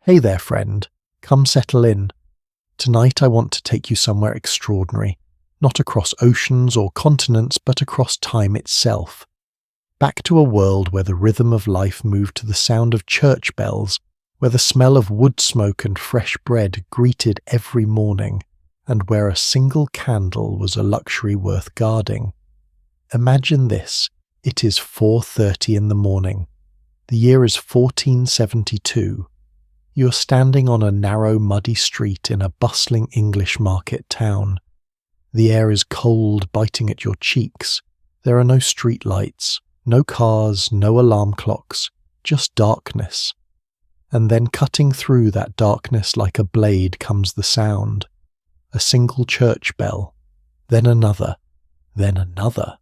Hey there, friend. Come settle in. Tonight I want to take you somewhere extraordinary, not across oceans or continents, but across time itself. Back to a world where the rhythm of life moved to the sound of church bells, where the smell of wood smoke and fresh bread greeted every morning, and where a single candle was a luxury worth guarding. Imagine this. It is 4:30 in the morning. The year is 1472. You are standing on a narrow, muddy street in a bustling English market town. The air is cold, biting at your cheeks. There are no street lights, no cars, no alarm clocks, just darkness. And then cutting through that darkness like a blade comes the sound. A single church bell, then another, then another.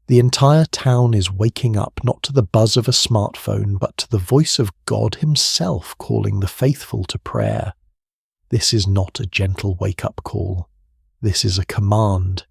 The entire town is waking up not to the buzz of a smartphone, but to the voice of God himself calling the faithful to prayer. This is not a gentle wake-up call. This is a command,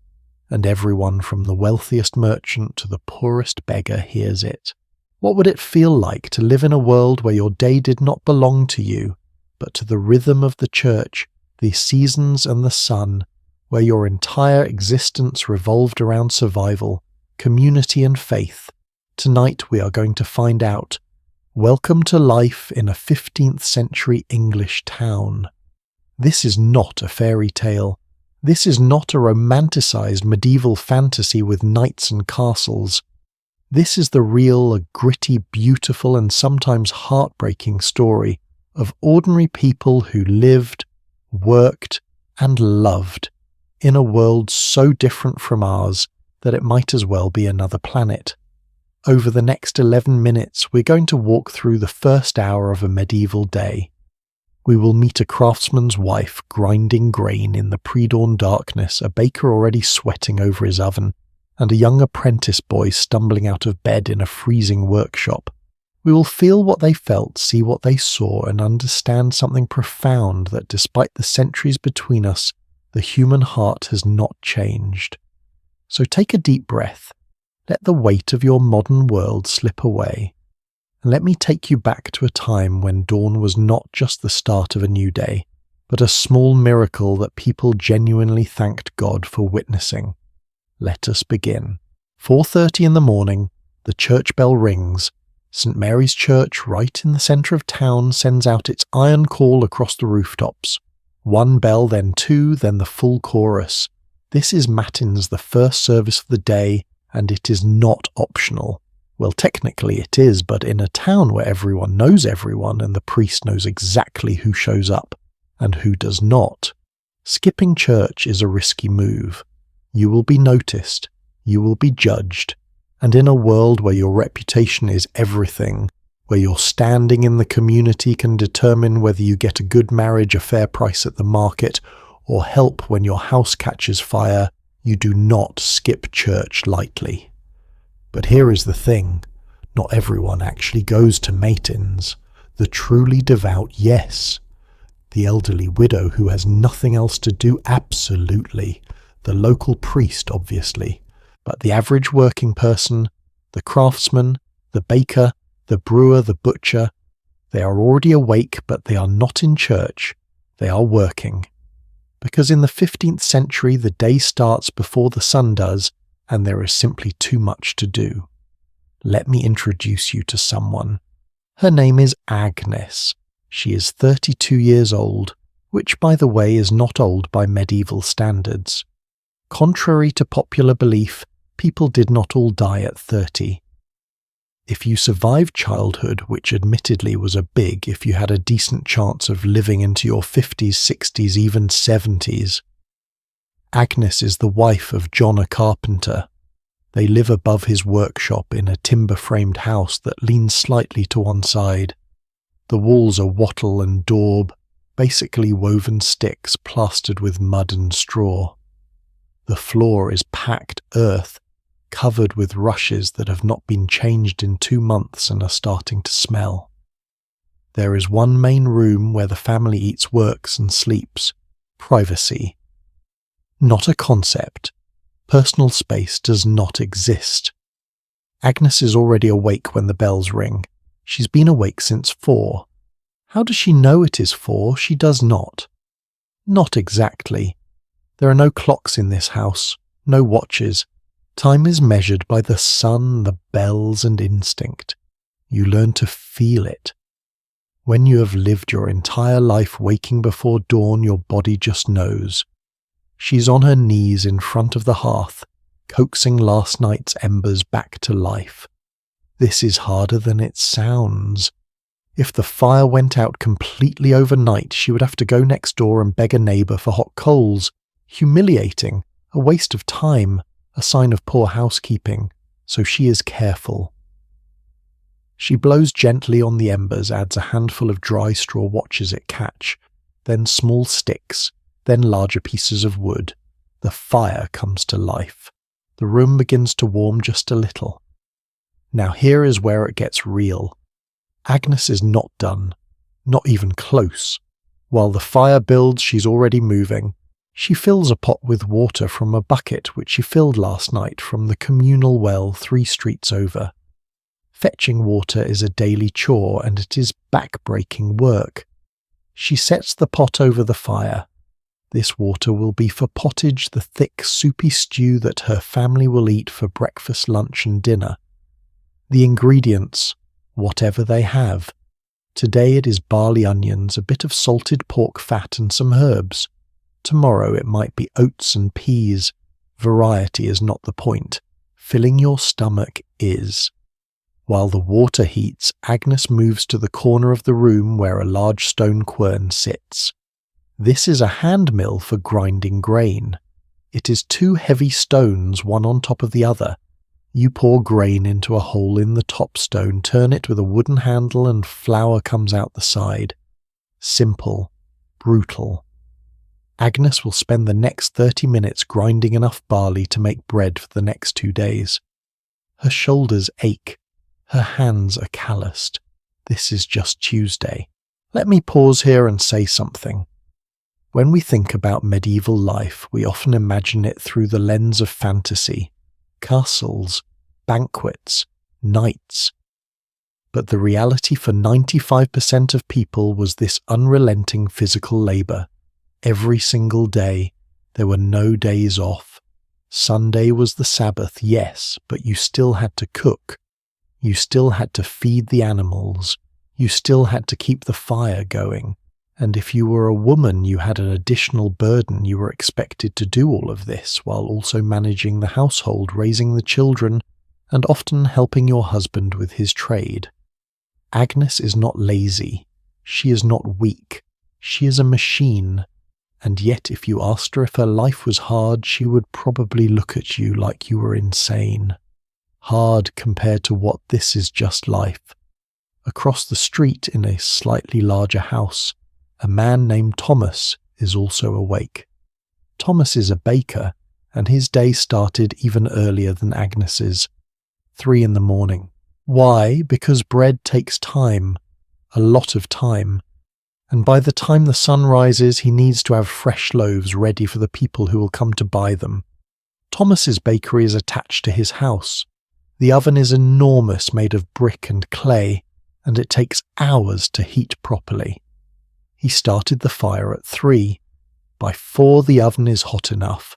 and everyone from the wealthiest merchant to the poorest beggar hears it. What would it feel like to live in a world where your day did not belong to you, but to the rhythm of the church, the seasons and the sun, where your entire existence revolved around survival, community and faith? Tonight we are going to find out. Welcome to life in a 15th century English town. This is not a fairy tale. This is not a romanticized medieval fantasy with knights and castles. This is the real, a gritty, beautiful and sometimes heartbreaking story of ordinary people who lived, worked and loved in a world so different from ours that it might as well be another planet. Over the next 11 minutes, we're going to walk through the first hour of a medieval day. We will meet a craftsman's wife grinding grain in the pre-dawn darkness, a baker already sweating over his oven, and a young apprentice boy stumbling out of bed in a freezing workshop. We will feel what they felt, see what they saw, and understand something profound that despite the centuries between us, the human heart has not changed. So take a deep breath, let the weight of your modern world slip away, and let me take you back to a time when dawn was not just the start of a new day, but a small miracle that people genuinely thanked God for witnessing. Let us begin. 4:30 in the morning, the church bell rings. St. Mary's Church, right in the centre of town, sends out its iron call across the rooftops. One bell, then two, then the full chorus. This is Matins, the first service of the day, and it is not optional. Well, technically it is, but in a town where everyone knows everyone and the priest knows exactly who shows up and who does not, skipping church is a risky move. You will be noticed, you will be judged, and in a world where your reputation is everything, where your standing in the community can determine whether you get a good marriage, a fair price at the market, or help when your house catches fire, you do not skip church lightly. But here is the thing, not everyone actually goes to Matins. The truly devout, yes. The elderly widow who has nothing else to do, absolutely. The local priest, obviously. But the average working person, the craftsman, the baker, the brewer, the butcher, they are already awake, but they are not in church. They are working. Because in the 15th century the day starts before the sun does, and there is simply too much to do. Let me introduce you to someone. Her name is Agnes. She is 32 years old, which by the way is not old by medieval standards. Contrary to popular belief, people did not all die at 30. If you survived childhood, which admittedly was a big if you had a decent chance of living into your 50s, 60s, even 70s. Agnes is the wife of John a carpenter. They live above his workshop in a timber-framed house that leans slightly to one side. The walls are wattle and daub, basically woven sticks plastered with mud and straw. The floor is packed earth, covered with rushes that have not been changed in 2 months and are starting to smell. There is one main room where the family eats, works and sleeps. Privacy. Not a concept. Personal space does not exist. Agnes is already awake when the bells ring. She's been awake since 4. How does she know it is 4? She does not. Not exactly. There are no clocks in this house, no watches. Time is measured by the sun, the bells, and instinct. You learn to feel it. When you have lived your entire life waking before dawn, your body just knows. She's on her knees in front of the hearth, coaxing last night's embers back to life. This is harder than it sounds. If the fire went out completely overnight, she would have to go next door and beg a neighbour for hot coals. Humiliating, a waste of time, a sign of poor housekeeping, so she is careful. She blows gently on the embers, adds a handful of dry straw, watches it catch, then small sticks, then larger pieces of wood. The fire comes to life. The room begins to warm just a little. Now here is where it gets real. Agnes is not done, not even close. While the fire builds, she's already moving. She fills a pot with water from a bucket which she filled last night from the communal well 3 streets over. Fetching water is a daily chore, and it is back-breaking work. She sets the pot over the fire. This water will be for pottage, the thick, soupy stew that her family will eat for breakfast, lunch, and dinner. The ingredients, whatever they have. Today it is barley onions, a bit of salted pork fat, and some herbs. Tomorrow it might be oats and peas. Variety is not the point. Filling your stomach is. While the water heats, Agnes moves to the corner of the room where a large stone quern sits. This is a hand mill for grinding grain. It is 2 heavy stones, one on top of the other. You pour grain into a hole in the top stone, turn it with a wooden handle, and flour comes out the side. Simple, brutal. Agnes will spend the next 30 minutes grinding enough barley to make bread for the next 2 days. Her shoulders ache. Her hands are calloused. This is just Tuesday. Let me pause here and say something. When we think about medieval life, we often imagine it through the lens of fantasy. Castles, banquets, knights. But the reality for 95% of people was this unrelenting physical labour. Every single day, there were no days off. Sunday was the Sabbath, yes, but you still had to cook. You still had to feed the animals. You still had to keep the fire going. And if you were a woman, you had an additional burden. You were expected to do all of this while also managing the household, raising the children, and often helping your husband with his trade. Agnes is not lazy. She is not weak. She is a machine. And yet if you asked her if her life was hard, she would probably look at you like you were insane. Hard compared to what this is just life. Across the street in a slightly larger house, a man named Thomas is also awake. Thomas is a baker, and his day started even earlier than Agnes's, 3 in the morning. Why? Because bread takes time, a lot of time, and by the time the sun rises he needs to have fresh loaves ready for the people who will come to buy them. Thomas's bakery is attached to his house. The oven is enormous, made of brick and clay, and it takes hours to heat properly. He started the fire at 3. By 4 the oven is hot enough.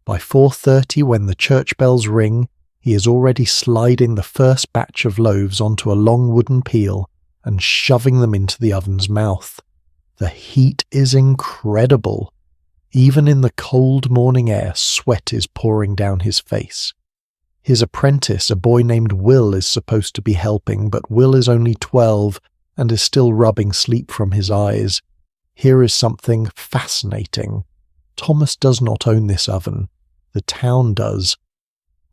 By 4:30, when the church bells ring, he is already sliding the first batch of loaves onto a long wooden peel and shoving them into the oven's mouth. The heat is incredible. Even in the cold morning air, sweat is pouring down his face. His apprentice, a boy named Will, is supposed to be helping, but Will is only 12 and is still rubbing sleep from his eyes. Here is something fascinating. Thomas does not own this oven. The town does.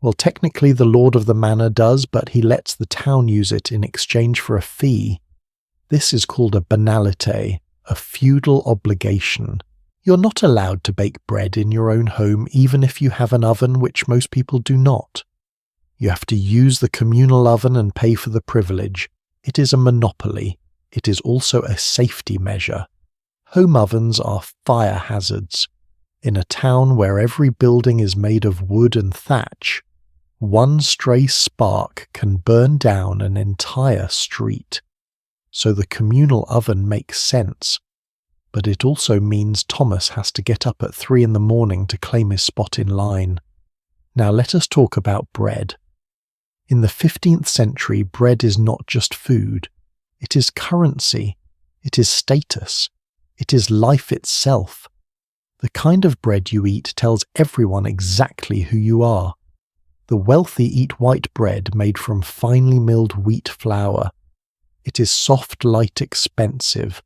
Well, technically the lord of the manor does, but he lets the town use it in exchange for a fee. This is called a banalité, a feudal obligation. You're not allowed to bake bread in your own home, even if you have an oven, which most people do not. You have to use the communal oven and pay for the privilege. It is a monopoly. It is also a safety measure. Home ovens are fire hazards. In a town where every building is made of wood and thatch, one stray spark can burn down an entire street. so the communal oven makes sense. But it also means Thomas has to get up at 3 in the morning to claim his spot in line. Now let us talk about bread. In the 15th century, bread is not just food. It is currency. It is status. It is life itself. The kind of bread you eat tells everyone exactly who you are. The wealthy eat white bread made from finely milled wheat flour. It is soft, light, expensive.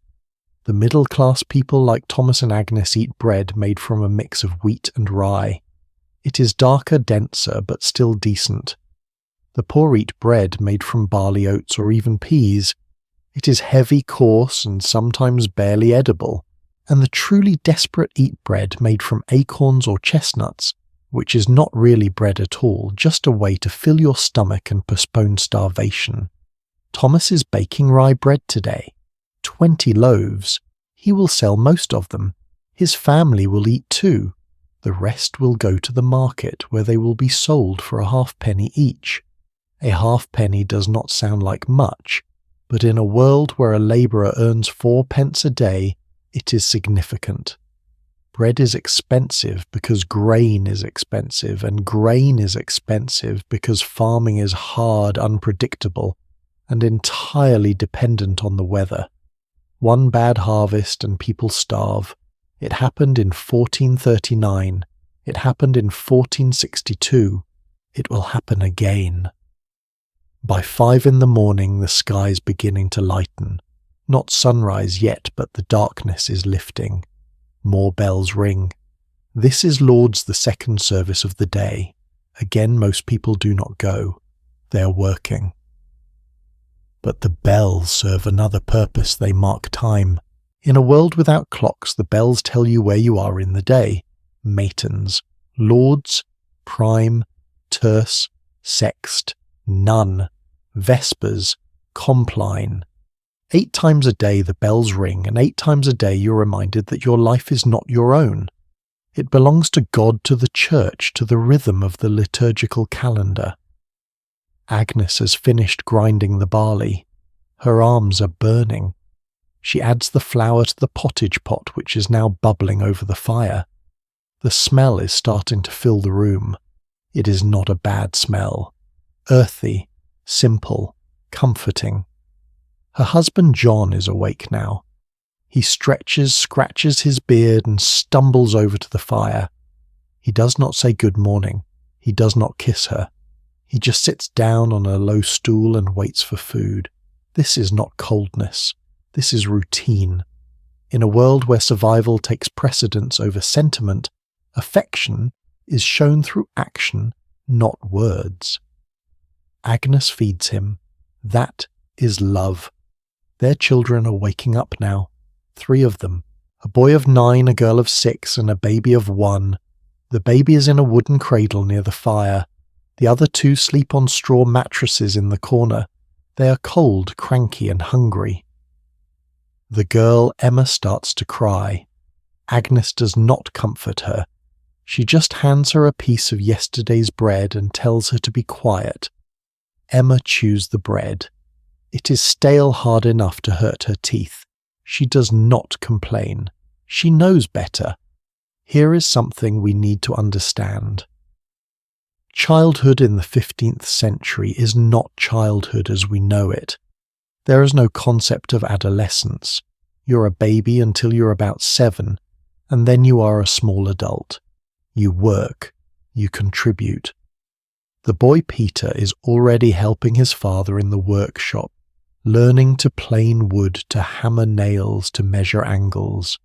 The middle-class people like Thomas and Agnes eat bread made from a mix of wheat and rye. It is darker, denser, but still decent. The poor eat bread made from barley, oats, or even peas. It is heavy, coarse, and sometimes barely edible. And the truly desperate eat bread made from acorns or chestnuts, which is not really bread at all, just a way to fill your stomach and postpone starvation. Thomas is baking rye bread today. 20 loaves. He will sell most of them. His family will eat too. The rest will go to the market, where they will be sold for a halfpenny each. A halfpenny does not sound like much, but in a world where a labourer earns 4 pence a day, it is significant. Bread is expensive because grain is expensive, and grain is expensive because farming is hard, unpredictable, and entirely dependent on the weather. One bad harvest and people starve. It happened in 1439. It happened in 1462. It will happen again. By 5 in the morning, the sky is beginning to lighten. Not sunrise yet, but the darkness is lifting. More bells ring. This is Lord's the second service of the day. Again, most people do not go. They are working. But the bells serve another purpose. They mark time. In a world without clocks, the bells tell you where you are in the day. Matins, lauds, prime, terce, sext, none, vespers, compline. 8 times a day the bells ring, and 8 times a day you're reminded that your life is not your own. It belongs to God, to the church, to the rhythm of the liturgical calendar. Agnes has finished grinding the barley. Her arms are burning. She adds the flour to the pottage pot, which is now bubbling over the fire. The smell is starting to fill the room. It is not a bad smell. Earthy, simple, comforting. Her husband John is awake now. He stretches, scratches his beard, and stumbles over to the fire. He does not say good morning. He does not kiss her. He just sits down on a low stool and waits for food. This is not coldness. This is routine. In a world where survival takes precedence over sentiment, affection is shown through action, not words. Agnes feeds him. That is love. Their children are waking up now. 3 of them. A boy of 9, a girl of 6, and a baby of 1. The baby is in a wooden cradle near the fire. The other 2 sleep on straw mattresses in the corner. They are cold, cranky, and hungry. The girl, Emma, starts to cry. Agnes does not comfort her. She just hands her a piece of yesterday's bread and tells her to be quiet. Emma chews the bread. It is stale hard enough to hurt her teeth. She does not complain. She knows better. Here is something we need to understand. Childhood in the 15th century is not childhood as we know it. There is no concept of adolescence. You're a baby until you're about 7, and then you are a small adult. You work. You contribute. The boy Peter is already helping his father in the workshop, learning to plane wood, to hammer nails, to measure angles.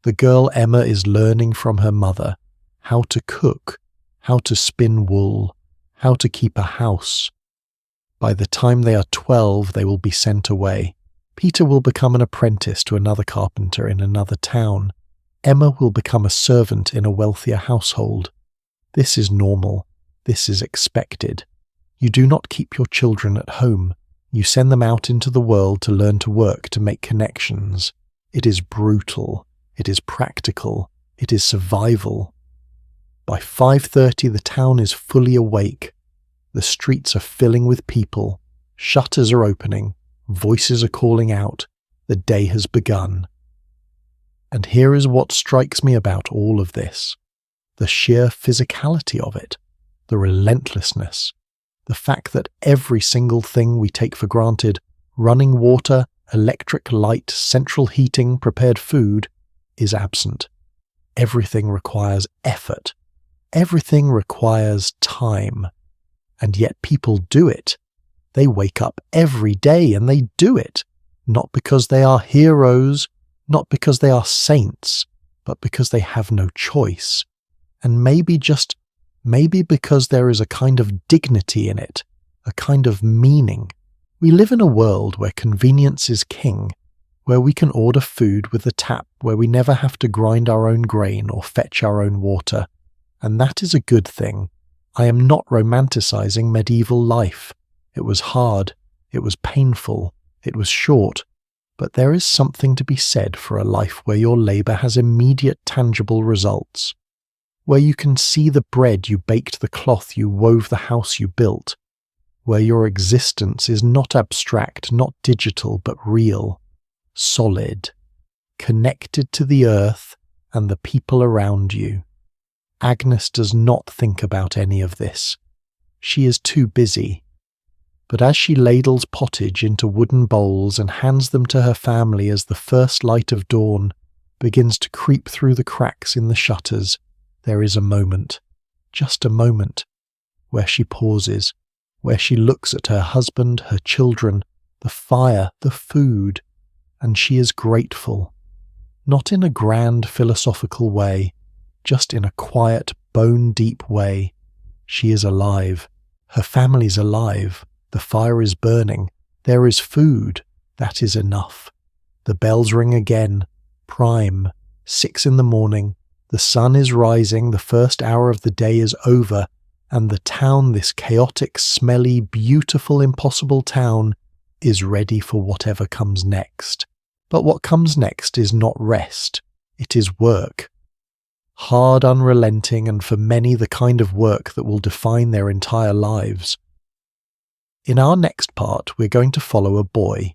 The girl Emma is learning from her mother how to cook, how to spin wool, how to keep a house. By the time they are 12, they will be sent away. Peter will become an apprentice to another carpenter in another town. Emma will become a servant in a wealthier household. This is normal. This is expected. You do not keep your children at home. You send them out into the world to learn to work, to make connections. It is brutal. It is practical. It is survival. By 5:30 the town is fully awake. The streets are filling with people. Shutters are opening. Voices are calling out. The day has begun. And here is what strikes me about all of this. The sheer physicality of it. The relentlessness. The fact that every single thing we take for granted, running water, electric light, central heating, prepared food, is absent. Everything requires effort. Everything requires time. And yet people do it. They wake up every day and they do it. Not because they are heroes, not because they are saints, but because they have no choice. And maybe because there is a kind of dignity in it, a kind of meaning. We live in a world where convenience is king, where we can order food with a tap, where we never have to grind our own grain or fetch our own water. And that is a good thing. I am not romanticizing medieval life. It was hard, it was painful, it was short, but there is something to be said for a life where your labour has immediate tangible results, where you can see the bread you baked, the cloth you wove, the house you built, where your existence is not abstract, not digital, but real, solid, connected to the earth and the people around you. Agnes does not think about any of this. She is too busy. But as she ladles pottage into wooden bowls and hands them to her family as the first light of dawn begins to creep through the cracks in the shutters, there is a moment, just a moment, where she pauses, where she looks at her husband, her children, the fire, the food, and she is grateful. Not in a grand philosophical way, just in a quiet, bone-deep way. She is alive. Her family's alive. The fire is burning. There is food. That is enough. The bells ring again. Prime. 6 a.m. The sun is rising. The first hour of the day is over. And the town, this chaotic, smelly, beautiful, impossible town, is ready for whatever comes next. But what comes next is not rest. It is work. Hard, unrelenting, and for many the kind of work that will define their entire lives. In our next part, we're going to follow a boy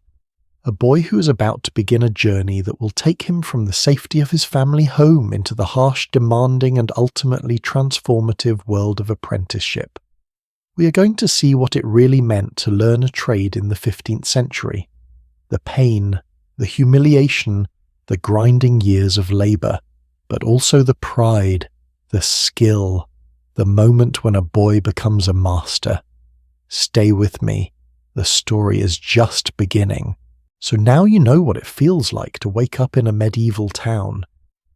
who is about to begin a journey that will take him from the safety of his family home into the harsh, demanding, and ultimately transformative world of apprenticeship. We are going to see what it really meant to learn a trade in the 15th century. The pain, the humiliation, the grinding years of labour, but also the pride, the skill, the moment when a boy becomes a master. Stay with me. The story is just beginning. So now you know what it feels like to wake up in a medieval town.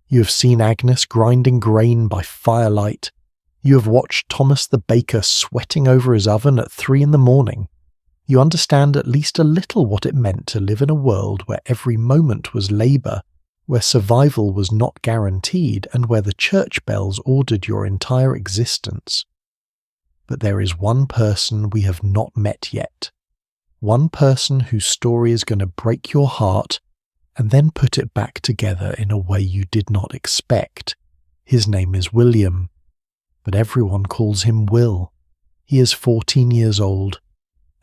You have seen Agnes grinding grain by firelight. You have watched Thomas the baker sweating over his oven at 3 a.m. You understand at least a little what it meant to live in a world where every moment was labour, where survival was not guaranteed, and where the church bells ordered your entire existence. But there is one person we have not met yet. One person whose story is going to break your heart and then put it back together in a way you did not expect. His name is William, but everyone calls him Will. He is 14 years old,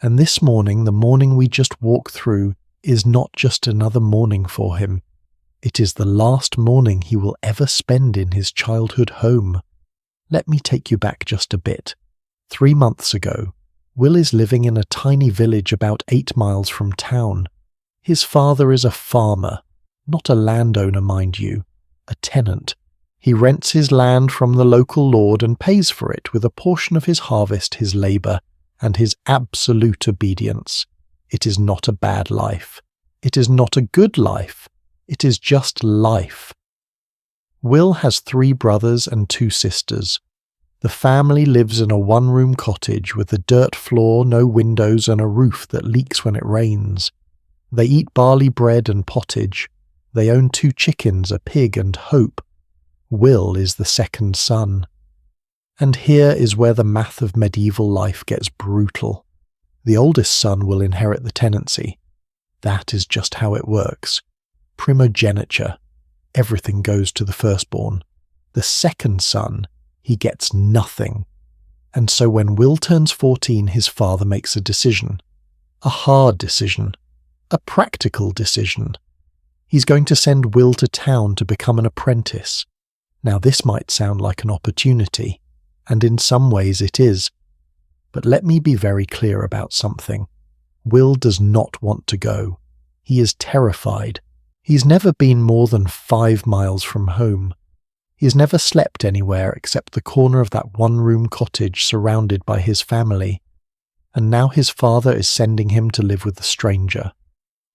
and this morning, the morning we just walked through, is not just another morning for him. It is the last morning he will ever spend in his childhood home. Let me take you back just a bit. 3 months ago, Will is living in a tiny village about 8 miles from town. His father is a farmer, not a landowner, mind you, a tenant. He rents his land from the local lord and pays for it with a portion of his harvest, his labour, and his absolute obedience. It is not a bad life. It is not a good life. It is just life. Will has 3 brothers and 2 sisters. The family lives in a one-room cottage with a dirt floor, no windows, and a roof that leaks when it rains. They eat barley bread and pottage. They own 2 chickens, a pig, and Hope. Will is the second son. And here is where the math of medieval life gets brutal. The oldest son will inherit the tenancy. That is just how it works. Primogeniture. Everything goes to the firstborn. The second son, he gets nothing. And so when Will turns 14, his father makes a decision. A hard decision. A practical decision. He's going to send Will to town to become an apprentice. Now this might sound like an opportunity, and in some ways it is. But let me be very clear about something. Will does not want to go. He is terrified. He's never been more than 5 miles from home. He has never slept anywhere except the corner of that one-room cottage surrounded by his family. And now his father is sending him to live with a stranger.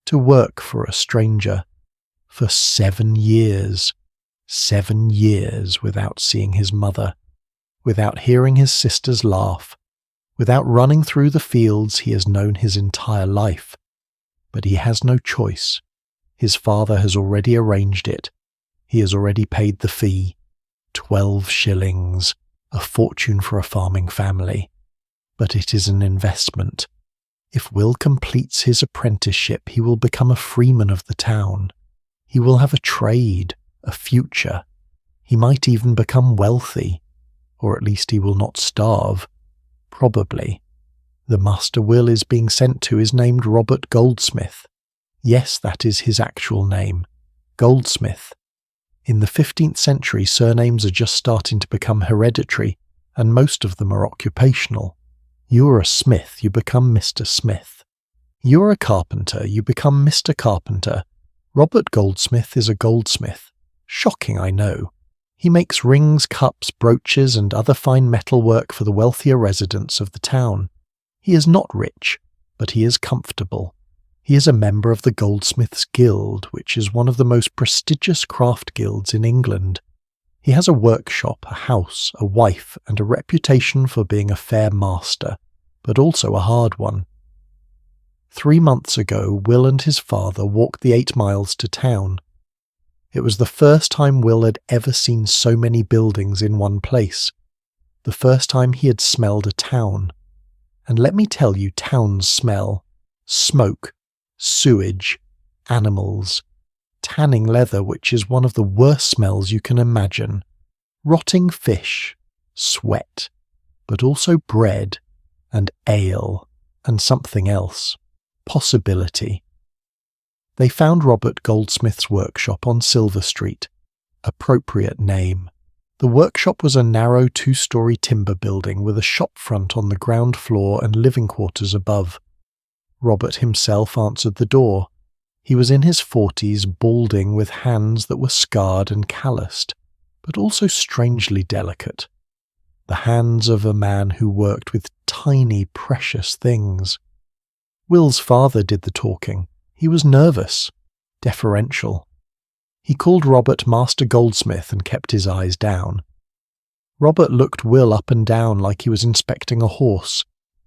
To work for a stranger. For 7 years. 7 years without seeing his mother. Without hearing his sisters laugh. Without running through the fields he has known his entire life. But he has no choice. His father has already arranged it. He has already paid the fee. 12 shillings, a fortune for a farming family. But it is an investment. If Will completes his apprenticeship, he will become a freeman of the town. He will have a trade, a future. He might even become wealthy, or at least he will not starve. Probably. The master Will is being sent to is named Robert Goldsmith. Yes, that is his actual name. Goldsmith. In the 15th century, surnames are just starting to become hereditary, and most of them are occupational. You are a smith, you become Mr. Smith. You are a carpenter, you become Mr. Carpenter. Robert Goldsmith is a goldsmith. Shocking, I know. He makes rings, cups, brooches, and other fine metalwork for the wealthier residents of the town. He is not rich, but he is comfortable. He is a member of the Goldsmiths' Guild, which is one of the most prestigious craft guilds in England. He has a workshop, a house, a wife, and a reputation for being a fair master, but also a hard one. 3 months ago, Will and his father walked the 8 miles to town. It was the first time Will had ever seen so many buildings in one place. The first time he had smelled a town. And let me tell you, towns smell. Smoke, sewage, animals, tanning leather, which is one of the worst smells you can imagine, rotting fish, sweat, but also bread and ale and something else, possibility. They found Robert Goldsmith's workshop on Silver Street. Appropriate name. The workshop was a narrow 2-story timber building with a shop front on the ground floor and living quarters above. Robert himself answered the door. He was in his 40s, balding, with hands that were scarred and calloused, but also strangely delicate. The hands of a man who worked with tiny, precious things. Will's father did the talking. He was nervous, deferential. He called Robert Master Goldsmith and kept his eyes down. Robert looked Will up and down like he was inspecting a horse.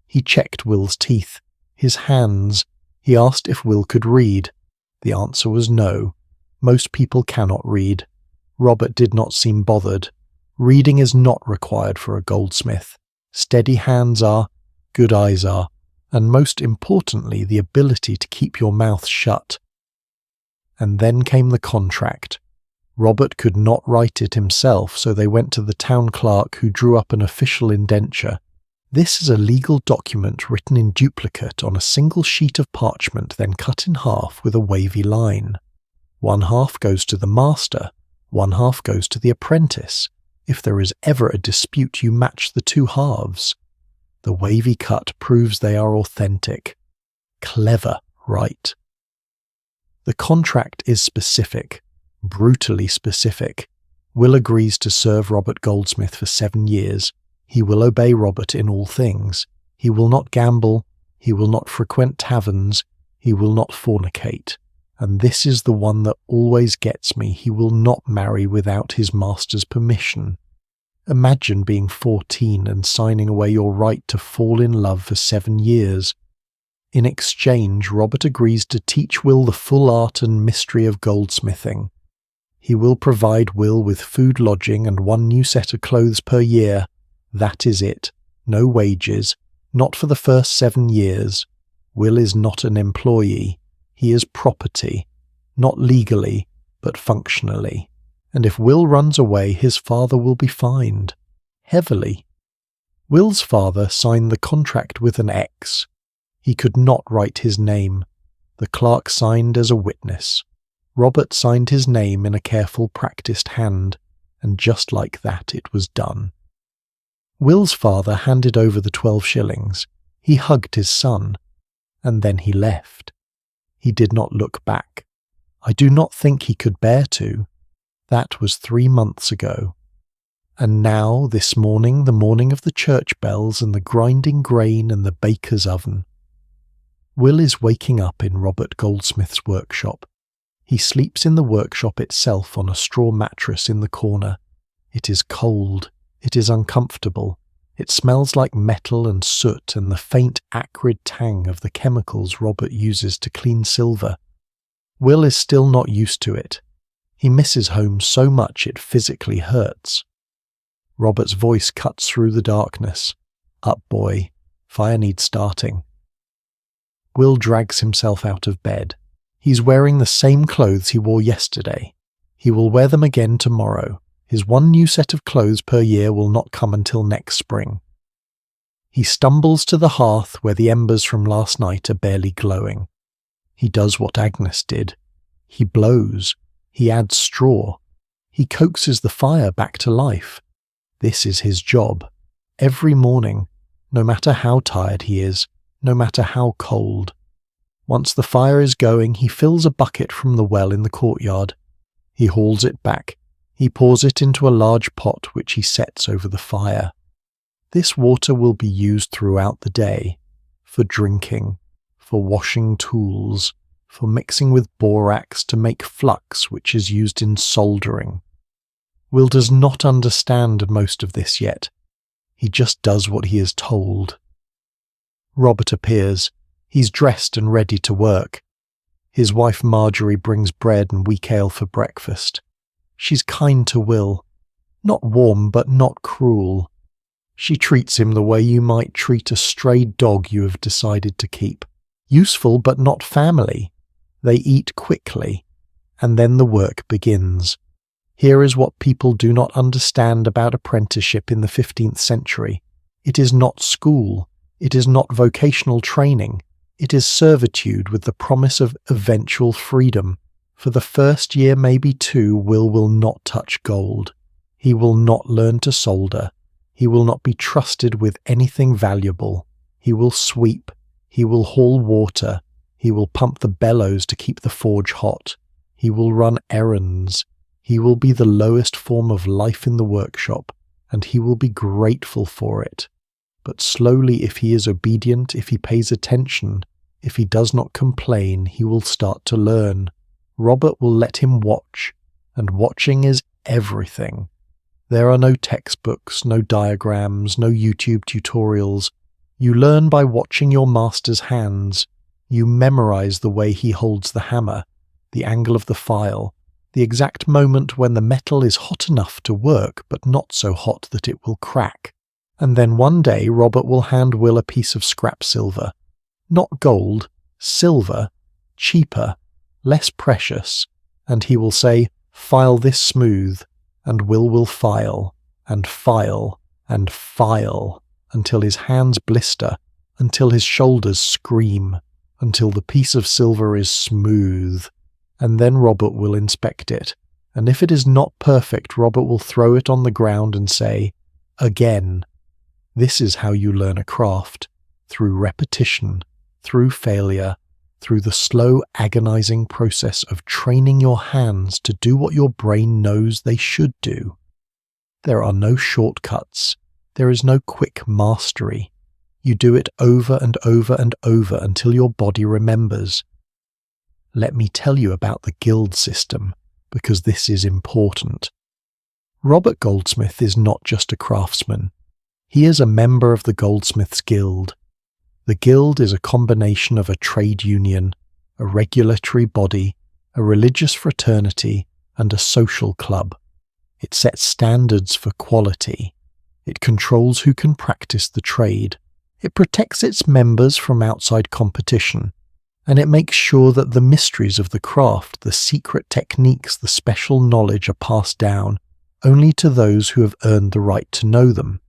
He checked Will's teeth, his hands. He asked if Will could read. The answer was no. Most people cannot read. Robert did not seem bothered. Reading is not required for a goldsmith. Steady hands are, good eyes are, and most importantly, the ability to keep your mouth shut. And then came the contract. Robert could not write it himself, so they went to the town clerk, who drew up an official indenture. This is a legal document written in duplicate on a single sheet of parchment, then cut in half with a wavy line. 1 half goes to the master, 1 half goes to the apprentice. If there is ever a dispute, you match the 2 halves. The wavy cut proves they are authentic. Clever, right? The contract is specific, brutally specific. Will agrees to serve Robert Goldsmith for 7 years. He will obey Robert in all things. He will not gamble. He will not frequent taverns. He will not fornicate. And this is the one that always gets me. He will not marry without his master's permission. Imagine being 14 and signing away your right to fall in love for 7 years. In exchange, Robert agrees to teach Will the full art and mystery of goldsmithing. He will provide Will with food, lodging, and 1 new set of clothes per year. That is it. No wages. Not for the first 7 years. Will is not an employee. He is property. Not legally, but functionally. And if Will runs away, his father will be fined. Heavily. Will's father signed the contract with an X. He could not write his name. The clerk signed as a witness. Robert signed his name in a careful, practised hand, and just like that it was done. Will's father handed over the 12 shillings. He hugged his son, and then he left. He did not look back. I do not think he could bear to. That was 3 months ago. And now, this morning, the morning of the church bells and the grinding grain and the baker's oven. Will is waking up in Robert Goldsmith's workshop. He sleeps in the workshop itself on a straw mattress in the corner. It is cold. It is uncomfortable. It smells like metal and soot and the faint acrid tang of the chemicals Robert uses to clean silver. Will is still not used to it. He misses home so much it physically hurts. Robert's voice cuts through the darkness. Up, boy. Fire needs starting. Will drags himself out of bed. He's wearing the same clothes he wore yesterday. He will wear them again tomorrow. His one new set of clothes per year will not come until next spring. He stumbles to the hearth where the embers from last night are barely glowing. He does what Agnes did. He blows. He adds straw. He coaxes the fire back to life. This is his job. Every morning, no matter how tired he is, no matter how cold. Once the fire is going, he fills a bucket from the well in the courtyard. He hauls it back. He pours it into a large pot which he sets over the fire. This water will be used throughout the day, for drinking, for washing tools, for mixing with borax to make flux which is used in soldering. Will does not understand most of this yet. He just does what he is told. Robert appears. He's dressed and ready to work. His wife Marjorie brings bread and weak ale for breakfast. She's kind to Will. Not warm, but not cruel. She treats him the way you might treat a stray dog you have decided to keep. Useful, but not family. They eat quickly, and then the work begins. Here is what people do not understand about apprenticeship in the 15th century. It is not school. It is not vocational training. It is servitude with the promise of eventual freedom. For the first year, maybe 2, Will not touch gold. He will not learn to solder. He will not be trusted with anything valuable. He will sweep. He will haul water. He will pump the bellows to keep the forge hot. He will run errands. He will be the lowest form of life in the workshop, and he will be grateful for it. But slowly, if he is obedient, if he pays attention, if he does not complain, he will start to learn. Robert will let him watch, and watching is everything. There are no textbooks, no diagrams, no YouTube tutorials. You learn by watching your master's hands. You memorize the way he holds the hammer, the angle of the file, the exact moment when the metal is hot enough to work but not so hot that it will crack. And then one day Robert will hand Will a piece of scrap silver. Not gold, silver, cheaper, less precious, and he will say, "File this smooth," and Will file, and file, and file, until his hands blister, until his shoulders scream, until the piece of silver is smooth. And then Robert will inspect it, and if it is not perfect, Robert will throw it on the ground and say, "Again." This is how you learn a craft, through repetition, through failure, through the slow, agonizing process of training your hands to do what your brain knows they should do. There are no shortcuts. There is no quick mastery. You do it over and over and over until your body remembers. Let me tell you about the guild system, because this is important. Robert Goldsmith is not just a craftsman. He is a member of the Goldsmiths Guild. The guild is a combination of a trade union, a regulatory body, a religious fraternity, and a social club. It sets standards for quality. It controls who can practice the trade. It protects its members from outside competition. And it makes sure that the mysteries of the craft, the secret techniques, the special knowledge are passed down only to those who have earned the right to know them.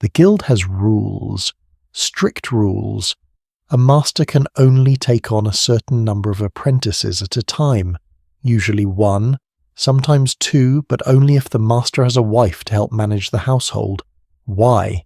The guild has rules, strict rules, A master can only take on a certain number of apprentices at a time, usually one, sometimes two, but only if the master has a wife to help manage the household. Why?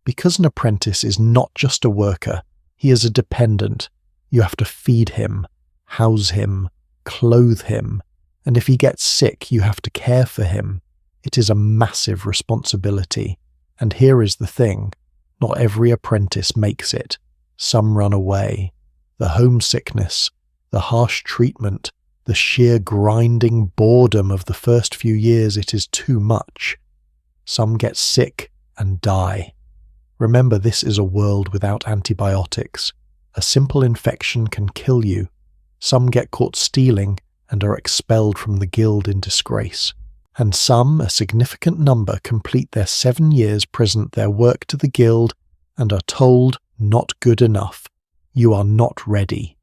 Because an apprentice is not just a worker, he is a dependent. You have to feed him, house him, clothe him, and if he gets sick, you have to care for him. It is a massive responsibility. And here is the thing, not every apprentice makes it. Some run away. The homesickness, the harsh treatment, the sheer grinding boredom of the first few years, it is too much. Some get sick and die. Remember, this is a world without antibiotics. A simple infection can kill you. Some get caught stealing and are expelled from the guild in disgrace. And some, a significant number, complete their 7 years, present their work to the guild, and are told, not good enough, you are not ready.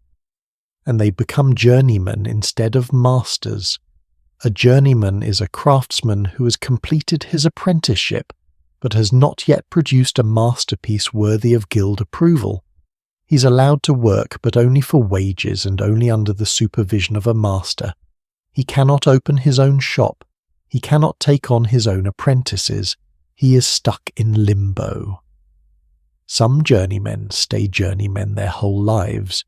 And they become journeymen instead of masters. A journeyman is a craftsman who has completed his apprenticeship, but has not yet produced a masterpiece worthy of guild approval. He's allowed to work, but only for wages and only under the supervision of a master. He cannot open his own shop. He cannot take on his own apprentices. He is stuck in limbo. Some journeymen stay journeymen their whole lives.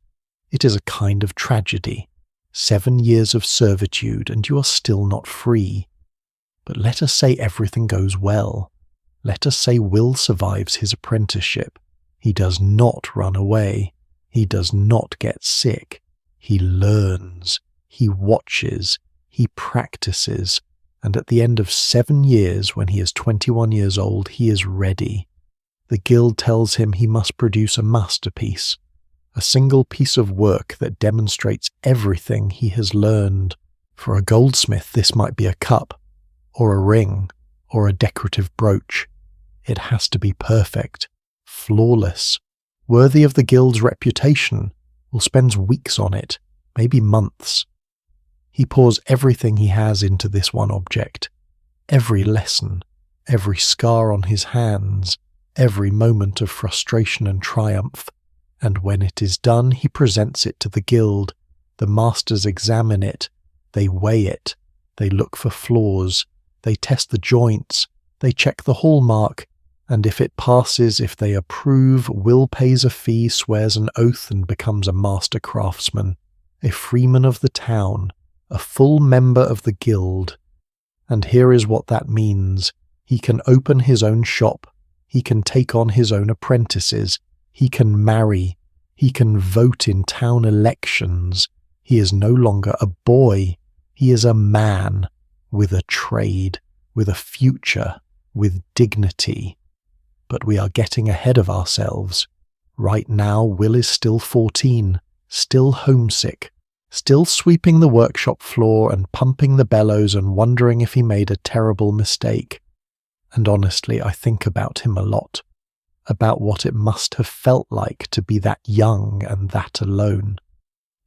It is a kind of tragedy. 7 years of servitude and you are still not free. But let us say everything goes well. Let us say Will survives his apprenticeship. He does not run away. He does not get sick. He learns. He watches. He practices. And at the end of 7 years, when he is 21 years old, he is ready. The guild tells him he must produce a masterpiece, a single piece of work that demonstrates everything he has learned. For a goldsmith, this might be a cup, or a ring, or a decorative brooch. It has to be perfect, flawless, worthy of the guild's reputation. Will spend weeks on it, maybe months. He pours everything he has into this one object. Every lesson, every scar on his hands, every moment of frustration and triumph, and when it is done, he presents it to the guild. The masters examine it, they weigh it, they look for flaws, they test the joints, they check the hallmark, and if it passes, if they approve, Will pays a fee, swears an oath, and becomes a master craftsman, a freeman of the town, a full member of the guild. And here is what that means. He can open his own shop. He can take on his own apprentices. He can marry. He can vote in town elections. He is no longer a boy. He is a man with a trade, with a future, with dignity. But we are getting ahead of ourselves. Right now, Will is still 14, still homesick, still sweeping the workshop floor and pumping the bellows and wondering if he made a terrible mistake. And honestly, I think about him a lot, about what it must have felt like to be that young and that alone,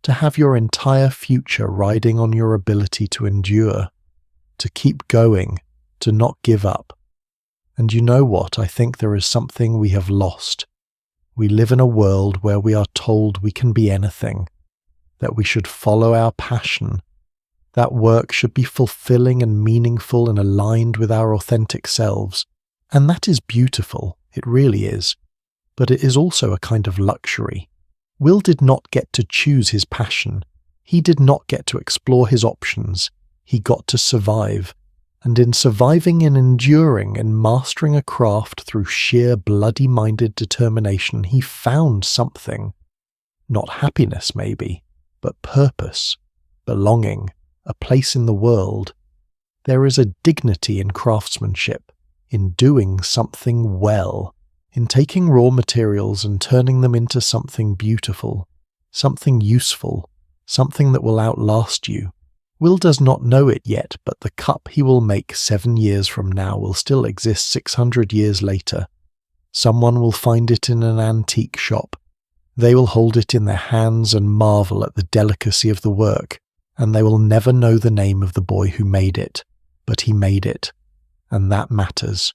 to have your entire future riding on your ability to endure, to keep going, to not give up. And you know what? I think there is something we have lost. We live in a world where we are told we can be anything, that we should follow our passion, that work should be fulfilling and meaningful and aligned with our authentic selves. And that is beautiful, it really is. But it is also a kind of luxury. Will did not get to choose his passion. He did not get to explore his options. He got to survive. And in surviving and enduring and mastering a craft through sheer bloody-minded determination, he found something. Not happiness, maybe, but purpose, belonging, a place in the world. There is a dignity in craftsmanship, in doing something well, in taking raw materials and turning them into something beautiful, something useful, something that will outlast you. Will does not know it yet, but the cup he will make 7 years from now will still exist 600 years later. Someone will find it in an antique shop. They will hold it in their hands and marvel at the delicacy of the work, and they will never know the name of the boy who made it, but he made it, and that matters.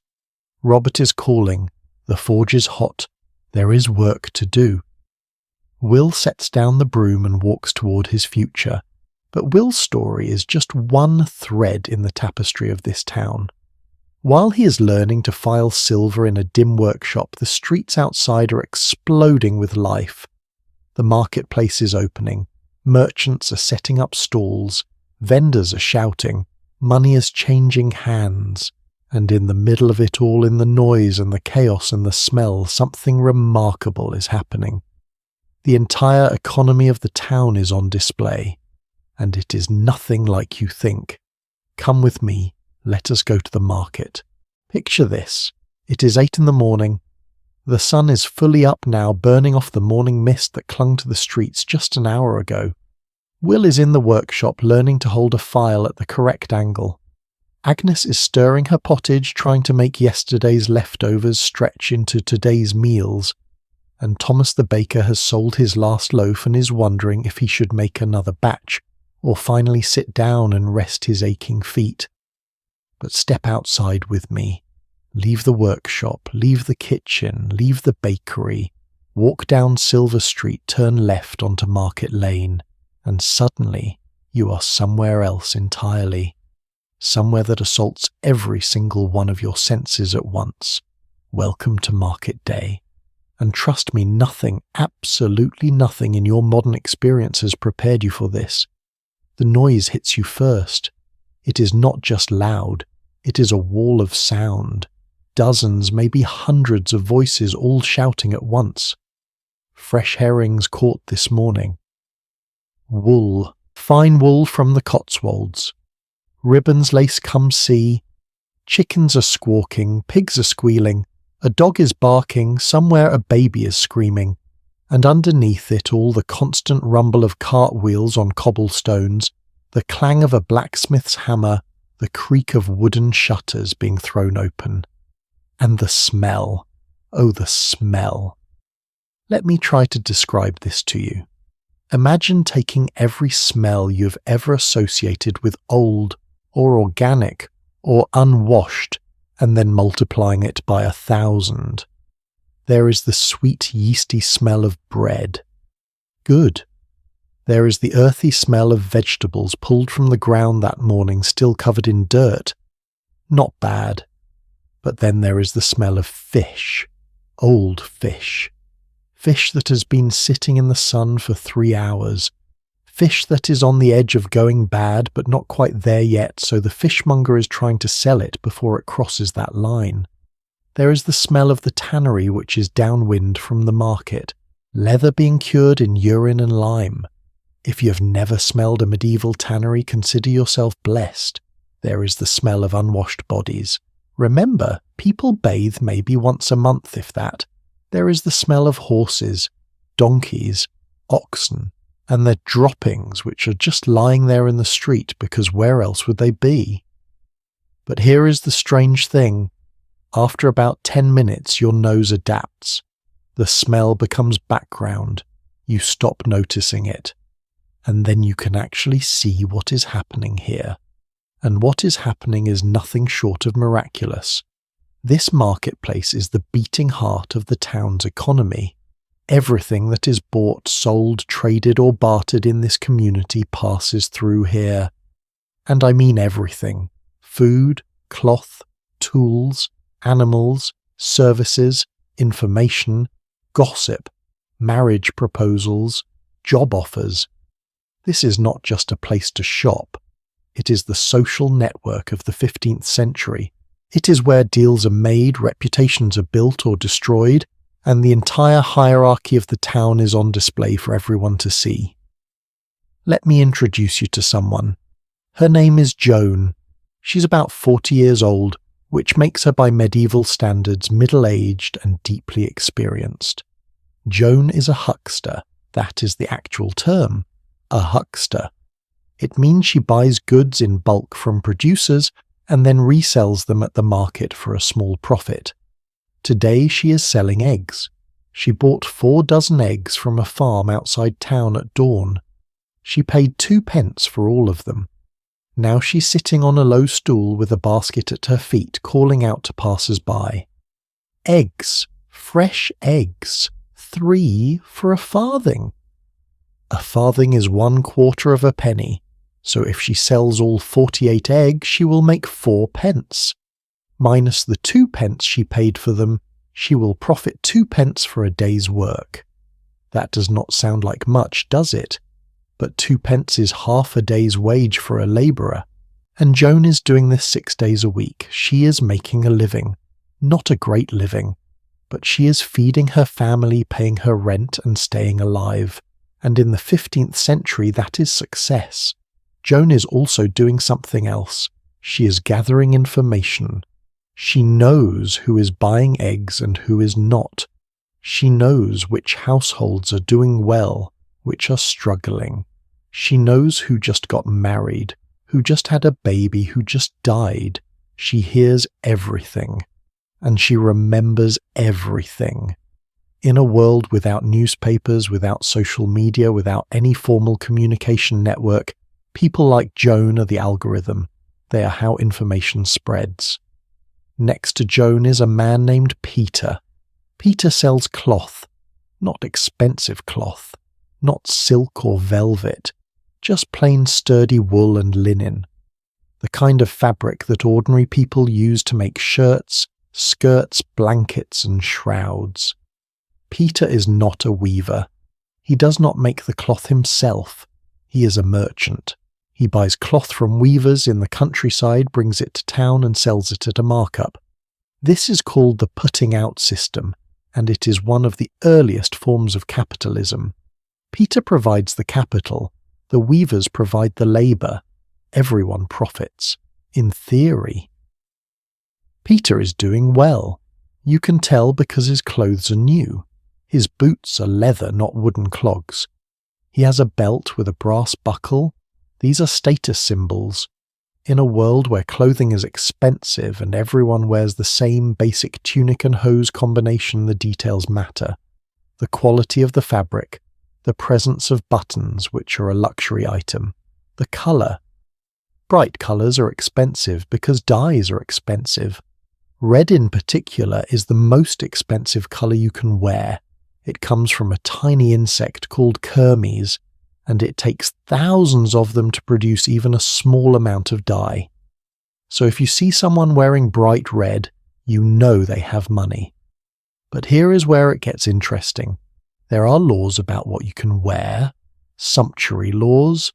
Robert is calling, the forge is hot, there is work to do. Will sets down the broom and walks toward his future, but Will's story is just one thread in the tapestry of this town. While he is learning to file silver in a dim workshop, the streets outside are exploding with life. The marketplace is opening, merchants are setting up stalls, vendors are shouting, money is changing hands, and in the middle of it all, in the noise and the chaos and the smell, something remarkable is happening. The entire economy of the town is on display, and it is nothing like you think. Come with me, let us go to the market. Picture this. It is 8 in the morning. The sun is fully up now, burning off the morning mist that clung to the streets just an hour ago. Will is in the workshop learning to hold a file at the correct angle. Agnes is stirring her pottage, trying to make yesterday's leftovers stretch into today's meals, and Thomas the baker has sold his last loaf and is wondering if he should make another batch, or finally sit down and rest his aching feet. But step outside with me. Leave the workshop, leave the kitchen, leave the bakery, walk down Silver Street, turn left onto Market Lane, and suddenly you are somewhere else entirely. Somewhere that assaults every single one of your senses at once. Welcome to Market Day. And trust me, nothing, absolutely nothing in your modern experience has prepared you for this. The noise hits you first. It is not just loud, it is a wall of sound. Dozens, maybe hundreds of voices all shouting at once. Fresh herrings caught this morning. Wool, fine wool from the Cotswolds. Ribbons lace come see. Chickens are squawking, pigs are squealing, a dog is barking, somewhere a baby is screaming, and underneath it all the constant rumble of cartwheels on cobblestones, the clang of a blacksmith's hammer, the creak of wooden shutters being thrown open. And the smell. Oh, the smell. Let me try to describe this to you. Imagine taking every smell you've ever associated with old, or organic, or unwashed, and then multiplying it by 1,000. There is the sweet yeasty smell of bread. Good. There is the earthy smell of vegetables pulled from the ground that morning still covered in dirt. Not bad. But then there is the smell of fish. Old fish. Fish that has been sitting in the sun for 3 hours. Fish that is on the edge of going bad but not quite there yet, so the fishmonger is trying to sell it before it crosses that line. There is the smell of the tannery which is downwind from the market, leather being cured in urine and lime. If you have never smelled a medieval tannery, consider yourself blessed. There is the smell of unwashed bodies. Remember, people bathe maybe once a month, if that. There is the smell of horses, donkeys, oxen, and their droppings which are just lying there in the street because where else would they be? But here is the strange thing. After about 10 minutes your nose adapts. The smell becomes background. You stop noticing it. And then you can actually see what is happening here. And what is happening is nothing short of miraculous. This marketplace is the beating heart of the town's economy. Everything that is bought, sold, traded or bartered in this community passes through here. And I mean everything. Food, cloth, tools, animals, services, information, gossip, marriage proposals, job offers. This is not just a place to shop. It is the social network of the 15th century. It is where deals are made, reputations are built or destroyed, and the entire hierarchy of the town is on display for everyone to see. Let me introduce you to someone. Her name is Joan. She's about 40 years old, which makes her by medieval standards middle-aged and deeply experienced. Joan is a huckster. That is the actual term. A huckster. It means she buys goods in bulk from producers and then resells them at the market for a small profit. Today she is selling eggs. She bought 4 dozen eggs from a farm outside town at dawn. She paid 2 pence for all of them. Now she's sitting on a low stool with a basket at her feet, calling out to passers-by. Eggs! Fresh eggs! 3 for a farthing. A farthing is 1/4 of a penny, so if she sells all 48 eggs, she will make 4 pence. Minus the 2 pence she paid for them, she will profit 2 pence for a day's work. That does not sound like much, does it? But 2 pence is half a day's wage for a labourer. And Joan is doing this 6 days a week. She is making a living. Not a great living, but she is feeding her family, paying her rent and staying alive. And in the 15th century, that is success. Joan is also doing something else. She is gathering information. She knows who is buying eggs and who is not. She knows which households are doing well, which are struggling. She knows who just got married, who just had a baby, who just died. She hears everything. And she remembers everything. In a world without newspapers, without social media, without any formal communication network, people like Joan are the algorithm. They are how information spreads. Next to Joan is a man named Peter. Peter sells cloth. Not expensive cloth. Not silk or velvet. Just plain sturdy wool and linen. The kind of fabric that ordinary people use to make shirts, skirts, blankets, and shrouds. Peter is not a weaver. He does not make the cloth himself. He is a merchant. He buys cloth from weavers in the countryside, brings it to town, and sells it at a markup. This is called the putting out system, and it is one of the earliest forms of capitalism. Peter provides the capital. The weavers provide the labour. Everyone profits. In theory. Peter is doing well. You can tell because his clothes are new. His boots are leather, not wooden clogs. He has a belt with a brass buckle. These are status symbols. In a world where clothing is expensive and everyone wears the same basic tunic and hose combination, the details matter. The quality of the fabric, the presence of buttons, which are a luxury item, the colour. Bright colours are expensive because dyes are expensive. Red in particular is the most expensive colour you can wear. It comes from a tiny insect called kermes, and it takes thousands of them to produce even a small amount of dye. So if you see someone wearing bright red, you know they have money. But here is where it gets interesting. There are laws about what you can wear, sumptuary laws.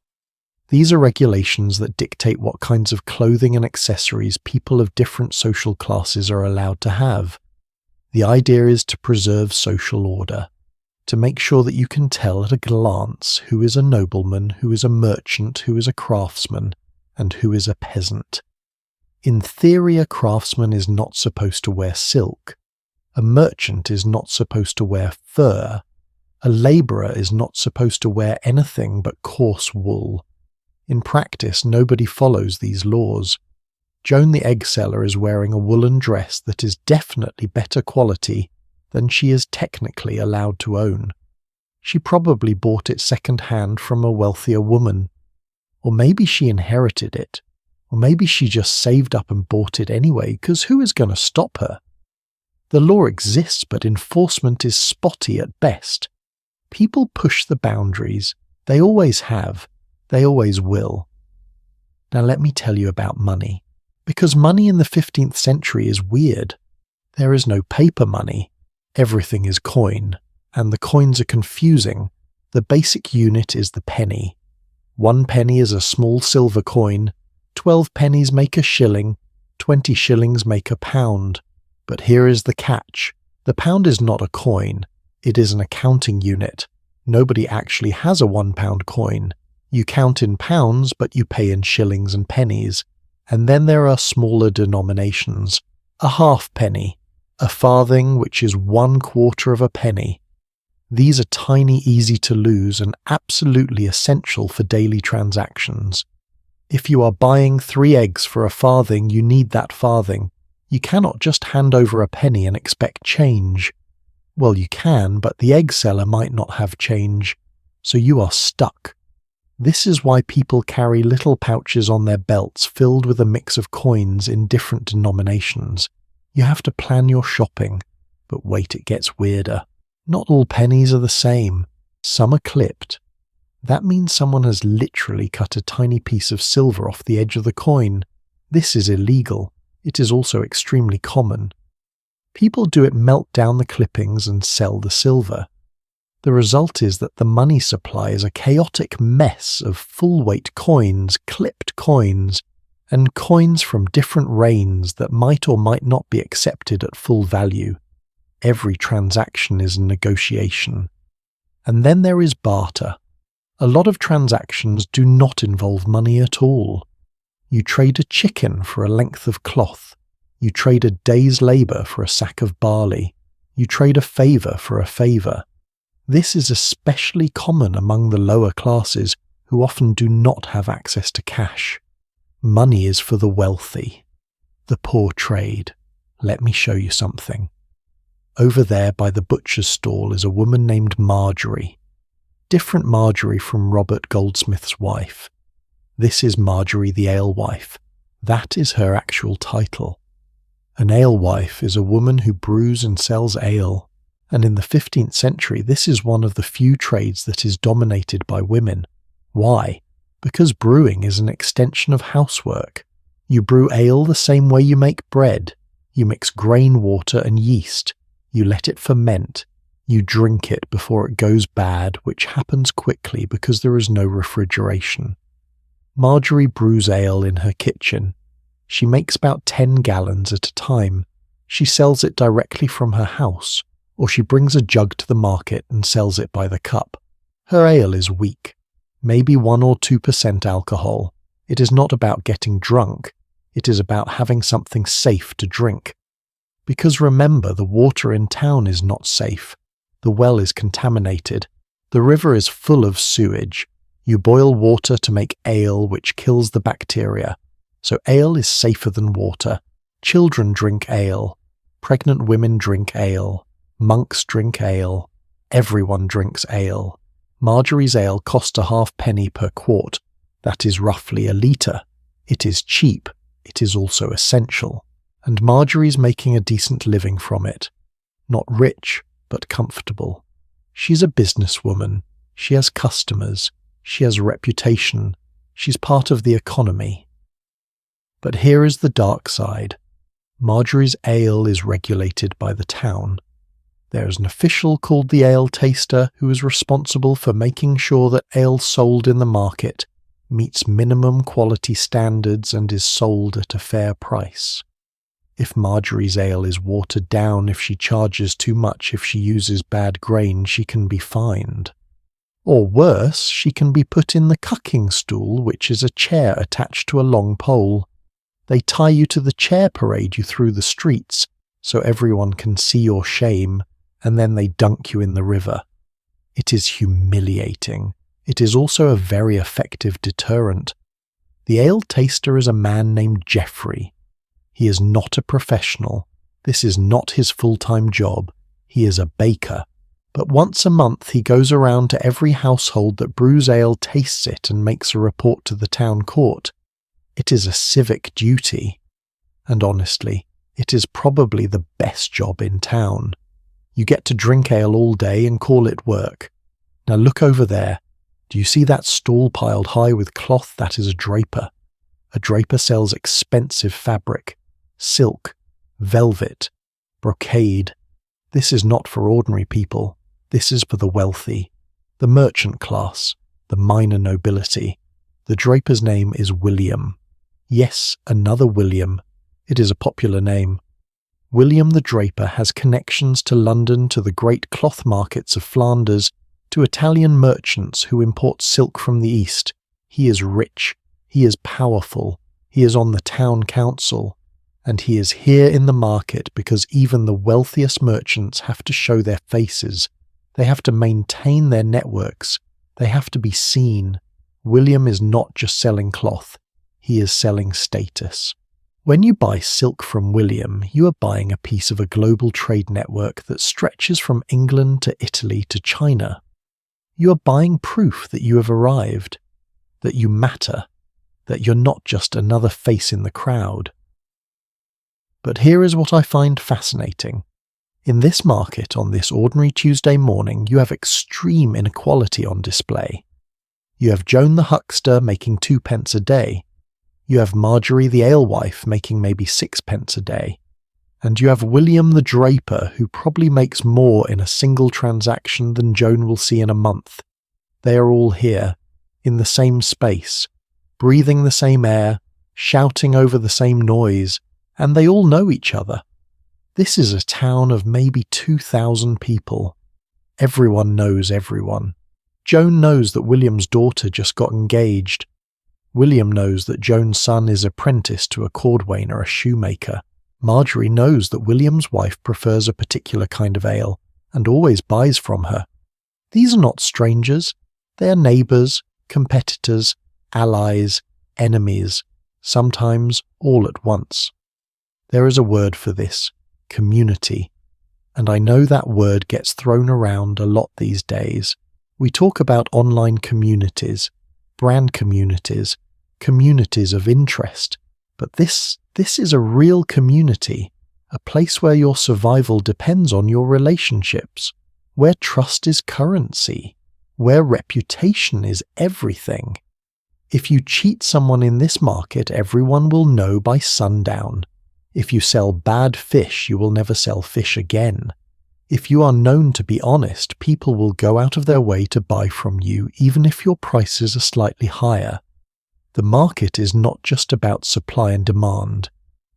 These are regulations that dictate what kinds of clothing and accessories people of different social classes are allowed to have. The idea is to preserve social order, to make sure that you can tell at a glance who is a nobleman, who is a merchant, who is a craftsman, and who is a peasant. In theory, a craftsman is not supposed to wear silk. A merchant is not supposed to wear fur. A labourer is not supposed to wear anything but coarse wool. In practice, nobody follows these laws. Joan the egg seller is wearing a woolen dress that is definitely better quality than she is technically allowed to own. She probably bought it second-hand from a wealthier woman. Or maybe she inherited it. Or maybe she just saved up and bought it anyway, because who is going to stop her? The law exists, but enforcement is spotty at best. People push the boundaries. They always have. They always will. Now let me tell you about money. Because money in the 15th century is weird. There is no paper money. Everything is coin. And the coins are confusing. The basic unit is the penny. 1 penny is a small silver coin. 12 pennies make a shilling. 20 shillings make a pound. But here is the catch. The pound is not a coin. It is an accounting unit. Nobody actually has a £1 coin. You count in pounds, but you pay in shillings and pennies. And then there are smaller denominations. A halfpenny, a farthing, which is 1/4 of a penny. These are tiny, easy to lose, and absolutely essential for daily transactions. If you are buying 3 eggs for a farthing, you need that farthing. You cannot just hand over a penny and expect change. Well, you can, but the egg seller might not have change, so you are stuck. This is why people carry little pouches on their belts filled with a mix of coins in different denominations. You have to plan your shopping, but wait, it gets weirder. Not all pennies are the same. Some are clipped. That means someone has literally cut a tiny piece of silver off the edge of the coin. This is illegal. It is also extremely common. People do it, melt down the clippings and sell the silver. The result is that the money supply is a chaotic mess of full-weight coins, clipped coins, and coins from different reigns that might or might not be accepted at full value. Every transaction is a negotiation. And then there is barter. A lot of transactions do not involve money at all. You trade a chicken for a length of cloth. You trade a day's labour for a sack of barley. You trade a favour for a favour. This is especially common among the lower classes who often do not have access to cash. Money is for the wealthy. The poor trade. Let me show you something. Over there by the butcher's stall is a woman named Marjorie. Different Marjorie from Robert Goldsmith's wife. This is Marjorie the alewife. That is her actual title. An alewife is a woman who brews and sells ale, and in the 15th century this is one of the few trades that is dominated by women. Why? Because brewing is an extension of housework. You brew ale the same way you make bread. You mix grain, water and yeast. You let it ferment. You drink it before it goes bad, which happens quickly because there is no refrigeration. Marjorie brews ale in her kitchen. She makes about 10 gallons at a time. She sells it directly from her house, or she brings a jug to the market and sells it by the cup. Her ale is weak, maybe 1 or 2% alcohol. It is not about getting drunk. It is about having something safe to drink. Because remember, the water in town is not safe. The well is contaminated. The river is full of sewage. You boil water to make ale, which kills the bacteria. So ale is safer than water. Children drink ale. Pregnant women drink ale. Monks drink ale. Everyone drinks ale. Marjorie's ale cost a halfpenny per quart. That is roughly a litre. It is cheap. It is also essential. And Marjorie's making a decent living from it. Not rich, but comfortable. She's a businesswoman. She has customers. She has a reputation. She's part of the economy. But here is the dark side. Marjorie's ale is regulated by the town. There is an official called the ale taster who is responsible for making sure that ale sold in the market meets minimum quality standards and is sold at a fair price. If Marjorie's ale is watered down, if she charges too much, if she uses bad grain, she can be fined. Or worse, she can be put in the cucking stool, which is a chair attached to a long pole. They tie you to the chair, parade you through the streets, so everyone can see your shame, and then they dunk you in the river. It is humiliating. It is also a very effective deterrent. The ale taster is a man named Geoffrey. He is not a professional. This is not his full-time job. He is a baker. But once a month he goes around to every household that brews ale, tastes it, and makes a report to the town court. It is a civic duty. And honestly, it is probably the best job in town. You get to drink ale all day and call it work. Now look over there. Do you see that stall piled high with cloth? That is a draper. A draper sells expensive fabric, silk, velvet, brocade. This is not for ordinary people. This is for the wealthy, the merchant class, the minor nobility. The draper's name is William. Yes, another William. It is a popular name. William the draper has connections to London, to the great cloth markets of Flanders, to Italian merchants who import silk from the East. He is rich. He is powerful. He is on the town council. And he is here in the market because even the wealthiest merchants have to show their faces. They have to maintain their networks. They have to be seen. William is not just selling cloth. He is selling status. When you buy silk from William, you are buying a piece of a global trade network that stretches from England to Italy to China. You are buying proof that you have arrived, that you matter, that you're not just another face in the crowd. But here is what I find fascinating. In this market on this ordinary Tuesday morning, you have extreme inequality on display. You have Joan the huckster making 2p a day. You have Marjorie the alewife making maybe 6p a day. And you have William the draper, who probably makes more in a single transaction than Joan will see in a month. They are all here, in the same space, breathing the same air, shouting over the same noise, and they all know each other. This is a town of maybe 2,000 people. Everyone knows everyone. Joan knows that William's daughter just got engaged. William knows that Joan's son is apprenticed to a cordwainer or a shoemaker. Marjorie knows that William's wife prefers a particular kind of ale, and always buys from her. These are not strangers. They are neighbours, competitors, allies, enemies, sometimes all at once. There is a word for this: community. And I know that word gets thrown around a lot these days. We talk about online communities, brand communities, communities of interest. But this is a real community, a place where your survival depends on your relationships, where trust is currency, where reputation is everything. If you cheat someone in this market, everyone will know by sundown. If you sell bad fish, you will never sell fish again. If you are known to be honest, people will go out of their way to buy from you, even if your prices are slightly higher. The market is not just about supply and demand.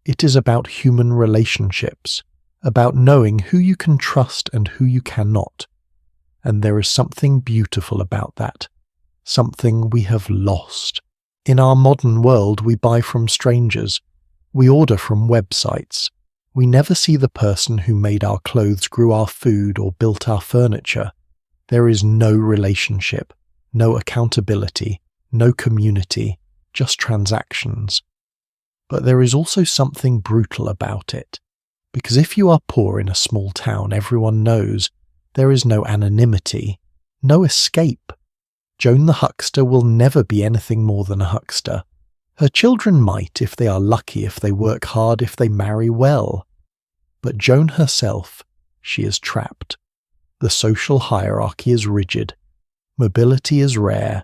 It is about human relationships, about knowing who you can trust and who you cannot. And there is something beautiful about that, something we have lost. In our modern world, we buy from strangers. We order from websites. We never see the person who made our clothes, grew our food, or built our furniture. There is no relationship, no accountability, no community, just transactions. But there is also something brutal about it, because if you are poor in a small town, everyone knows there is no anonymity, no escape. Joan the huckster will never be anything more than a huckster. Her children might, if they are lucky, if they work hard, if they marry well. But Joan herself, she is trapped. The social hierarchy is rigid. Mobility is rare.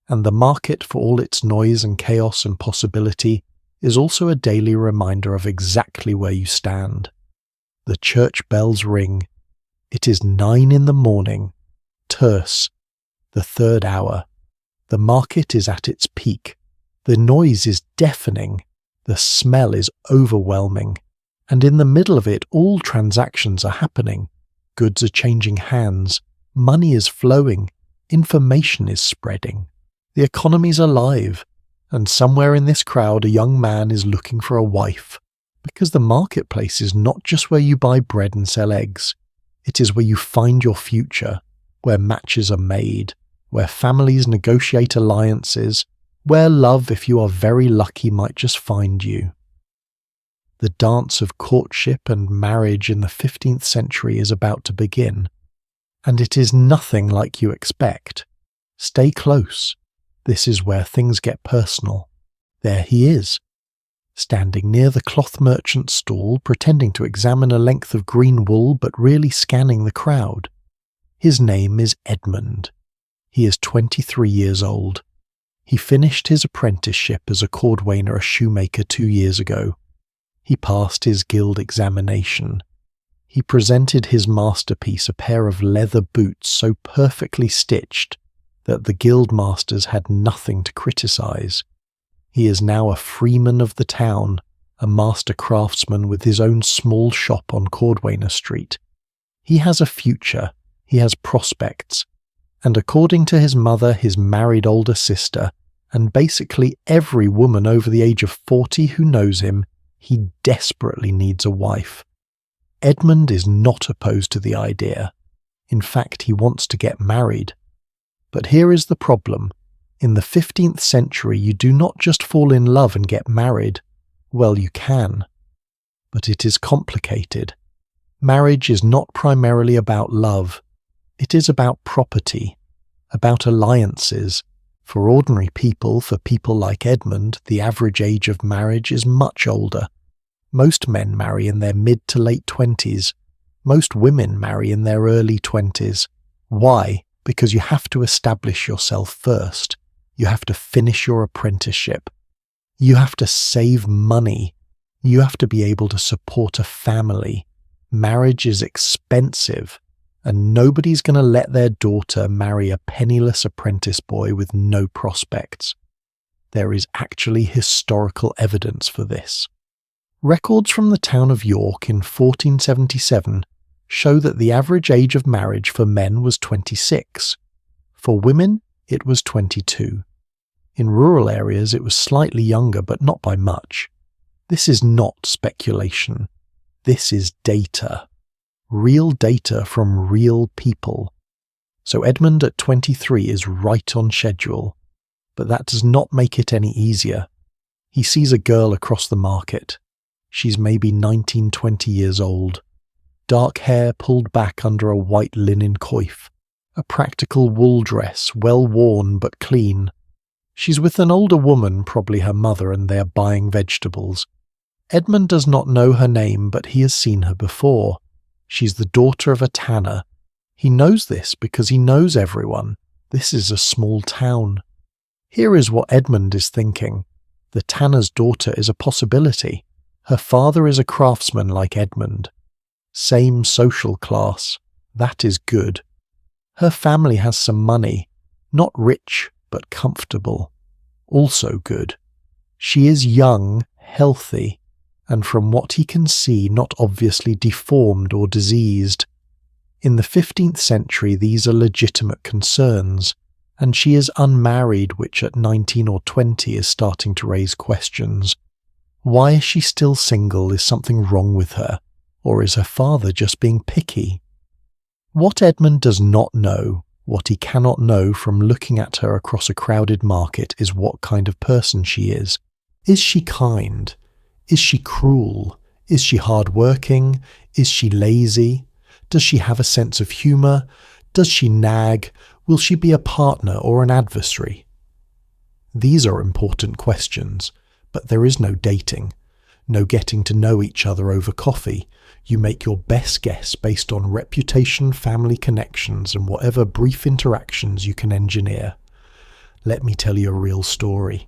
And the market, for all its noise and chaos and possibility, is also a daily reminder of exactly where you stand. The church bells ring. It is 9 a.m, terse, the 3rd hour. The market is at its peak. The noise is deafening. The smell is overwhelming. And in the middle of it, all transactions are happening. Goods are changing hands. Money is flowing. Information is spreading. The economy's alive, and somewhere in this crowd a young man is looking for a wife, because the marketplace is not just where you buy bread and sell eggs. It is where you find your future, where matches are made, where families negotiate alliances, where love, if you are very lucky, might just find you. The dance of courtship and marriage in the 15th century is about to begin, and it is nothing like you expect. Stay close. This is where things get personal. There he is, standing near the cloth merchant's stall, pretending to examine a length of green wool but really scanning the crowd. His name is Edmund. He is 23 years old. He finished his apprenticeship as a cordwainer or shoemaker 2 years ago. He passed his guild examination. He presented his masterpiece, a pair of leather boots so perfectly stitched that the guild masters had nothing to criticize. He is now a freeman of the town, a master craftsman with his own small shop on Cordwainer Street. He has a future, he has prospects, and according to his mother, his married older sister, and basically every woman over the age of 40 who knows him, he desperately needs a wife. Edmund is not opposed to the idea. In fact, he wants to get married. But here is the problem. In the 15th century, you do not just fall in love and get married. Well, you can. But it is complicated. Marriage is not primarily about love. It is about property, about alliances. For ordinary people, for people like Edmund, the average age of marriage is much older. Most men marry in their mid to late 20s. Most women marry in their early 20s. Why? Because you have to establish yourself first. You have to finish your apprenticeship. You have to save money. You have to be able to support a family. Marriage is expensive, and nobody's going to let their daughter marry a penniless apprentice boy with no prospects. There is actually historical evidence for this. Records from the town of York in 1477 show that the average age of marriage for men was 26. For women, it was 22. In rural areas, it was slightly younger, but not by much. This is not speculation. This is data. Real data from real people. So Edmund at 23 is right on schedule. But that does not make it any easier. He sees a girl across the market. She's maybe 19, 20 years old. Dark hair pulled back under a white linen coif. A practical wool dress, well worn but clean. She's with an older woman, probably her mother, and they are buying vegetables. Edmund does not know her name, but he has seen her before. She's the daughter of a tanner. He knows this because he knows everyone. This is a small town. Here is what Edmund is thinking. The tanner's daughter is a possibility. Her father is a craftsman like Edmund. Same social class. That is good. Her family has some money. Not rich, but comfortable. Also good. She is young, healthy, and from what he can see, not obviously deformed or diseased. In the 15th century, these are legitimate concerns, and she is unmarried, which at 19 or 20 is starting to raise questions. Why is she still single? Is something wrong with her? Or is her father just being picky? What Edmund does not know, what he cannot know from looking at her across a crowded market, is what kind of person she is. Is she kind? Is she cruel? Is she hard-working? Is she lazy? Does she have a sense of humour? Does she nag? Will she be a partner or an adversary? These are important questions, but there is no dating, no getting to know each other over coffee. You make your best guess based on reputation, family connections, and whatever brief interactions you can engineer. Let me tell you a real story.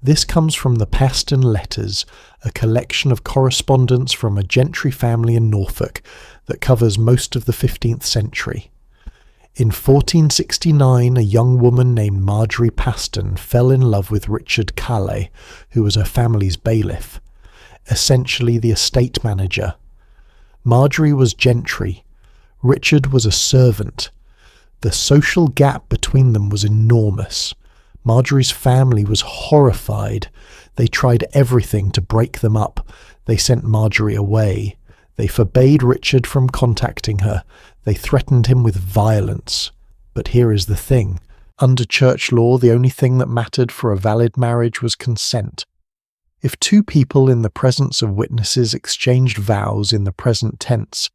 This comes from the Paston Letters, a collection of correspondence from a gentry family in Norfolk that covers most of the 15th century. In 1469, a young woman named Marjorie Paston fell in love with Richard Calais, who was her family's bailiff, essentially the estate manager. Marjorie was gentry. Richard was a servant. The social gap between them was enormous. Marjorie's family was horrified. They tried everything to break them up. They sent Marjorie away. They forbade Richard from contacting her. They threatened him with violence. But here is the thing. Under church law, the only thing that mattered for a valid marriage was consent. If two people in the presence of witnesses exchanged vows in the present tense,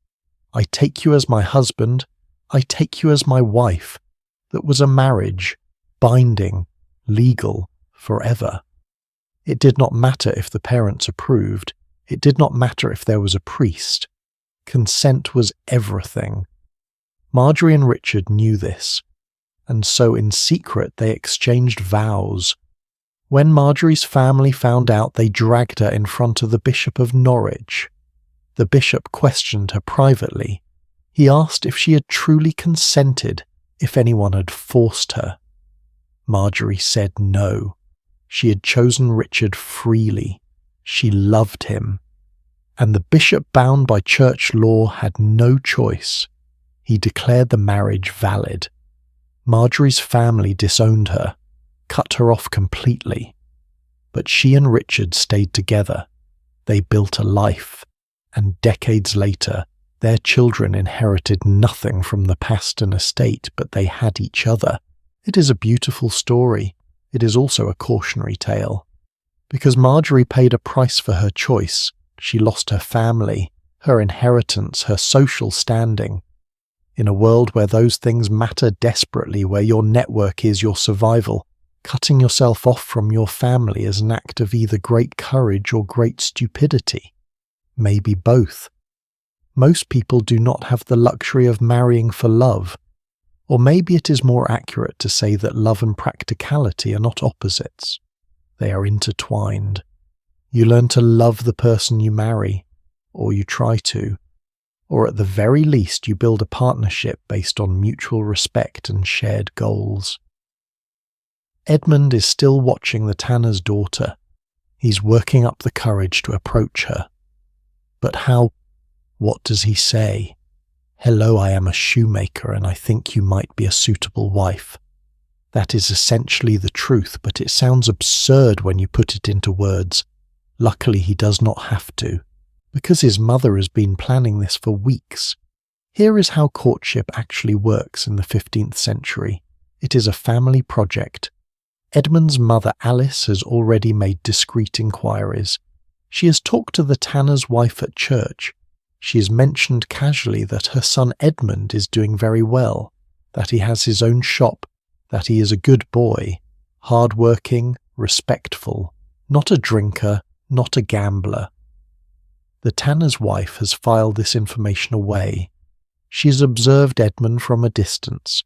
I take you as my husband, I take you as my wife, that was a marriage, binding, legal, forever. It did not matter if the parents approved. It did not matter if there was a priest. Consent was everything. Marjorie and Richard knew this, and so in secret they exchanged vows. When Marjorie's family found out, they dragged her in front of the Bishop of Norwich. The bishop questioned her privately. He asked if she had truly consented, if anyone had forced her. Marjorie said no. She had chosen Richard freely. She loved him. And the bishop, bound by church law, had no choice. He declared the marriage valid. Marjorie's family disowned her, cut her off completely. But she and Richard stayed together. They built a life, and decades later, their children inherited nothing from the Paston estate, but they had each other. It is a beautiful story. It is also a cautionary tale. Because Marjorie paid a price for her choice, she lost her family, her inheritance, her social standing. In a world where those things matter desperately, where your network is your survival, cutting yourself off from your family is an act of either great courage or great stupidity. Maybe both. Most people do not have the luxury of marrying for love. Or maybe it is more accurate to say that love and practicality are not opposites. They are intertwined. You learn to love the person you marry, or you try to, or at the very least you build a partnership based on mutual respect and shared goals. Edmund is still watching the tanner's daughter. He's working up the courage to approach her. But how? What does he say? "Hello, I am a shoemaker and I think you might be a suitable wife." That is essentially the truth, but it sounds absurd when you put it into words. Luckily, he does not have to, because his mother has been planning this for weeks. Here is how courtship actually works in the 15th century. It is a family project. Edmund's mother Alice has already made discreet inquiries. She has talked to the tanner's wife at church. She has mentioned casually that her son Edmund is doing very well, that he has his own shop, that he is a good boy, hard-working, respectful, not a drinker, not a gambler. The tanner's wife has filed this information away. She has observed Edmund from a distance.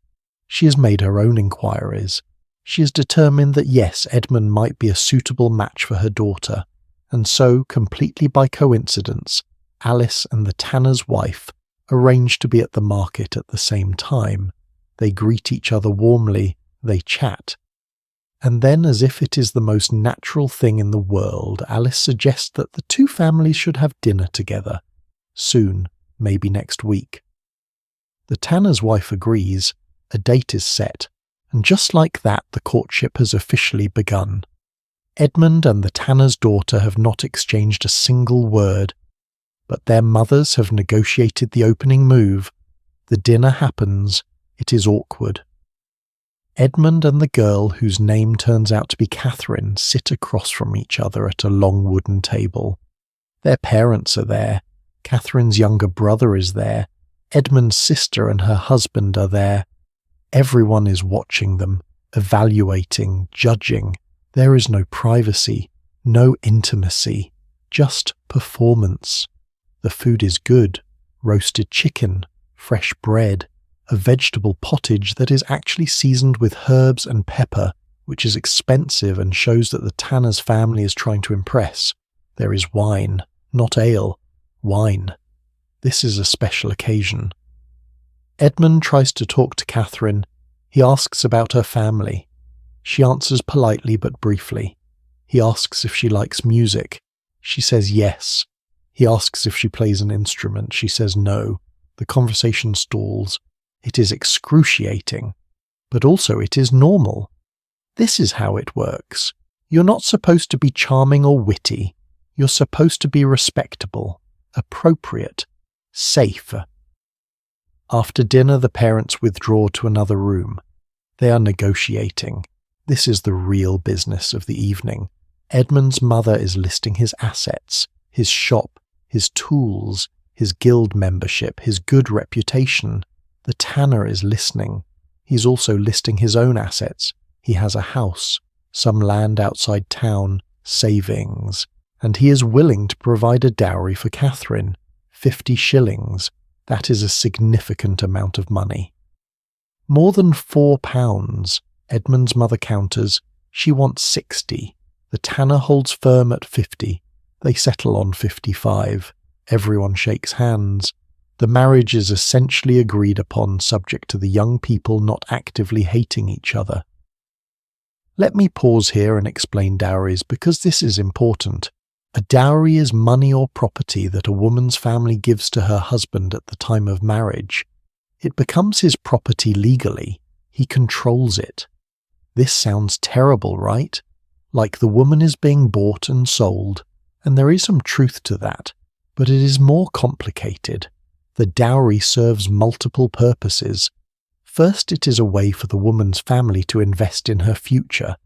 She has made her own inquiries. She has determined that yes, Edmund might be a suitable match for her daughter, and so, completely by coincidence, Alice and the tanner's wife arrange to be at the market at the same time. They greet each other warmly, they chat. And then, as if it is the most natural thing in the world, Alice suggests that the two families should have dinner together. Soon, maybe next week. The tanner's wife agrees, a date is set, and just like that the courtship has officially begun. Edmund and the tanner's daughter have not exchanged a single word, but their mothers have negotiated the opening move. The dinner happens. It is awkward. Edmund and the girl, whose name turns out to be Catherine, sit across from each other at a long wooden table. Their parents are there. Catherine's younger brother is there. Edmund's sister and her husband are there. Everyone is watching them, evaluating, judging. There is no privacy, no intimacy, just performance. The food is good, roasted chicken, fresh bread, a vegetable pottage that is actually seasoned with herbs and pepper, which is expensive and shows that the tanner's family is trying to impress. There is wine, not ale, wine. This is a special occasion. Edmund tries to talk to Catherine. He asks about her family. She answers politely but briefly. He asks if she likes music. She says yes. He asks if she plays an instrument. She says no. The conversation stalls. It is excruciating, but also it is normal. This is how it works. You're not supposed to be charming or witty. You're supposed to be respectable, appropriate, safe. After dinner, the parents withdraw to another room. They are negotiating. This is the real business of the evening. Edmund's mother is listing his assets, his shop, his tools, his guild membership, his good reputation. The tanner is listening. He's also listing his own assets. He has a house, some land outside town, savings, and he is willing to provide a dowry for Catherine, 50 shillings. That is a significant amount of money. More than £4, Edmund's mother counters. She wants 60. The tanner holds firm at 50. They settle on 55. Everyone shakes hands. The marriage is essentially agreed upon, subject to the young people not actively hating each other. Let me pause here and explain dowries, because this is important. A dowry is money or property that a woman's family gives to her husband at the time of marriage. It becomes his property legally. He controls it. This sounds terrible, right? Like the woman is being bought and sold, and there is some truth to that, but it is more complicated. The dowry serves multiple purposes. First, it is a way for the woman's family to invest in her future.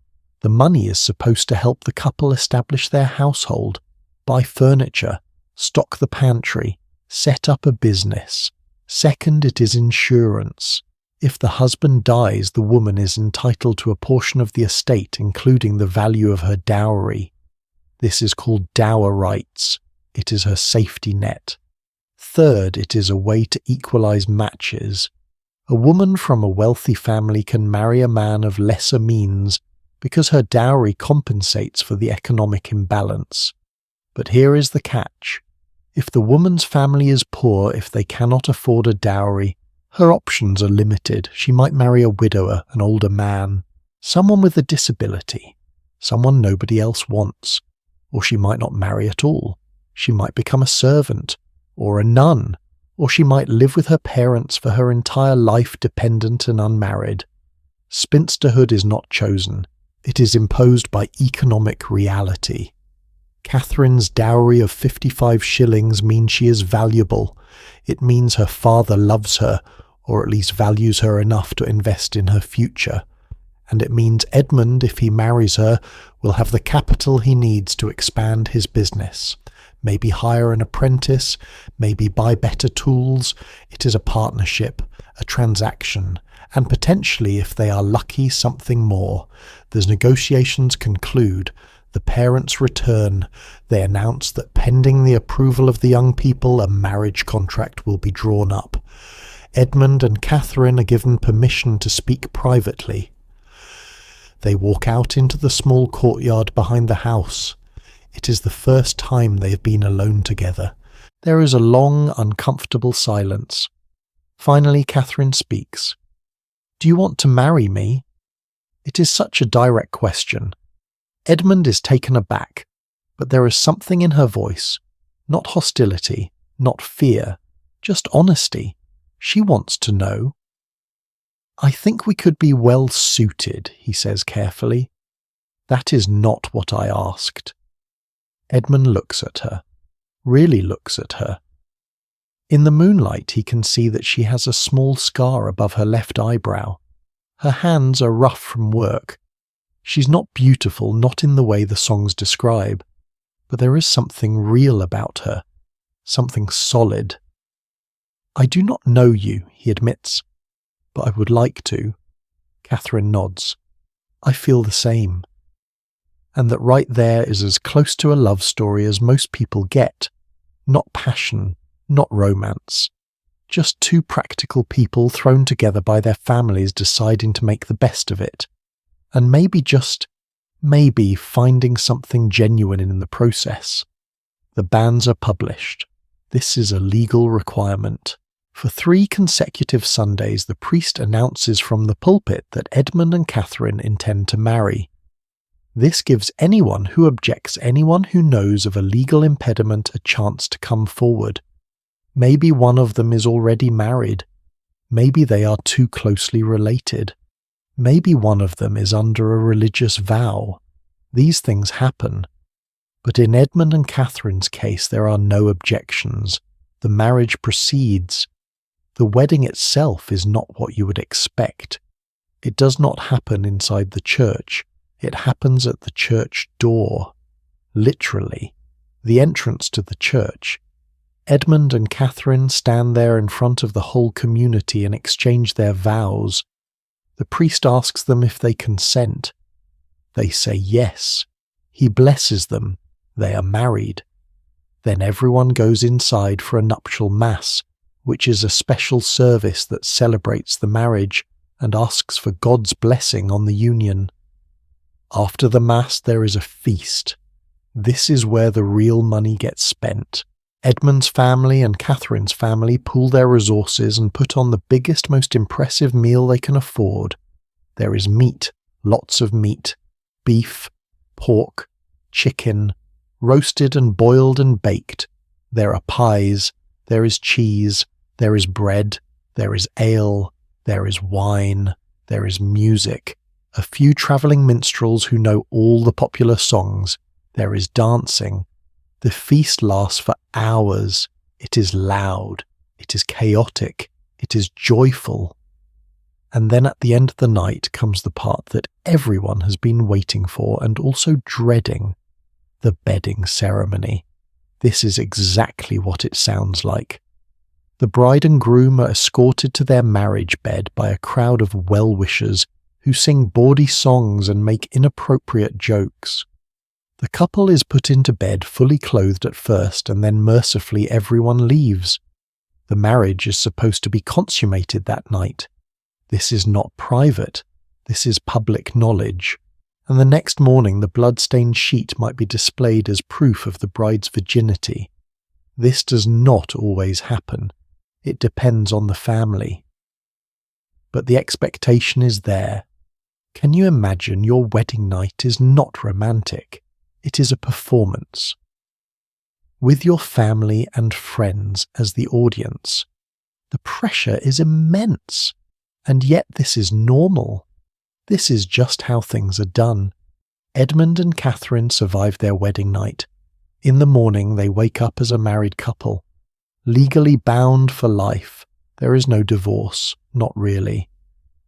The money is supposed to help the couple establish their household, buy furniture, stock the pantry, set up a business. Second, it is insurance. If the husband dies, the woman is entitled to a portion of the estate, including the value of her dowry. This is called dower rights. It is her safety net. Third, it is a way to equalize matches. A woman from a wealthy family can marry a man of lesser means because her dowry compensates for the economic imbalance. But here is the catch. If the woman's family is poor, if they cannot afford a dowry, her options are limited. She might marry a widower, an older man, someone with a disability, someone nobody else wants. Or she might not marry at all. She might become a servant, or a nun, or she might live with her parents for her entire life dependent and unmarried. Spinsterhood is not chosen. It is imposed by economic reality. Catherine's dowry of 55 shillings means she is valuable. It means her father loves her, or at least values her enough to invest in her future. And it means Edmund, if he marries her, will have the capital he needs to expand his business. Maybe hire an apprentice, maybe buy better tools. It is a partnership, a transaction, and potentially, if they are lucky, something more. The negotiations conclude. The parents return. They announce that pending the approval of the young people, a marriage contract will be drawn up. Edmund and Catherine are given permission to speak privately. They walk out into the small courtyard behind the house. It is the first time they have been alone together. There is a long, uncomfortable silence. Finally, Catherine speaks. "Do you want to marry me?" It is such a direct question. Edmund is taken aback, but there is something in her voice, not hostility, not fear, just honesty. She wants to know. "I think we could be well suited," he says carefully. "That is not what I asked." Edmund looks at her, really looks at her. In the moonlight he can see that she has a small scar above her left eyebrow. Her hands are rough from work. She's not beautiful, not in the way the songs describe, but there is something real about her, something solid. "I do not know you," he admits, "but I would like to." Catherine nods. "I feel the same." And that right there is as close to a love story as most people get. Not passion, not romance. Just two practical people thrown together by their families deciding to make the best of it. And maybe finding something genuine in the process. The bans are published. This is a legal requirement. For 3 consecutive Sundays, the priest announces from the pulpit that Edmund and Catherine intend to marry. This gives anyone who objects, anyone who knows of a legal impediment, a chance to come forward. Maybe one of them is already married. Maybe they are too closely related. Maybe one of them is under a religious vow. These things happen. But in Edmund and Catherine's case, there are no objections. The marriage proceeds. The wedding itself is not what you would expect. It does not happen inside the church. It happens at the church door. Literally. The entrance to the church. Edmund and Catherine stand there in front of the whole community and exchange their vows. The priest asks them if they consent. They say yes. He blesses them. They are married. Then everyone goes inside for a nuptial mass, which is a special service that celebrates the marriage and asks for God's blessing on the union. After the mass, there is a feast. This is where the real money gets spent. Edmund's family and Catherine's family pool their resources and put on the biggest, most impressive meal they can afford. There is meat, lots of meat, beef, pork, chicken, roasted and boiled and baked. There are pies, there is cheese, there is bread, there is ale, there is wine, there is music, a few travelling minstrels who know all the popular songs, there is dancing. The feast lasts for hours. It is loud, it is chaotic, it is joyful. And then at the end of the night comes the part that everyone has been waiting for and also dreading, the bedding ceremony. This is exactly what it sounds like. The bride and groom are escorted to their marriage bed by a crowd of well-wishers who sing bawdy songs and make inappropriate jokes. The couple is put into bed fully clothed at first, and then mercifully everyone leaves. The marriage is supposed to be consummated that night. This is not private. This is public knowledge. And the next morning the blood-stained sheet might be displayed as proof of the bride's virginity. This does not always happen. It depends on the family. But the expectation is there. Can you imagine your wedding night is not romantic? It is a performance. With your family and friends as the audience. The pressure is immense, and yet this is normal. This is just how things are done. Edmund and Catherine survive their wedding night. In the morning they wake up as a married couple. Legally bound for life. There is no divorce, not really.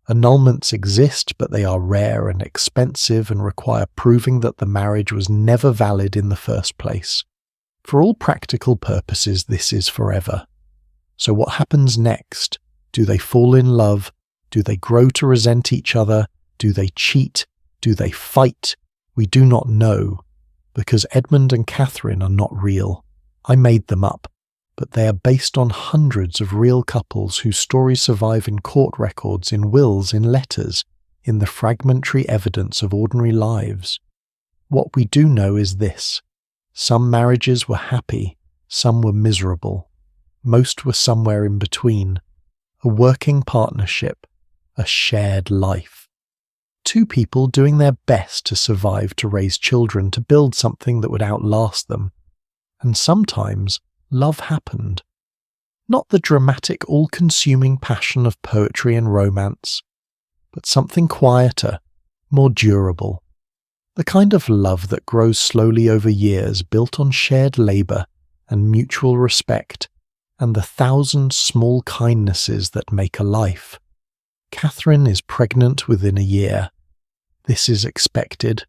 Annulments exist, but they are rare and expensive and require proving that the marriage was never valid in the first place. For all practical purposes, this is forever. So what happens next? Do they fall in love? Do they grow to resent each other? Do they cheat? Do they fight? We do not know, because Edmund and Catherine are not real. I made them up, but they are based on hundreds of real couples whose stories survive in court records, in wills, in letters, in the fragmentary evidence of ordinary lives. What we do know is this. Some marriages were happy, some were miserable. Most were somewhere in between. A working partnership, a shared life. Two people doing their best to survive, to raise children, to build something that would outlast them. And sometimes love happened. Not the dramatic, all-consuming passion of poetry and romance, but something quieter, more durable. The kind of love that grows slowly over years, built on shared labour and mutual respect, and the thousand small kindnesses that make a life. Catherine is pregnant within a year. This is expected.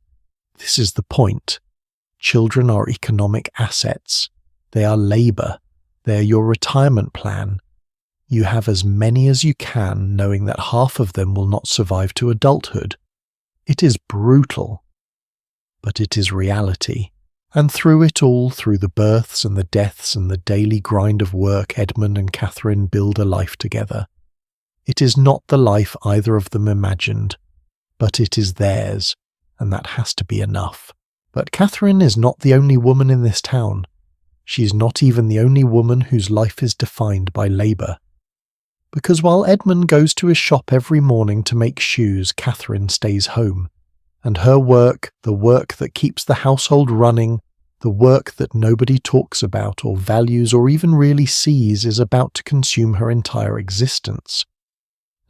This is the point. Children are economic assets. They are labour. They are your retirement plan. You have as many as you can, knowing that half of them will not survive to adulthood. It is brutal. But it is reality. And through it all, through the births and the deaths and the daily grind of work, Edmund and Catherine build a life together. It is not the life either of them imagined, but it is theirs, and that has to be enough. But Catherine is not the only woman in this town. She is not even the only woman whose life is defined by labour. Because while Edmund goes to his shop every morning to make shoes, Catherine stays home. And her work, the work that keeps the household running, the work that nobody talks about or values or even really sees, is about to consume her entire existence.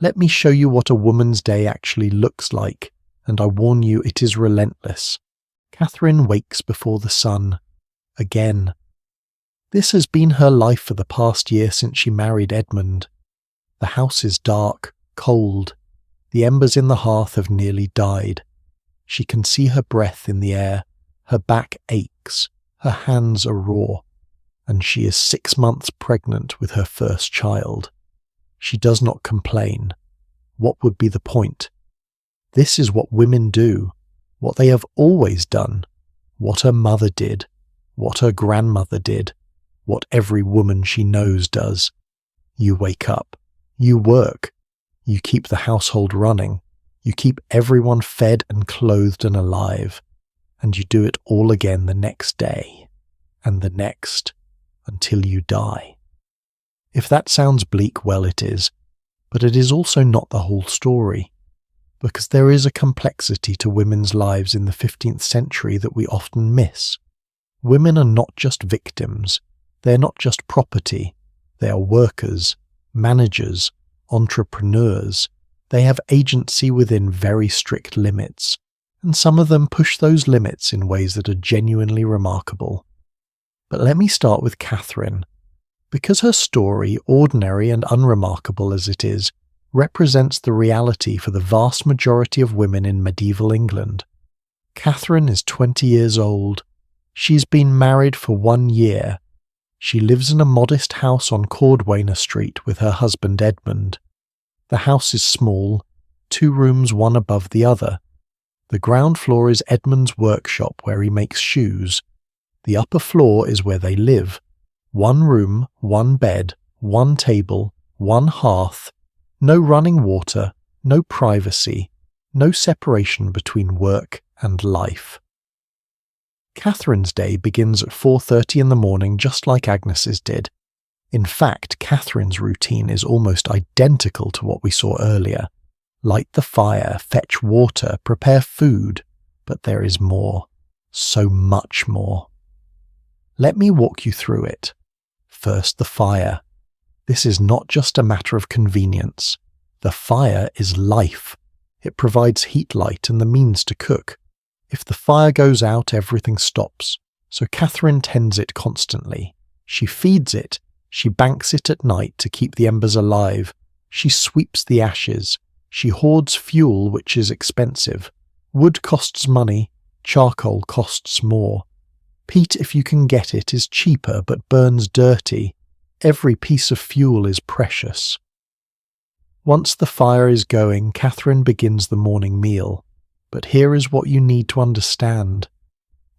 Let me show you what a woman's day actually looks like, and I warn you, it is relentless. Catherine wakes before the sun. Again. This has been her life for the past year since she married Edmund. The house is dark, cold. The embers in the hearth have nearly died. She can see her breath in the air. Her back aches. Her hands are raw. And she is 6 months pregnant with her first child. She does not complain. What would be the point? This is what women do. What they have always done. What her mother did. What her grandmother did. What every woman she knows does. You wake up. You work. You keep the household running. You keep everyone fed and clothed and alive. And you do it all again the next day. And the next. Until you die. If that sounds bleak, well, it is. But it is also not the whole story. Because there is a complexity to women's lives in the 15th century that we often miss. Women are not just victims. They are not just property. They are workers, managers, entrepreneurs. They have agency within very strict limits, and some of them push those limits in ways that are genuinely remarkable. But let me start with Catherine, because her story, ordinary and unremarkable as it is, represents the reality for the vast majority of women in medieval England. Catherine is 20 years old. She's been married for 1 year. She lives in a modest house on Cordwainer Street with her husband Edmund. The house is small, 2 rooms, one above the other. The ground floor is Edmund's workshop where he makes shoes. The upper floor is where they live. 1 room, 1 bed, one table, one hearth, no running water, no privacy, no separation between work and life. Catherine's day begins at 4:30 in the morning, just like Agnes's did. In fact, Catherine's routine is almost identical to what we saw earlier. Light the fire, fetch water, prepare food, but there is more, so much more. Let me walk you through it. First, the fire. This is not just a matter of convenience. The fire is life. It provides heat, light, and the means to cook. If the fire goes out, everything stops. So Catherine tends it constantly. She feeds it. She banks it at night to keep the embers alive. She sweeps the ashes. She hoards fuel, which is expensive. Wood costs money. Charcoal costs more. Peat, if you can get it, is cheaper but burns dirty. Every piece of fuel is precious. Once the fire is going, Catherine begins the morning meal. But here is what you need to understand.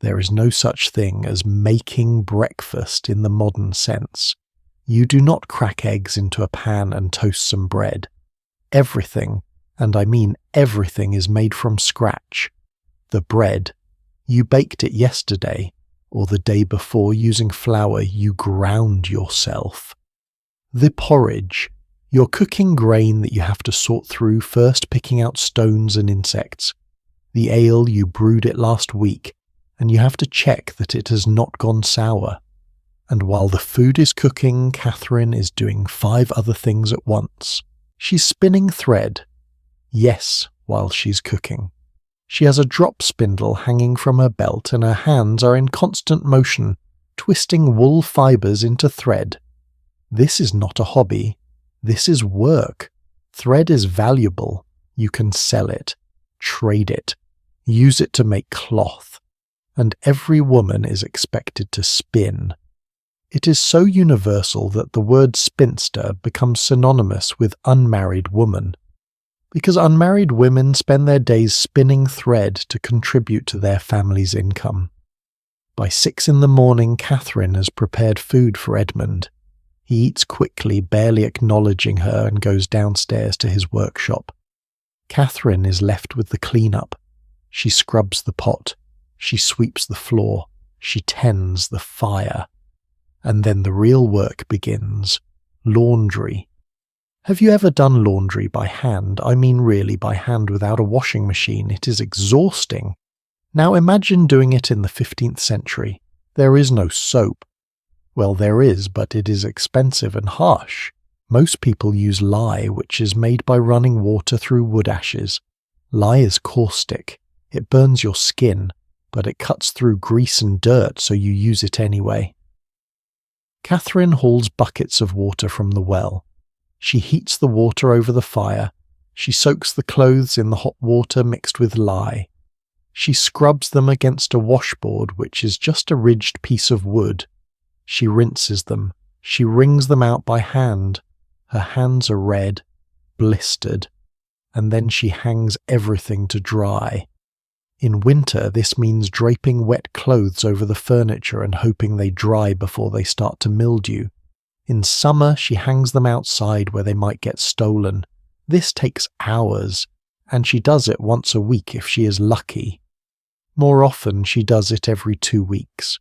There is no such thing as making breakfast in the modern sense. You do not crack eggs into a pan and toast some bread. Everything, and I mean everything, is made from scratch. The bread, you baked it yesterday, or the day before using flour you ground yourself. The porridge, you're cooking grain that you have to sort through, first picking out stones and insects. The ale, you brewed it last week, and you have to check that it has not gone sour. And while the food is cooking, Catherine is doing 5 other things at once. She's spinning thread. Yes, while she's cooking. She has a drop spindle hanging from her belt, and her hands are in constant motion, twisting wool fibres into thread. This is not a hobby. This is work. Thread is valuable. You can sell it, trade it, use it to make cloth. And every woman is expected to spin. It is so universal that the word spinster becomes synonymous with unmarried woman, because unmarried women spend their days spinning thread to contribute to their family's income. By 6 in the morning, Catherine has prepared food for Edmund. He eats quickly, barely acknowledging her, and goes downstairs to his workshop. Catherine is left with the clean-up. She scrubs the pot. She sweeps the floor. She tends the fire. And then the real work begins. Laundry. Have you ever done laundry by hand? I mean really by hand without a washing machine. It is exhausting. Now imagine doing it in the 15th century. There is no soap. Well, there is, but it is expensive and harsh. Most people use lye, which is made by running water through wood ashes. Lye is caustic. It burns your skin, but it cuts through grease and dirt, so you use it anyway. Catherine hauls buckets of water from the well. She heats the water over the fire. She soaks the clothes in the hot water mixed with lye. She scrubs them against a washboard, which is just a ridged piece of wood. She rinses them. She wrings them out by hand. Her hands are red, blistered, and then she hangs everything to dry. In winter, this means draping wet clothes over the furniture and hoping they dry before they start to mildew. In summer, she hangs them outside where they might get stolen. This takes hours, and she does it once a week if she is lucky. More often, she does it every 2 weeks.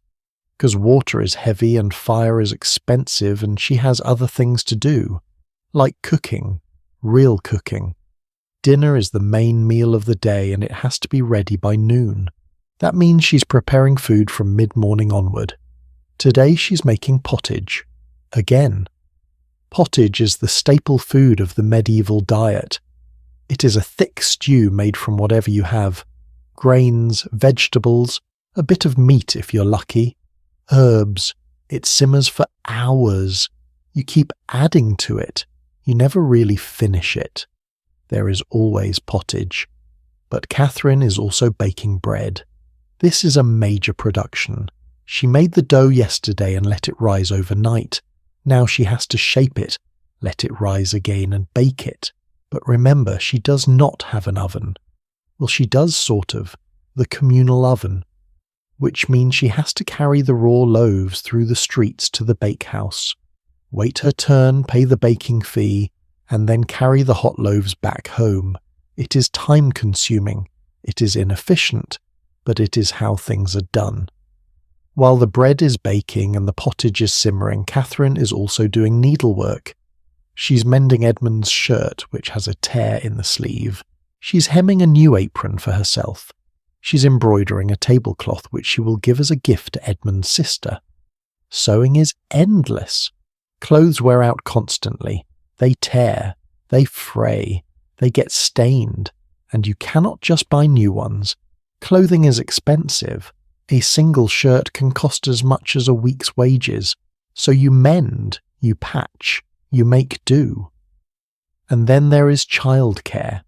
Because water is heavy and fire is expensive, and she has other things to do, like cooking, real cooking. Dinner is the main meal of the day, and it has to be ready by noon. That means she's preparing food from mid-morning onward. Today she's making pottage. Again. Pottage is the staple food of the medieval diet. It is a thick stew made from whatever you have. Grains, vegetables, a bit of meat if you're lucky, herbs. It simmers for hours. You keep adding to it. You never really finish it. There is always pottage. But Catherine is also baking bread. This is a major production. She made the dough yesterday and let it rise overnight. Now she has to shape it, let it rise again and bake it. But remember, she does not have an oven. Well, she does sort of, the communal oven, which means she has to carry the raw loaves through the streets to the bakehouse. wait her turn, pay the baking fee, and then carry the hot loaves back home. It is time-consuming, it is inefficient, but it is how things are done. While the bread is baking and the pottage is simmering, Catherine is also doing needlework. She's mending Edmund's shirt, which has a tear in the sleeve. She's hemming a new apron for herself. She's embroidering a tablecloth which she will give as a gift to Edmund's sister. Sewing is endless. Clothes wear out constantly. They tear, they fray, they get stained, and you cannot just buy new ones. Clothing is expensive. A single shirt can cost as much as a week's wages, so you mend, you patch, you make do. And then there is childcare.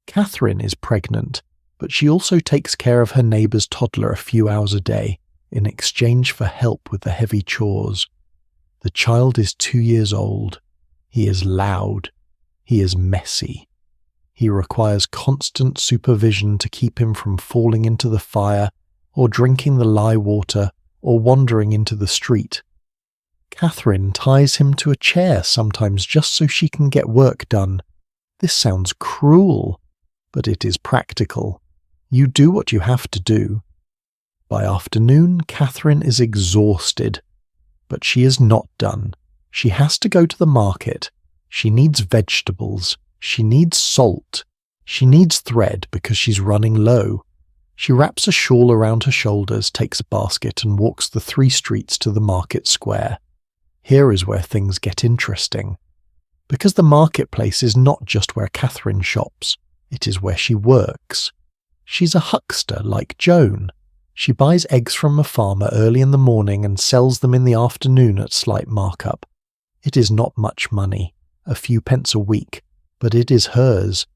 Catherine is pregnant, but she also takes care of her neighbour's toddler a few hours a day in exchange for help with the heavy chores. The child is 2 years old. He is loud. He is messy. He requires constant supervision to keep him from falling into the fire or drinking the lye water or wandering into the street. Catherine ties him to a chair sometimes just so she can get work done. This sounds cruel, but it is practical. You do what you have to do. By afternoon, Catherine is exhausted, but she is not done. She has to go to the market. She needs vegetables. She needs salt. She needs thread because she's running low. She wraps a shawl around her shoulders, takes a basket, and walks the 3 streets to the market square. Here is where things get interesting. Because the marketplace is not just where Catherine shops, it is where she works. She's a huckster like Joan. She buys eggs from a farmer early in the morning and sells them in the afternoon at slight markup. It is not much money, a few pence a week, but it is hers.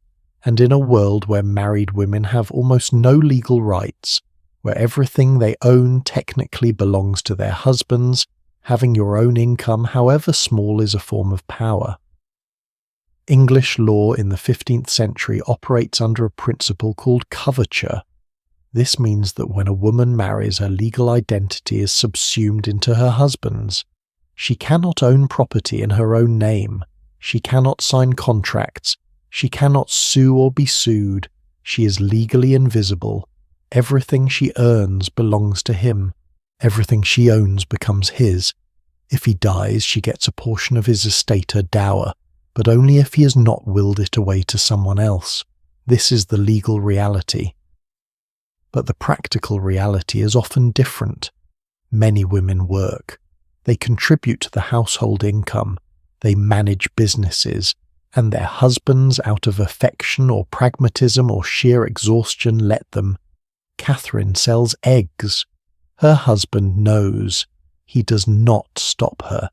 And in a world where married women have almost no legal rights, where everything they own technically belongs to their husbands, having your own income, however small, is a form of power. English law in the 15th century operates under a principle called coverture. This means that when a woman marries, her legal identity is subsumed into her husband's. She cannot own property in her own name. She cannot sign contracts. She cannot sue or be sued. She is legally invisible. Everything she earns belongs to him. Everything she owns becomes his. If he dies, she gets a portion of his estate, her dower, but only if he has not willed it away to someone else. This is the legal reality. But the practical reality is often different. Many women work. They contribute to the household income. They manage businesses. And their husbands, out of affection or pragmatism or sheer exhaustion, let them. Catherine sells eggs. Her husband knows. He does not stop her.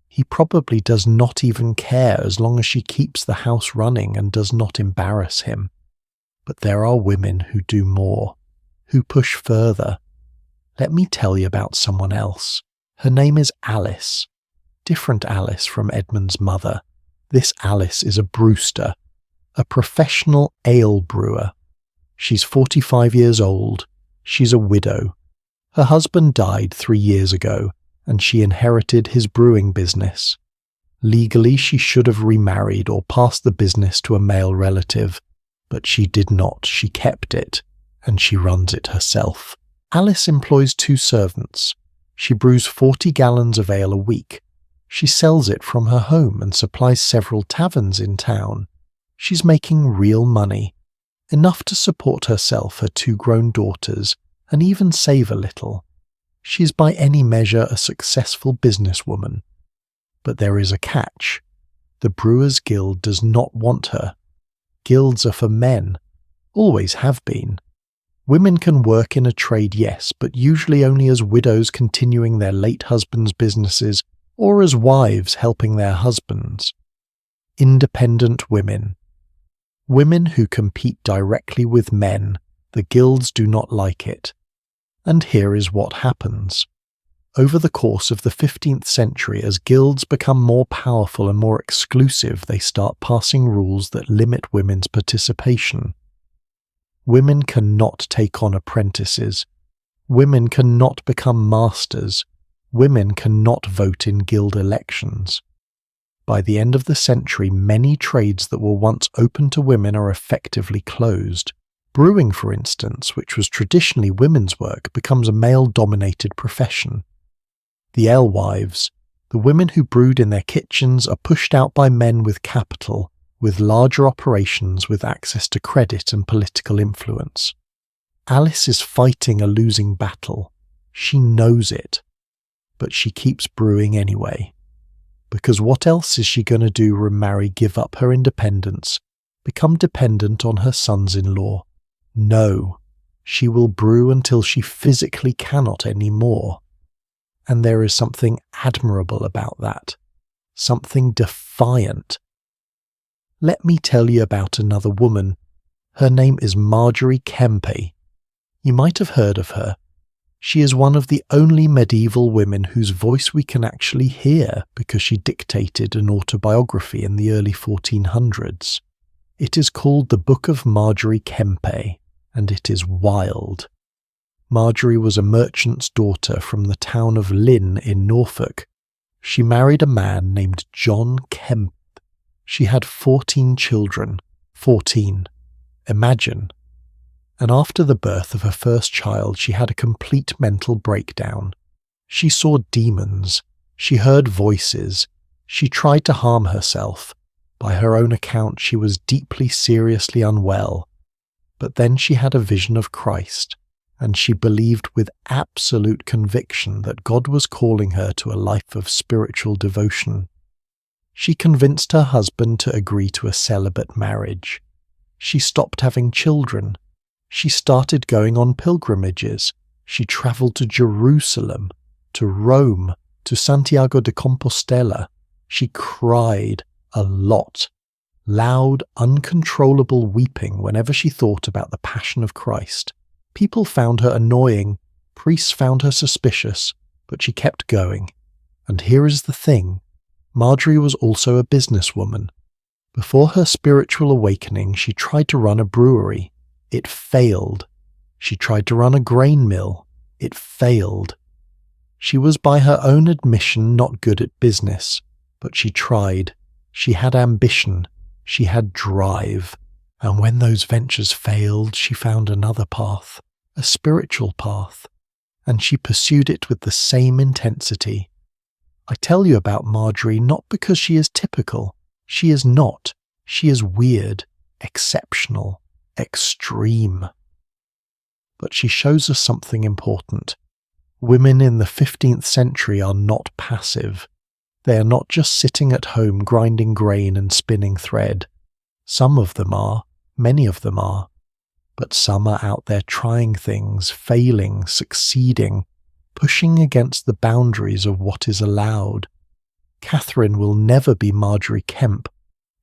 He probably does not even care as long as she keeps the house running and does not embarrass him. But there are women who do more, who push further. Let me tell you about someone else. Her name is Alice. Different Alice from Edmund's mother. This Alice is a brewster, a professional ale brewer. She's 45 years old. She's a widow. Her husband died 3 years ago, and she inherited his brewing business. Legally, she should have remarried or passed the business to a male relative, but she did not. She kept it, and she runs it herself. Alice employs 2 servants. She brews 40 gallons of ale a week. She sells it from her home and supplies several taverns in town. She's making real money, enough to support herself, her 2 grown daughters, and even save a little. She's by any measure a successful businesswoman. But there is a catch. The Brewers' Guild does not want her. Guilds are for men, always have been. Women can work in a trade, yes, but usually only as widows continuing their late husbands' businesses or as wives helping their husbands. Independent women. Women who compete directly with men. The guilds do not like it. And here is what happens. Over the course of the 15th century, as guilds become more powerful and more exclusive, they start passing rules that limit women's participation. Women cannot take on apprentices. Women cannot become masters. Women cannot vote in guild elections. By the end of the century, many trades that were once open to women are effectively closed. Brewing, for instance, which was traditionally women's work, becomes a male-dominated profession. The alewives, the women who brewed in their kitchens, are pushed out by men with capital, with larger operations, with access to credit and political influence. Alice is fighting a losing battle. She knows it. But she keeps brewing anyway. Because what else is she going to do? Remarry, give up her independence, become dependent on her sons-in-law? No, she will brew until she physically cannot any more. And there is something admirable about that, something defiant. Let me tell you about another woman. Her name is Marjorie Kempe. You might have heard of her. She is one of the only medieval women whose voice we can actually hear because she dictated an autobiography in the early 1400s. It is called the Book of Marjorie Kempe, and it is wild. Marjorie was a merchant's daughter from the town of Lynn in Norfolk. She married a man named John Kemp. She had 14 children. 14. Imagine. And after the birth of her first child, she had a complete mental breakdown. She saw demons. She heard voices. She tried to harm herself. By her own account, she was deeply, seriously unwell. But then she had a vision of Christ, and she believed with absolute conviction that God was calling her to a life of spiritual devotion. She convinced her husband to agree to a celibate marriage. She stopped having children. She started going on pilgrimages. She travelled to Jerusalem, to Rome, to Santiago de Compostela. She cried a lot. Loud, uncontrollable weeping whenever she thought about the Passion of Christ. People found her annoying, priests found her suspicious, but she kept going. And here is the thing, Marjorie was also a businesswoman. Before her spiritual awakening, she tried to run a brewery. It failed. She tried to run a grain mill. It failed. She was by her own admission not good at business, but she tried. She had ambition. She had drive, and when those ventures failed, she found another path, a spiritual path, and she pursued it with the same intensity. I tell you about Marjorie not because she is typical. She is not. She is weird, exceptional, extreme. But she shows us something important. Women in the 15th century are not passive. They are not just sitting at home grinding grain and spinning thread. Some of them are, many of them are. But some are out there trying things, failing, succeeding, pushing against the boundaries of what is allowed. Catherine will never be Marjorie Kemp.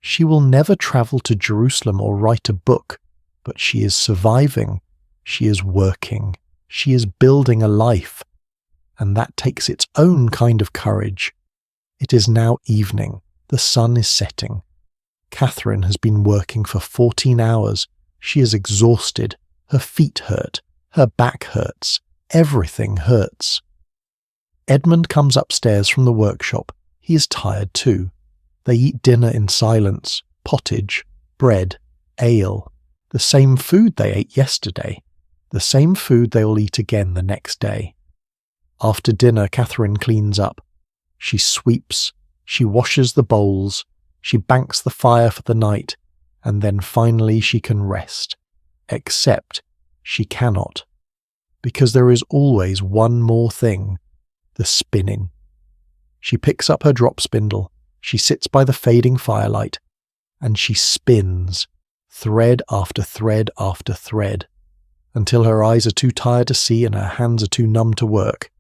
She will never travel to Jerusalem or write a book, but she is surviving. She is working. She is building a life. And that takes its own kind of courage. It is now evening. The sun is setting. Catherine has been working for 14 hours. She is exhausted. Her feet hurt. Her back hurts. Everything hurts. Edmund comes upstairs from the workshop. He is tired too. They eat dinner in silence. Pottage, bread, ale. The same food they ate yesterday. The same food they will eat again the next day. After dinner, Catherine cleans up. She sweeps, she washes the bowls, she banks the fire for the night, and then finally she can rest. Except she cannot. Because there is always one more thing, the spinning. She picks up her drop spindle, she sits by the fading firelight, and she spins, thread after thread after thread, until her eyes are too tired to see and her hands are too numb to work.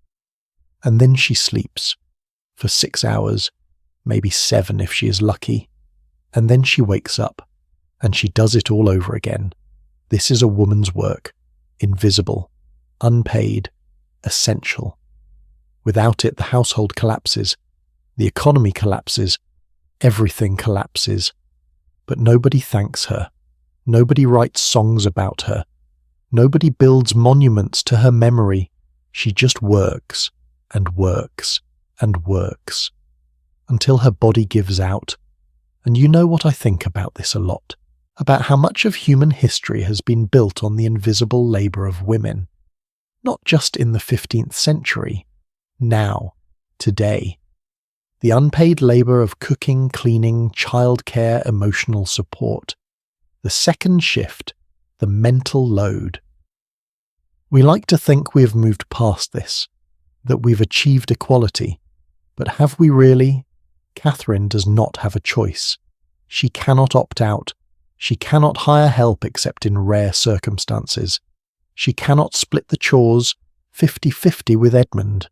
And then she sleeps. For 6 hours, maybe 7 if she is lucky, and then she wakes up, and she does it all over again. This is a woman's work, invisible, unpaid, essential. Without it, the household collapses, the economy collapses, everything collapses. But nobody thanks her, nobody writes songs about her, nobody builds monuments to her memory. She just works. and works and works until her body gives out. And you know what I think about this a lot, about how much of human history has been built on the invisible labour of women, not just in the 15th century, now, today. The unpaid labour of cooking, cleaning, childcare, emotional support. The second shift, the mental load. We like to think we have moved past this, that we've achieved equality, but have we really? Catherine does not have a choice. She cannot opt out. She cannot hire help except in rare circumstances. She cannot split the chores 50-50 with Edmund.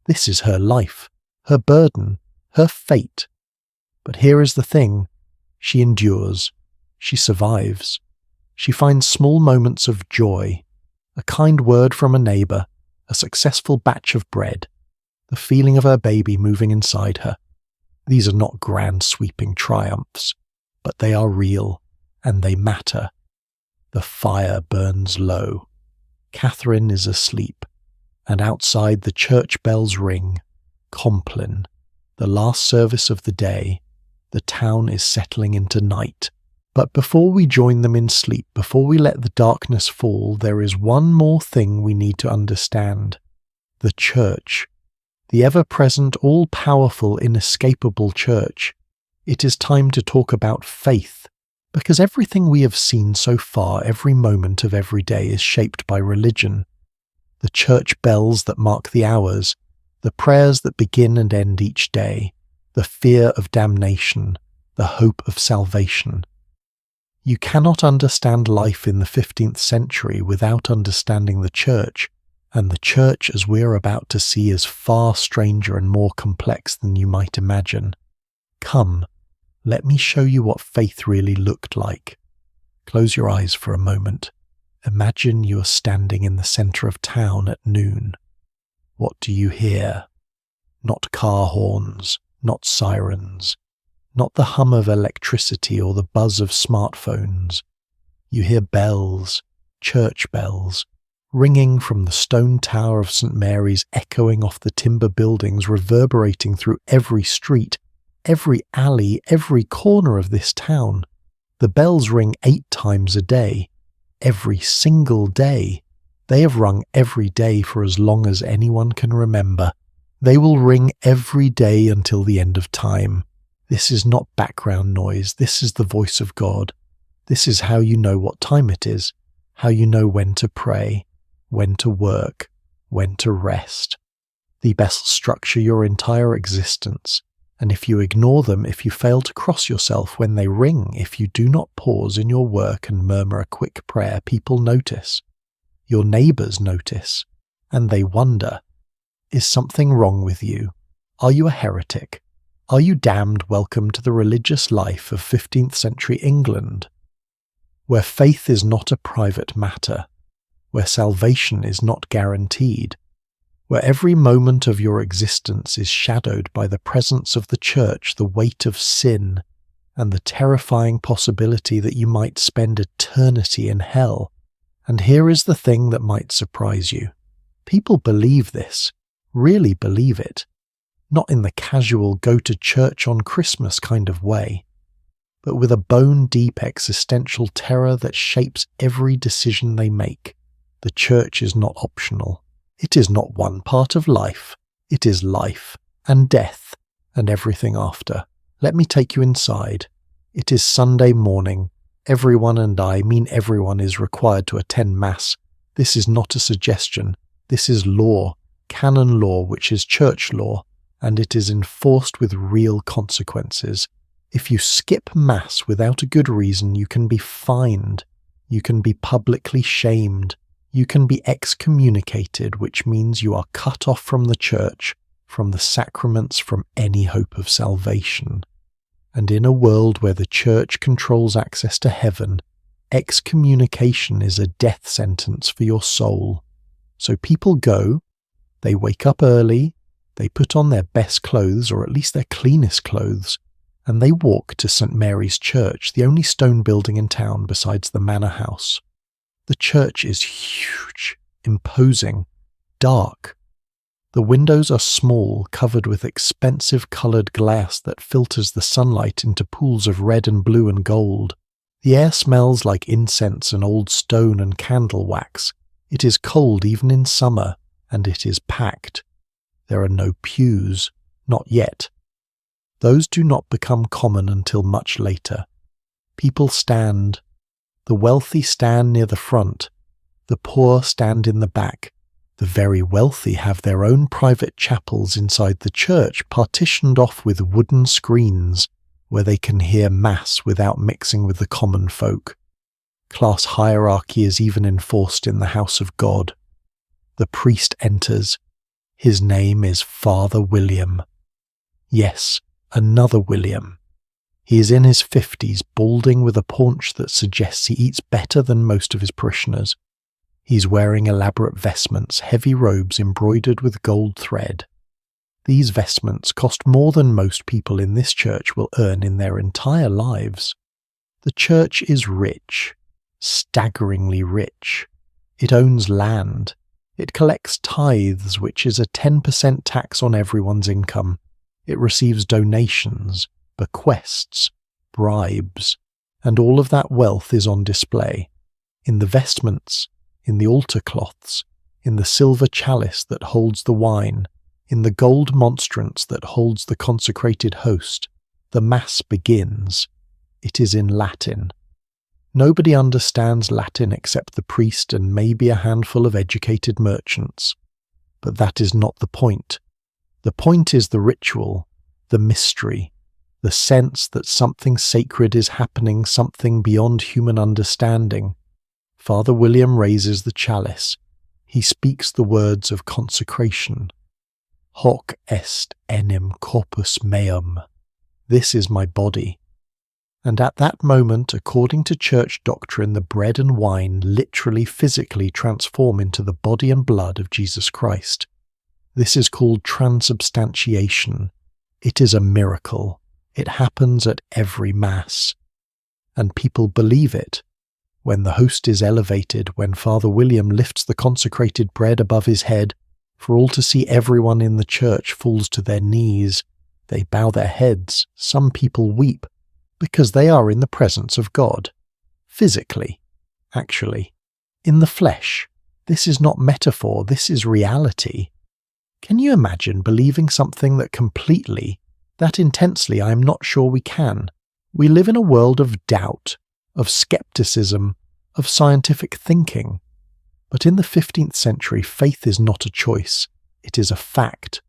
This is her life, her burden, her fate. But here is the thing. She endures. She survives. She finds small moments of joy, a kind word from a neighbour, a successful batch of bread, the feeling of her baby moving inside her. These are not grand sweeping triumphs, but they are real, and they matter. The fire burns low. Catherine is asleep, and outside the church bells ring. Compline, the last service of the day. The town is settling into night. But before we join them in sleep, before we let the darkness fall, there is one more thing we need to understand. The church. The ever-present, all-powerful, inescapable church. It is time to talk about faith, because everything we have seen so far, every moment of every day, is shaped by religion. The church bells that mark the hours, the prayers that begin and end each day, the fear of damnation, the hope of salvation. You cannot understand life in the 15th century without understanding the church, and the church, as we are about to see, is far stranger and more complex than you might imagine. Come, let me show you what faith really looked like. Close your eyes for a moment. Imagine you are standing in the centre of town at noon. What do you hear? Not car horns, not sirens, not the hum of electricity or the buzz of smartphones. You hear bells, church bells, ringing from the stone tower of St. Mary's, echoing off the timber buildings, reverberating through every street, every alley, every corner of this town. The bells ring 8 times a day, every single day. They have rung every day for as long as anyone can remember. They will ring every day until the end of time. This is not background noise. This is the voice of God. This is how you know what time it is, how you know when to pray, when to work, when to rest. The bells structure your entire existence, and if you ignore them, if you fail to cross yourself when they ring, if you do not pause in your work and murmur a quick prayer, people notice. Your neighbours notice, and they wonder, is something wrong with you? Are you a heretic? Are you damned? Welcome to the religious life of 15th century England, where faith is not a private matter, where salvation is not guaranteed, where every moment of your existence is shadowed by the presence of the church, the weight of sin, and the terrifying possibility that you might spend eternity in hell. And here is the thing that might surprise you. People believe this, really believe it, not in the casual go-to-church on Christmas kind of way, but with a bone-deep existential terror that shapes every decision they make. The church is not optional. It is not one part of life. It is life and death and everything after. Let me take you inside. It is Sunday morning. Everyone, and I mean everyone, is required to attend Mass. This is not a suggestion. This is law, canon law, which is church law, and it is enforced with real consequences. If you skip Mass without a good reason, you can be fined. You can be publicly shamed. You can be excommunicated, which means you are cut off from the church, from the sacraments, from any hope of salvation. And in a world where the church controls access to heaven, excommunication is a death sentence for your soul. So people go, they wake up early, they put on their best clothes, or at least their cleanest clothes, and they walk to St. Mary's Church, the only stone building in town besides the manor house. The church is huge, imposing, dark. The windows are small, covered with expensive coloured glass that filters the sunlight into pools of red and blue and gold. The air smells like incense and old stone and candle wax. It is cold even in summer, and it is packed. There are no pews, not yet. Those do not become common until much later. People stand. The wealthy stand near the front. The poor stand in the back. The very wealthy have their own private chapels inside the church, partitioned off with wooden screens, where they can hear Mass without mixing with the common folk. Class hierarchy is even enforced in the house of God. The priest enters. His name is Father William. Yes, another William. He is in his 50s, balding with a paunch that suggests he eats better than most of his parishioners. He's wearing elaborate vestments, heavy robes embroidered with gold thread. These vestments cost more than most people in this church will earn in their entire lives. The church is rich, staggeringly rich. It owns land. It collects tithes, which is a 10% tax on everyone's income. It receives donations, bequests, bribes, and all of that wealth is on display. In the vestments, in the altar cloths, in the silver chalice that holds the wine, in the gold monstrance that holds the consecrated host, the Mass begins. It is in Latin. Nobody understands Latin except the priest and maybe a handful of educated merchants. But that is not the point. The point is the ritual, the mystery, the sense that something sacred is happening, something beyond human understanding. Father William raises the chalice. He speaks the words of consecration. Hoc est enim corpus meum. This is my body. And at that moment, according to church doctrine, the bread and wine literally physically transform into the body and blood of Jesus Christ. This is called transubstantiation. It is a miracle. It happens at every Mass. And people believe it. When the host is elevated, when Father William lifts the consecrated bread above his head, for all to see, everyone in the church falls to their knees. They bow their heads. Some people weep, because they are in the presence of God. Physically, actually. In the flesh. This is not metaphor, this is reality. Can you imagine believing something that completely, that intensely, I am not sure we can? We live in a world of doubt, of skepticism, of scientific thinking. But in the 15th century, faith is not a choice. It is a fact.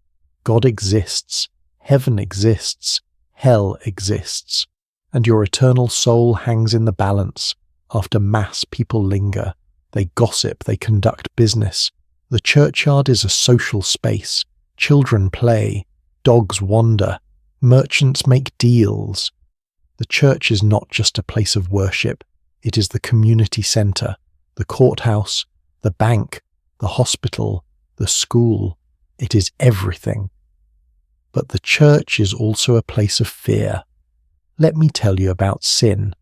God exists. Heaven exists. Hell exists. And your eternal soul hangs in the balance. After Mass, people linger. They gossip. They conduct business. The churchyard is a social space. Children play. Dogs wander. Merchants make deals. The church is not just a place of worship. It is the community centre, the courthouse, the bank, the hospital, the school. It is everything. But the church is also a place of fear. Let me tell you about sin.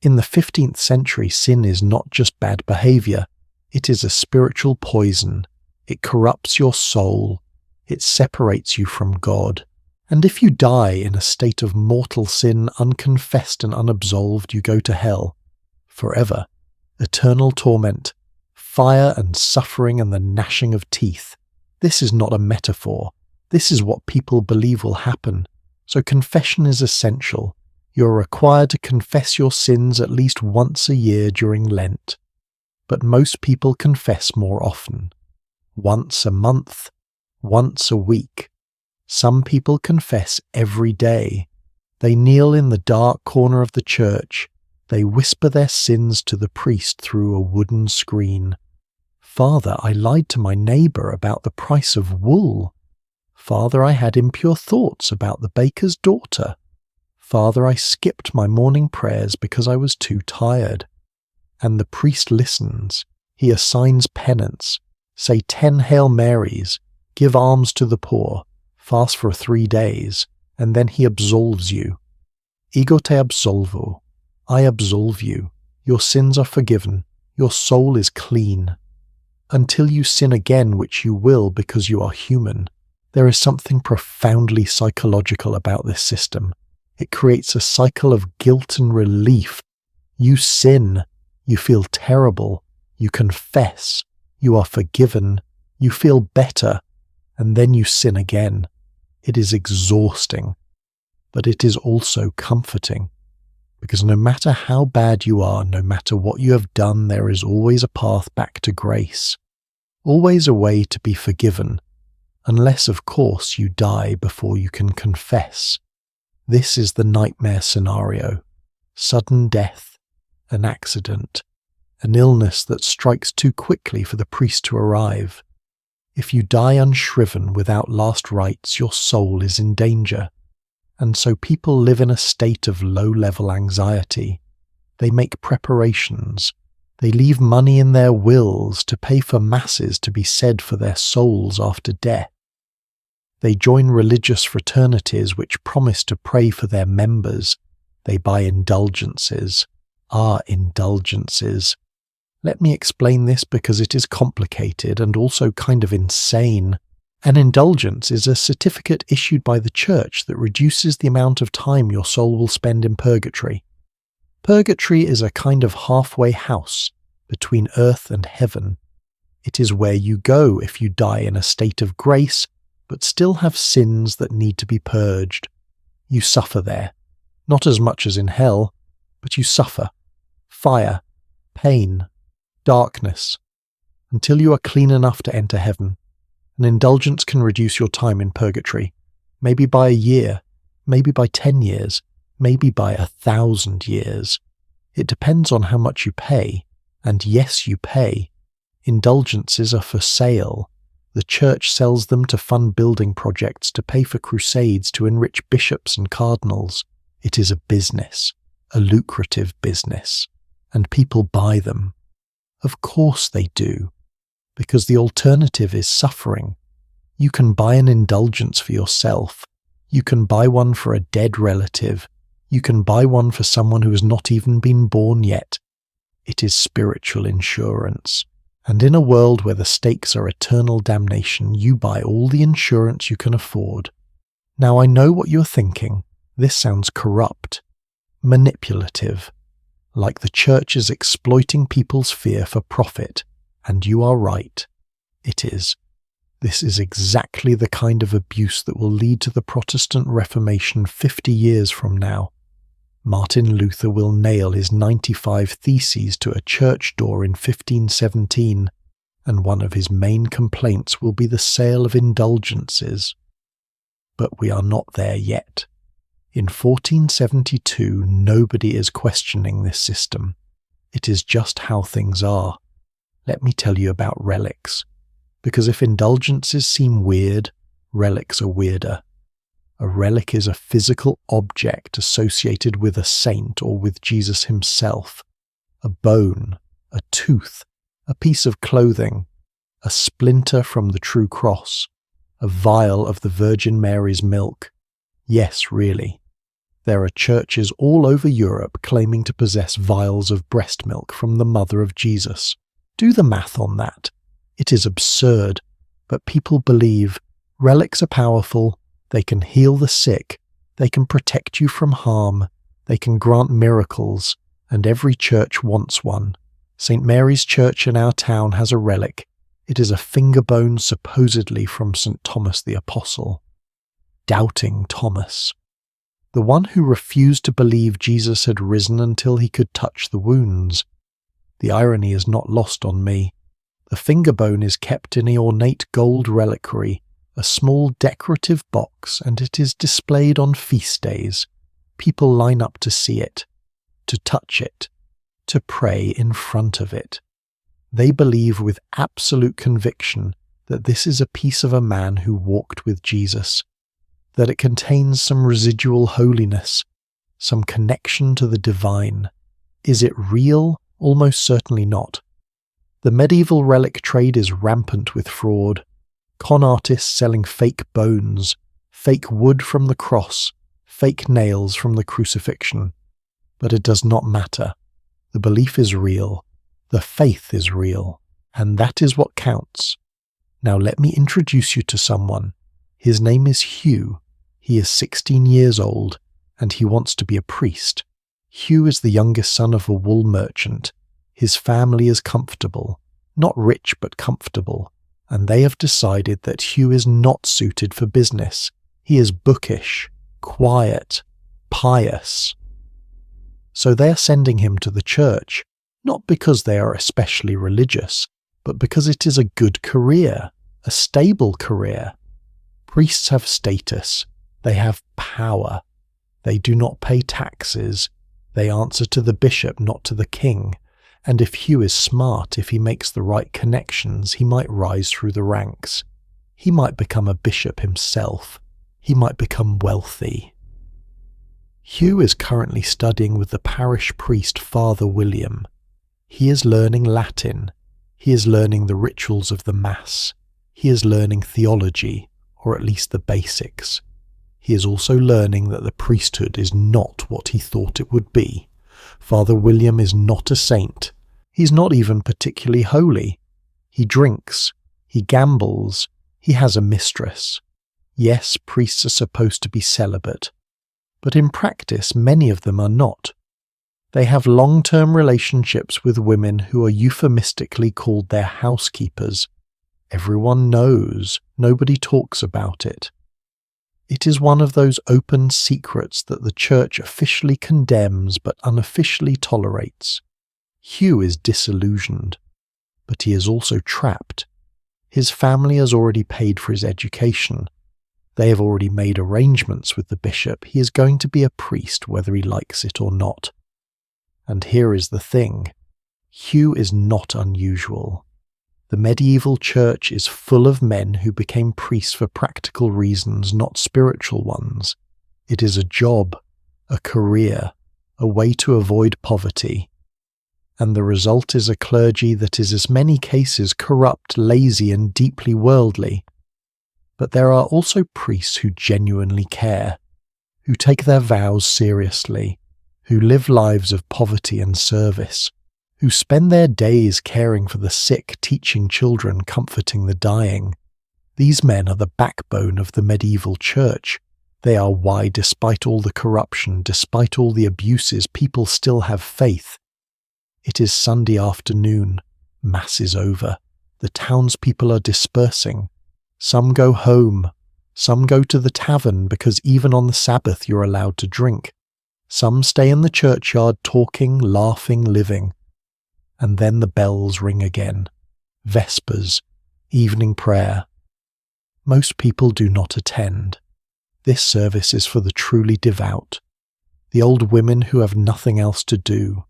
In the 15th century, sin is not just bad behaviour. It is a spiritual poison. It corrupts your soul. It separates you from God. And if you die in a state of mortal sin, unconfessed and unabsolved, you go to hell. Forever. Eternal torment. Fire and suffering and the gnashing of teeth. This is not a metaphor. This is what people believe will happen. So confession is essential. You are required to confess your sins at least once a year during Lent. But most people confess more often. Once a month. Once a week. Some people confess every day. They kneel in the dark corner of the church. They whisper their sins to the priest through a wooden screen. Father, I lied to my neighbour about the price of wool. Father, I had impure thoughts about the baker's daughter. Father, I skipped my morning prayers because I was too tired. And the priest listens. He assigns penance. Say 10 Hail Marys. Give alms to the poor. Fast for 3 days. And then he absolves you. Ego te absolvo. I absolve you. Your sins are forgiven. Your soul is clean. until you sin again, which you will because you are human. There is something profoundly psychological about this system. It creates a cycle of guilt and relief. You sin, you feel terrible, you confess, you are forgiven, you feel better, and then you sin again. It is exhausting, but it is also comforting, because no matter how bad you are, no matter what you have done, there is always a path back to grace, always a way to be forgiven, unless, of course, you die before you can confess. This is the nightmare scenario: sudden death, an accident, an illness that strikes too quickly for the priest to arrive. If you die unshriven without last rites, your soul is in danger. And so people live in a state of low-level anxiety. They make preparations. They leave money in their wills to pay for masses to be said for their souls after death. They join religious fraternities which promise to pray for their members. They buy indulgences. Indulgences. Let me explain this because it is complicated and also kind of insane. An indulgence is a certificate issued by the church that reduces the amount of time your soul will spend in purgatory. Purgatory is a kind of halfway house between earth and heaven. It is where you go if you die in a state of grace, but still have sins that need to be purged. You suffer there, not as much as in hell, but you suffer. Fire, pain, darkness, until you are clean enough to enter heaven. An indulgence can reduce your time in purgatory, maybe by a year, maybe by 10 years, maybe by 1,000 years. It depends on how much you pay, and yes, you pay. Indulgences are for sale. The church sells them to fund building projects, to pay for crusades, to enrich bishops and cardinals. It is a business, a lucrative business, and people buy them. Of course they do, because the alternative is suffering. You can buy an indulgence for yourself. You can buy one for a dead relative. You can buy one for someone who has not even been born yet. It is spiritual insurance. And in a world where the stakes are eternal damnation, you buy all the insurance you can afford. Now I know what you're thinking. This sounds corrupt, manipulative, like the church is exploiting people's fear for profit. And you are right. It is. This is exactly the kind of abuse that will lead to the Protestant Reformation 50 years from now. Martin Luther will nail his 95 Theses to a church door in 1517, and one of his main complaints will be the sale of indulgences. But we are not there yet. In 1472, nobody is questioning this system. It is just how things are. Let me tell you about relics, because if indulgences seem weird, relics are weirder. A relic is a physical object associated with a saint or with Jesus himself. A bone, a tooth, a piece of clothing, a splinter from the true cross, a vial of the Virgin Mary's milk. Yes, really. There are churches all over Europe claiming to possess vials of breast milk from the mother of Jesus. Do the math on that. It is absurd, but people believe. Relics are powerful, they can heal the sick, they can protect you from harm, they can grant miracles, and every church wants one. St. Mary's Church in our town has a relic. It is a finger bone supposedly from St. Thomas the Apostle. Doubting Thomas. The one who refused to believe Jesus had risen until he could touch the wounds. The irony is not lost on me. The finger bone is kept in an ornate gold reliquary, a small decorative box, and it is displayed on feast days. People line up to see it, to touch it, to pray in front of it. They believe with absolute conviction that this is a piece of a man who walked with Jesus, that it contains some residual holiness, some connection to the divine. Is it real? Almost certainly not. The medieval relic trade is rampant with fraud. Con artists selling fake bones, fake wood from the cross, fake nails from the crucifixion. But it does not matter. The belief is real. The faith is real. And that is what counts. Now let me introduce you to someone. His name is Hugh. He is 16 years old, and he wants to be a priest. Hugh is the youngest son of a wool merchant. His family is comfortable, not rich but comfortable, and they have decided that Hugh is not suited for business. He is bookish, quiet, pious. So they are sending him to the church, not because they are especially religious, but because it is a good career, a stable career. Priests have status, they have power, they do not pay taxes, they answer to the bishop, not to the king, and if Hugh is smart, if he makes the right connections, he might rise through the ranks. He might become a bishop himself. He might become wealthy. Hugh is currently studying with the parish priest Father William. He is learning Latin. He is learning the rituals of the Mass. He is learning theology, or at least the basics. He is also learning that the priesthood is not what he thought it would be. Father William is not a saint. He's not even particularly holy. He drinks. He gambles. He has a mistress. Yes, priests are supposed to be celibate, but in practice many of them are not. They have long-term relationships with women who are euphemistically called their housekeepers. Everyone knows, nobody talks about it. It is one of those open secrets that the church officially condemns but unofficially tolerates. Hugh is disillusioned, but he is also trapped. His family has already paid for his education. They have already made arrangements with the bishop. He is going to be a priest whether he likes it or not. And here is the thing. Hugh is not unusual. The medieval church is full of men who became priests for practical reasons, not spiritual ones. It is a job, a career, a way to avoid poverty. And the result is a clergy that is in many cases corrupt, lazy, and deeply worldly. But there are also priests who genuinely care, who take their vows seriously, who live lives of poverty and service, who spend their days caring for the sick, teaching children, comforting the dying. These men are the backbone of the medieval church. They are why, despite all the corruption, despite all the abuses, people still have faith. It is Sunday afternoon. Mass is over. The townspeople are dispersing. Some go home. Some go to the tavern because even on the Sabbath you're allowed to drink. Some stay in the churchyard talking, laughing, living. And then the bells ring again. Vespers, evening prayer. Most people do not attend. This service is for the truly devout, the old women who have nothing else to do,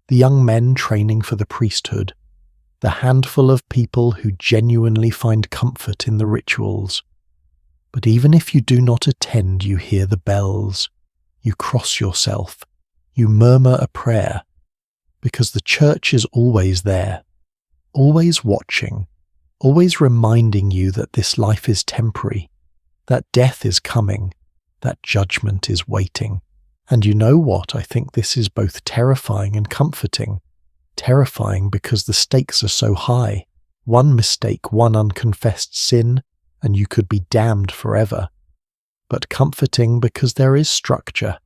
the young men training for the priesthood, the handful of people who genuinely find comfort in the rituals. But even if you do not attend, you hear the bells, you cross yourself, you murmur a prayer, because the church is always there, always watching, always reminding you that this life is temporary, that death is coming, that judgment is waiting. And you know what? I think this is both terrifying and comforting. Terrifying because the stakes are so high. One mistake, one unconfessed sin, and you could be damned forever. But comforting because there is structure,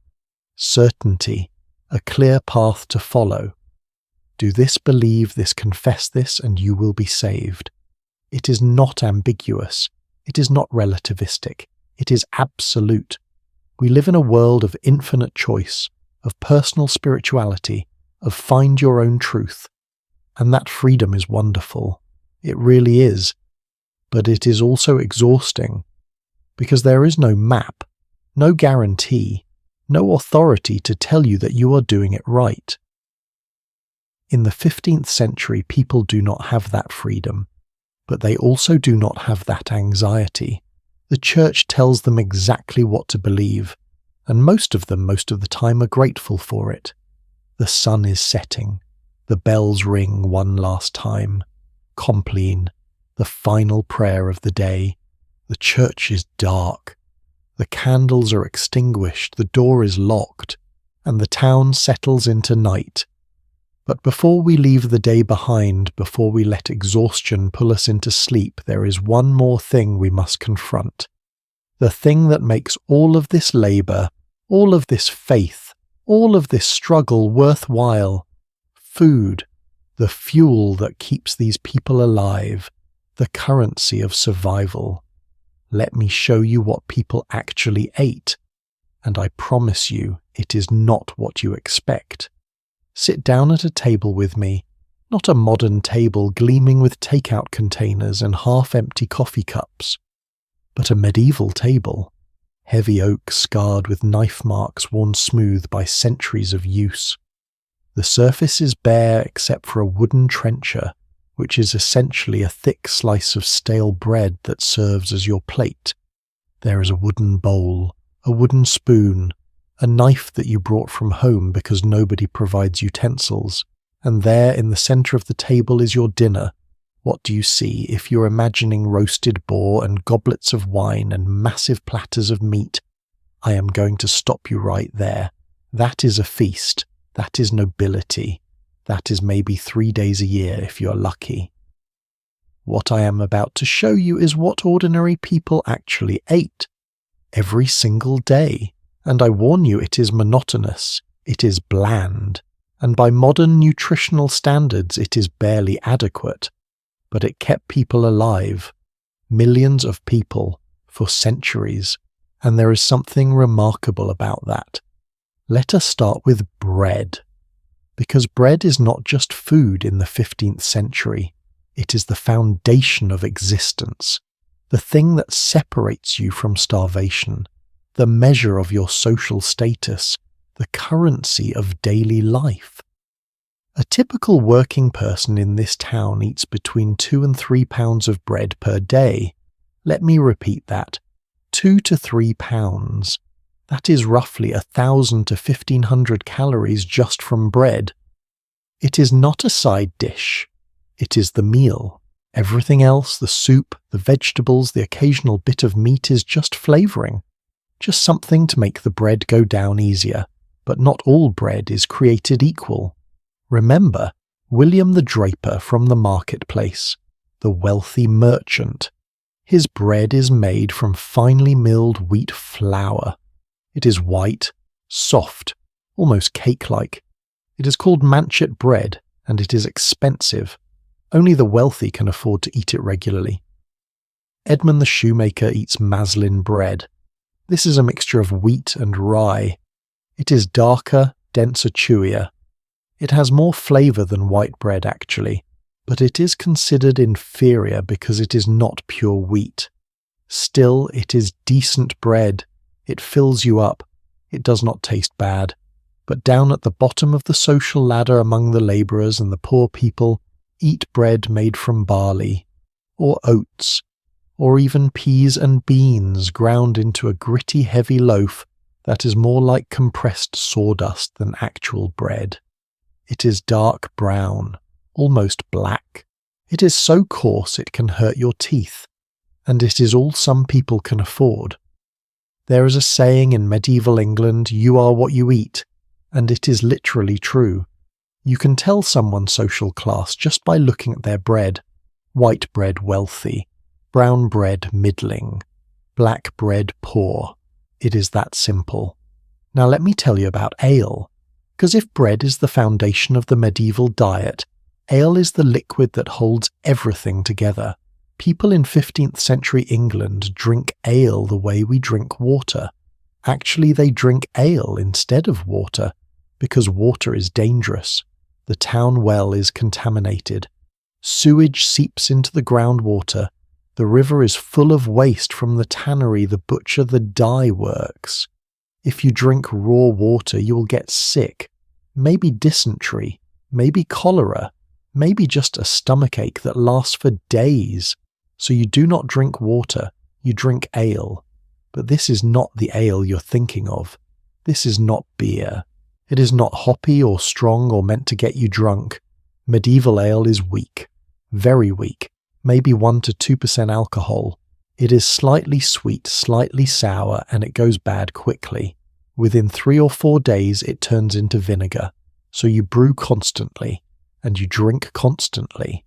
certainty, a clear path to follow. Do this, believe this, confess this, and you will be saved. It is not ambiguous. It is not relativistic. It is absolute. We live in a world of infinite choice, of personal spirituality, of find your own truth. And that freedom is wonderful. It really is. But it is also exhausting, because there is no map, no guarantee, no authority to tell you that you are doing it right. In the 15th century, people do not have that freedom, but they also do not have that anxiety. The church tells them exactly what to believe, and most of them, most of the time, are grateful for it. The sun is setting. The bells ring one last time. Compline, the final prayer of the day. The church is dark. The candles are extinguished. The door is locked, and the town settles into night. But before we leave the day behind, before we let exhaustion pull us into sleep, there is one more thing we must confront. The thing that makes all of this labour, all of this faith, all of this struggle worthwhile. Food, the fuel that keeps these people alive, the currency of survival. Let me show you what people actually ate, and I promise you it is not what you expect. Sit down at a table with me, not a modern table gleaming with takeout containers and half-empty coffee cups, but a medieval table, heavy oak scarred with knife marks worn smooth by centuries of use. The surface is bare except for a wooden trencher, which is essentially a thick slice of stale bread that serves as your plate. There is a wooden bowl, a wooden spoon, a knife that you brought from home because nobody provides utensils, and there in the centre of the table is your dinner. What do you see if you're imagining roasted boar and goblets of wine and massive platters of meat? I am going to stop you right there. That is a feast. That is nobility. That is maybe 3 days a year if you're lucky. What I am about to show you is what ordinary people actually ate. Every single day. And I warn you, it is monotonous. It is bland. And by modern nutritional standards, it is barely adequate. But it kept people alive. Millions of people, for centuries. And there is something remarkable about that. Let us start with bread. Because bread is not just food in the 15th century. It is the foundation of existence. The thing that separates you from starvation. The measure of your social status. The currency of daily life. A typical working person in this town eats between 2 and 3 pounds of bread per day. Let me repeat that. 2 to 3 pounds. That is roughly 1,000 to 1,500 calories just from bread. It is not a side dish. It is the meal. Everything else, the soup, the vegetables, the occasional bit of meat is just flavouring. Just something to make the bread go down easier. But not all bread is created equal. Remember, William the Draper from the marketplace, the wealthy merchant. His bread is made from finely milled wheat flour. It is white, soft, almost cake-like. It is called manchet bread, and it is expensive. Only the wealthy can afford to eat it regularly. Edmund the shoemaker eats maslin bread. This is a mixture of wheat and rye. It is darker, denser, chewier. It has more flavour than white bread actually, but it is considered inferior because it is not pure wheat. Still, it is decent bread. It fills you up. It does not taste bad. But down at the bottom of the social ladder among the labourers and the poor people, eat bread made from barley, or oats, or even peas and beans ground into a gritty heavy loaf that is more like compressed sawdust than actual bread. It is dark brown, almost black. It is so coarse it can hurt your teeth, and it is all some people can afford. There is a saying in medieval England, "You are what you eat," and it is literally true. You can tell someone's social class just by looking at their bread. White bread wealthy, brown bread middling, black bread poor. It is that simple. Now let me tell you about ale. Because if bread is the foundation of the medieval diet, ale is the liquid that holds everything together. People in 15th century England drink ale the way we drink water. Actually, they drink ale instead of water, because water is dangerous. The town well is contaminated. Sewage seeps into the groundwater. The river is full of waste from the tannery, the butcher, the dye works. If you drink raw water, you will get sick. Maybe dysentery, maybe cholera, maybe just a stomachache that lasts for days. So you do not drink water, you drink ale. But this is not the ale you're thinking of. This is not beer. It is not hoppy or strong or meant to get you drunk. Medieval ale is weak, very weak, maybe 1 to 2% alcohol. It is slightly sweet, slightly sour, and it goes bad quickly. Within 3 or 4 days it turns into vinegar. So you brew constantly, and you drink constantly.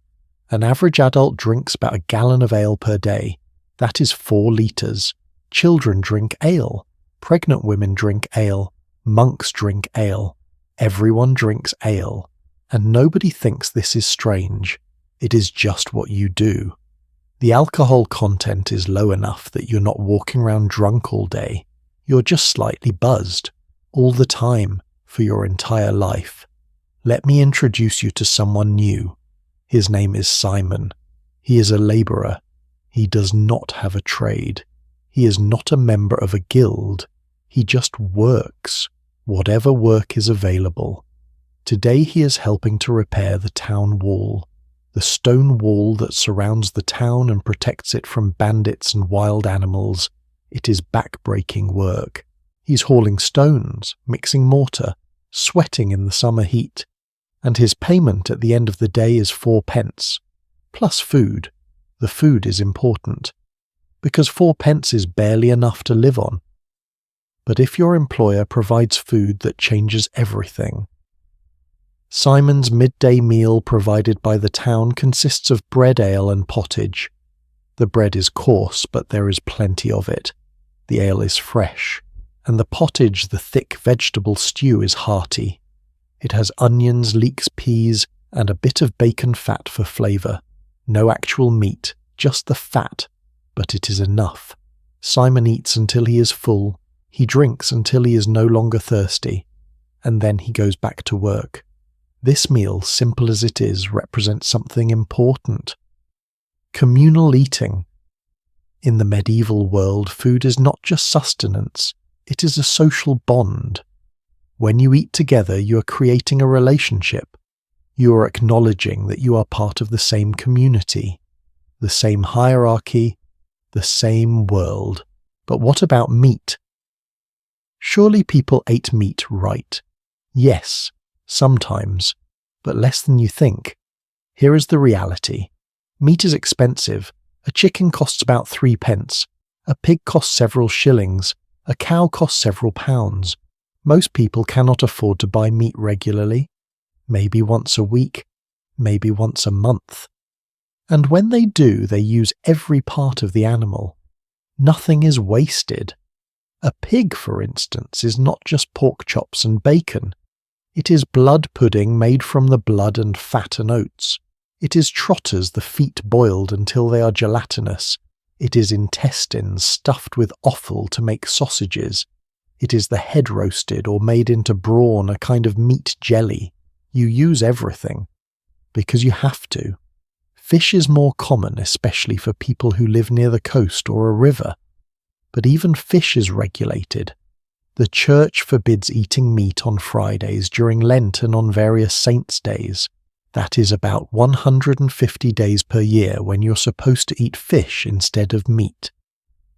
An average adult drinks about a gallon of ale per day. That is 4 litres. Children drink ale. Pregnant women drink ale. Monks drink ale. Everyone drinks ale. And nobody thinks this is strange. It is just what you do. The alcohol content is low enough that you're not walking around drunk all day. You're just slightly buzzed, all the time, for your entire life. Let me introduce you to someone new. His name is Simon. He is a labourer. He does not have a trade. He is not a member of a guild. He just works, whatever work is available. Today he is helping to repair the town wall, the stone wall that surrounds the town and protects it from bandits and wild animals. It is back-breaking work. He's hauling stones, mixing mortar, sweating in the summer heat, and his payment at the end of the day is 4 pence, plus food. The food is important, because 4 pence is barely enough to live on. But if your employer provides food that changes everything. Simon's midday meal provided by the town consists of bread, ale and pottage. The bread is coarse, but there is plenty of it. The ale is fresh, and the pottage, the thick vegetable stew, is hearty. It has onions, leeks, peas, and a bit of bacon fat for flavour. No actual meat, just the fat, but it is enough. Simon eats until he is full, he drinks until he is no longer thirsty, and then he goes back to work. This meal, simple as it is, represents something important. Communal eating. In the medieval world, food is not just sustenance, it is a social bond. When you eat together, you are creating a relationship. You are acknowledging that you are part of the same community, the same hierarchy, the same world. But what about meat? Surely people ate meat right. Yes, sometimes, but less than you think. Here is the reality. Meat is expensive. A chicken costs about 3 pence. A pig costs several shillings. A cow costs several pounds. Most people cannot afford to buy meat regularly. Maybe once a week, maybe once a month. And when they do, they use every part of the animal. Nothing is wasted. A pig, for instance, is not just pork chops and bacon. It is blood pudding made from the blood and fat and oats. It is trotters, the feet boiled until they are gelatinous. It is intestines stuffed with offal to make sausages. It is the head roasted or made into brawn, a kind of meat jelly. You use everything, because you have to. Fish is more common, especially for people who live near the coast or a river. But even fish is regulated. The church forbids eating meat on Fridays during Lent and on various saints' days. That is about 150 days per year when you're supposed to eat fish instead of meat.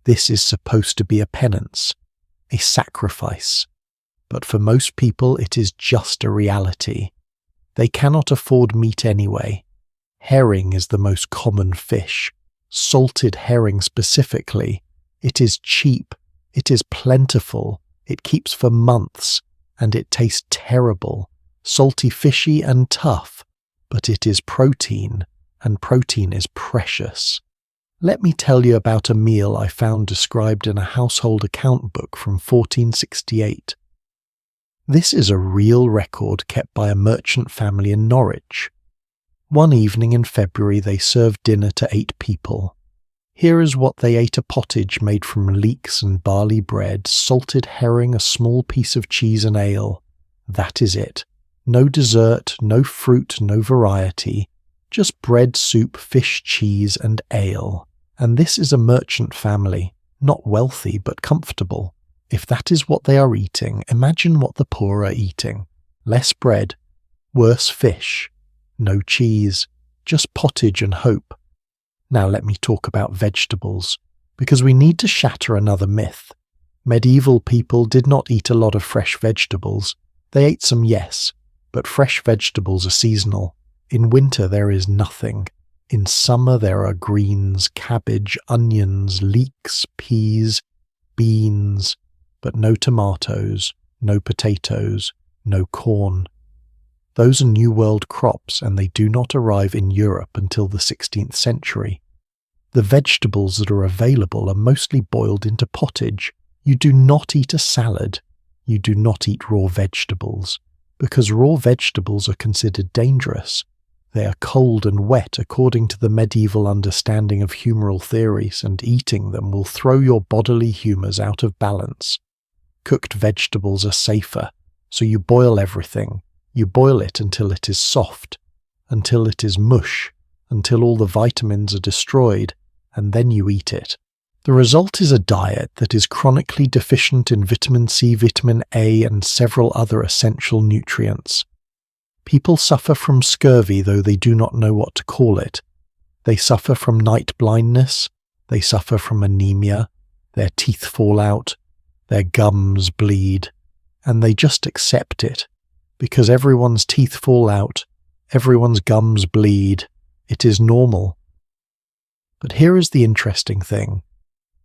This is supposed to be a penance, a sacrifice. But for most people it is just a reality. They cannot afford meat anyway. Herring is the most common fish. Salted herring specifically. It is cheap. It is plentiful. It keeps for months. And it tastes terrible. Salty, fishy and tough. But it is protein. And protein is precious. Let me tell you about a meal I found described in a household account book from 1468. This is a real record kept by a merchant family in Norwich. One evening in February they served dinner to 8 people. Here is what they ate: a pottage made from leeks and barley bread, salted herring, a small piece of cheese and ale. That is it. No dessert, no fruit, no variety. Just bread, soup, fish, cheese and ale. And this is a merchant family, not wealthy but comfortable. If that is what they are eating, imagine what the poor are eating. Less bread, worse fish, no cheese, just pottage and hope. Now let me talk about vegetables, because we need to shatter another myth. Medieval people did not eat a lot of fresh vegetables. They ate some, yes, but fresh vegetables are seasonal. In winter there is nothing. In summer there are greens, cabbage, onions, leeks, peas, beans, but no tomatoes, no potatoes, no corn. Those are New World crops, and they do not arrive in Europe until the 16th century. The vegetables that are available are mostly boiled into pottage. You do not eat a salad. You do not eat raw vegetables, because raw vegetables are considered dangerous. They are cold and wet according to the medieval understanding of humoral theories, and eating them will throw your bodily humours out of balance. Cooked vegetables are safer, so you boil everything. You boil it until it is soft, until it is mush, until all the vitamins are destroyed, and then you eat it. The result is a diet that is chronically deficient in vitamin C, vitamin A, and several other essential nutrients. People suffer from scurvy, though they do not know what to call it. They suffer from night blindness, they suffer from anemia, their teeth fall out, their gums bleed, and they just accept it. Because everyone's teeth fall out, everyone's gums bleed, it is normal. But here is the interesting thing.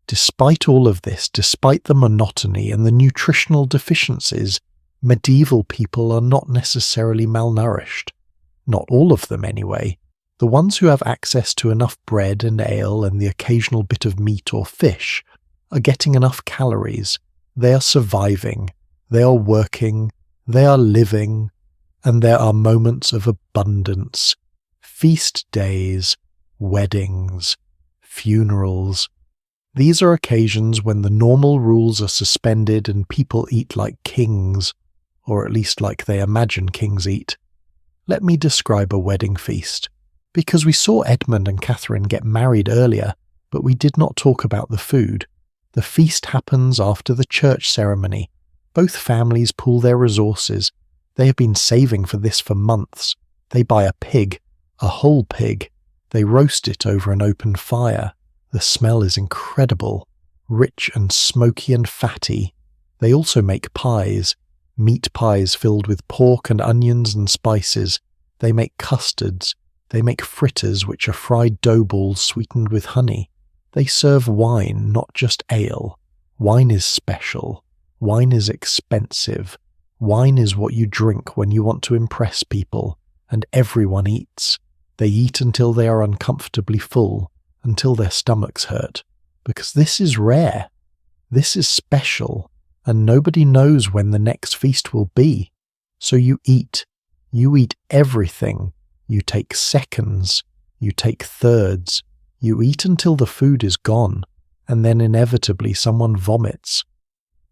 Despite all of this, despite the monotony and the nutritional deficiencies, medieval people are not necessarily malnourished. Not all of them, anyway. The ones who have access to enough bread and ale and the occasional bit of meat or fish are getting enough calories. They are surviving. They are working. They are living, and there are moments of abundance, feast days, weddings, funerals. These are occasions when the normal rules are suspended and people eat like kings, or at least like they imagine kings eat. Let me describe a wedding feast, because we saw Edmund and Catherine get married earlier, but we did not talk about the food. The feast happens after the church ceremony. Both families pool their resources. They have been saving for this for months. They buy a pig, a whole pig. They roast it over an open fire. The smell is incredible, rich and smoky and fatty. They also make pies, meat pies filled with pork and onions and spices. They make custards. They make fritters, which are fried dough balls sweetened with honey. They serve wine, not just ale. Wine is special. Wine is expensive. Wine is what you drink when you want to impress people, and everyone eats. They eat until they are uncomfortably full, until their stomachs hurt, because this is rare. This is special, and nobody knows when the next feast will be. So you eat. You eat everything. You take seconds. You take thirds. You eat until the food is gone, and then inevitably someone vomits.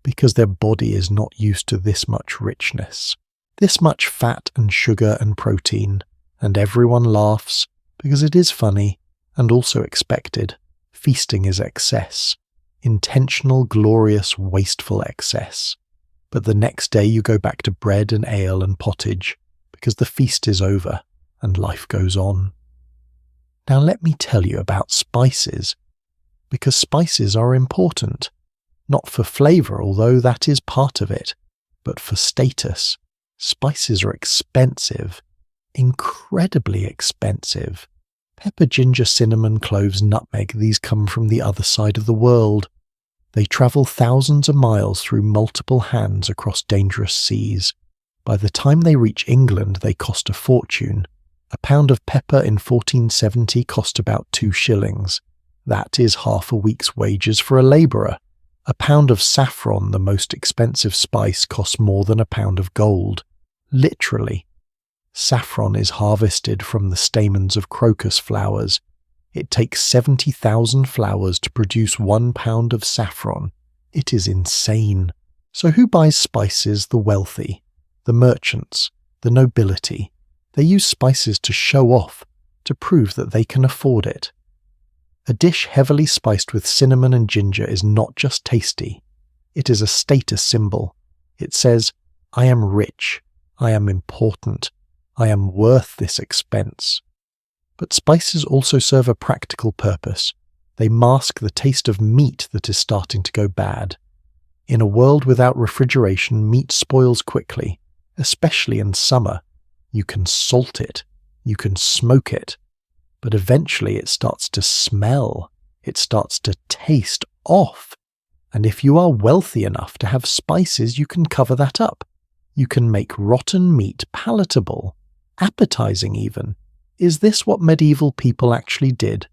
Because their body is not used to this much richness, this much fat and sugar and protein, and everyone laughs, because it is funny, and also expected. Feasting is excess. Intentional, glorious, wasteful excess. But the next day you go back to bread and ale and pottage, because the feast is over, and life goes on. Now let me tell you about spices, because spices are important. Not for flavour, although that is part of it, but for status. Spices are expensive, incredibly expensive. Pepper, ginger, cinnamon, cloves, nutmeg, these come from the other side of the world. They travel thousands of miles through multiple hands across dangerous seas. By the time they reach England, they cost a fortune. A pound of pepper in 1470 cost about 2 shillings. That is half a week's wages for a labourer. A pound of saffron, the most expensive spice, costs more than a pound of gold. Literally. Saffron is harvested from the stamens of crocus flowers. It takes 70,000 flowers to produce 1 pound of saffron. It is insane. So who buys spices? The wealthy, the merchants, the nobility. They use spices to show off, to prove that they can afford it. A dish heavily spiced with cinnamon and ginger is not just tasty. It is a status symbol. It says, I am rich, I am important, I am worth this expense. But spices also serve a practical purpose. They mask the taste of meat that is starting to go bad. In a world without refrigeration, meat spoils quickly, especially in summer. You can salt it, you can smoke it, but eventually it starts to smell, it starts to taste off. And if you are wealthy enough to have spices, you can cover that up. You can make rotten meat palatable, appetizing even. Is this what medieval people actually did?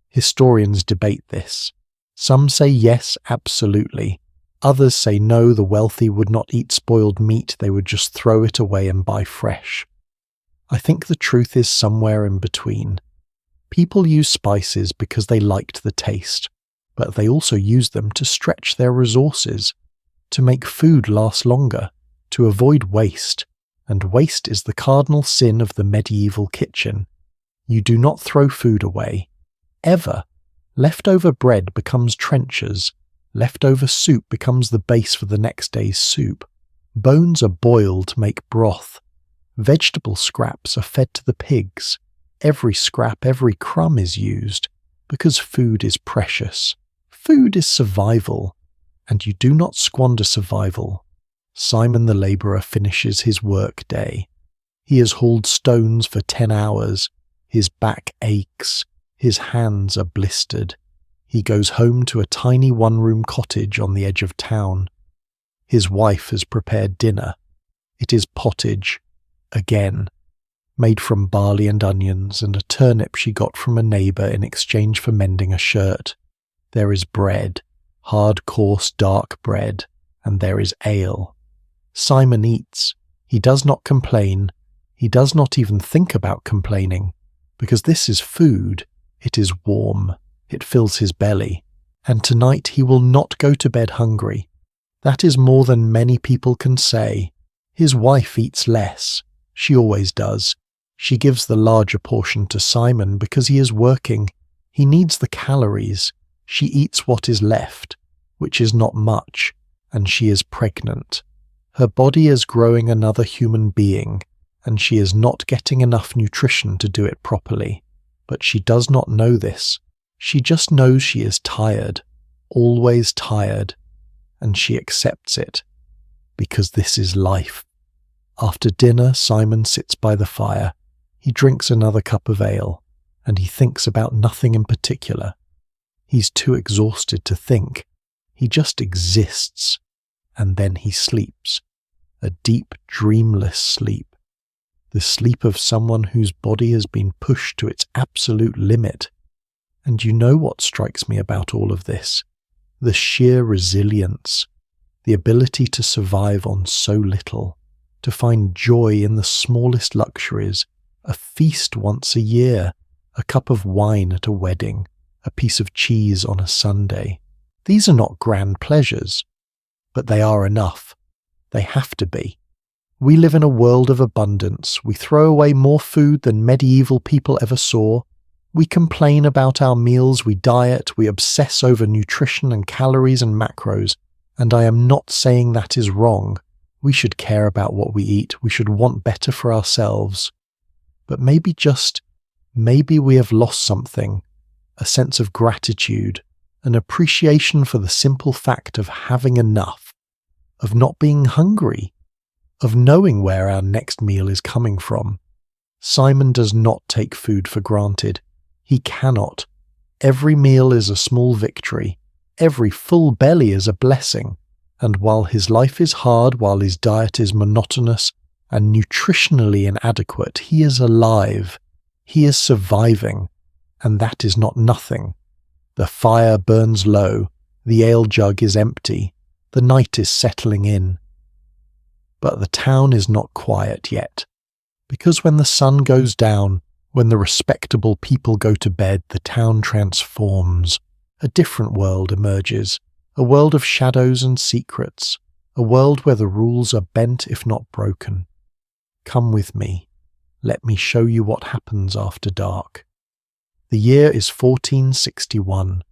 Historians debate this. Some say yes, absolutely. Others say no, the wealthy would not eat spoiled meat, they would just throw it away and buy fresh. I think the truth is somewhere in between. People used spices because they liked the taste, but they also used them to stretch their resources, to make food last longer, to avoid waste, and waste is the cardinal sin of the medieval kitchen. You do not throw food away. Ever. Leftover bread becomes trenchers. Leftover soup becomes the base for the next day's soup. Bones are boiled to make broth. Vegetable scraps are fed to the pigs. Every scrap, every crumb is used, because food is precious. Food is survival, and you do not squander survival. Simon the labourer finishes his work day. He has hauled stones for 10 hours. His back aches. His hands are blistered. He goes home to a tiny one-room cottage on the edge of town. His wife has prepared dinner. It is pottage, again, made from barley and onions and a turnip she got from a neighbour in exchange for mending a shirt. There is bread, hard, coarse, dark bread, and there is ale. Simon eats. He does not complain. He does not even think about complaining, because this is food. It is warm. It fills his belly. And tonight he will not go to bed hungry. That is more than many people can say. His wife eats less. She always does. She gives the larger portion to Simon because he is working. He needs the calories. She eats what is left, which is not much, and she is pregnant. Her body is growing another human being, and she is not getting enough nutrition to do it properly. But she does not know this. She just knows she is tired, always tired, and she accepts it, because this is life. After dinner, Simon sits by the fire. He drinks another cup of ale, and he thinks about nothing in particular. He's too exhausted to think. He just exists, and then he sleeps. A deep, dreamless sleep. The sleep of someone whose body has been pushed to its absolute limit. And you know what strikes me about all of this? The sheer resilience, the ability to survive on so little, to find joy in the smallest luxuries, a feast once a year, a cup of wine at a wedding, a piece of cheese on a Sunday. These are not grand pleasures, but they are enough. They have to be. We live in a world of abundance. We throw away more food than medieval people ever saw. We complain about our meals, we diet, we obsess over nutrition and calories and macros, and I am not saying that is wrong. We should care about what we eat, we should want better for ourselves. But maybe we have lost something, a sense of gratitude, an appreciation for the simple fact of having enough, of not being hungry, of knowing where our next meal is coming from. Simon does not take food for granted. He cannot. Every meal is a small victory. Every full belly is a blessing. And while his life is hard, while his diet is monotonous and nutritionally inadequate, he is alive. He is surviving. And that is not nothing. The fire burns low. The ale jug is empty. The night is settling in. But the town is not quiet yet. Because when the sun goes down, when the respectable people go to bed, the town transforms. A different world emerges, a world of shadows and secrets, a world where the rules are bent if not broken. Come with me. Let me show you what happens after dark. The year is 1461,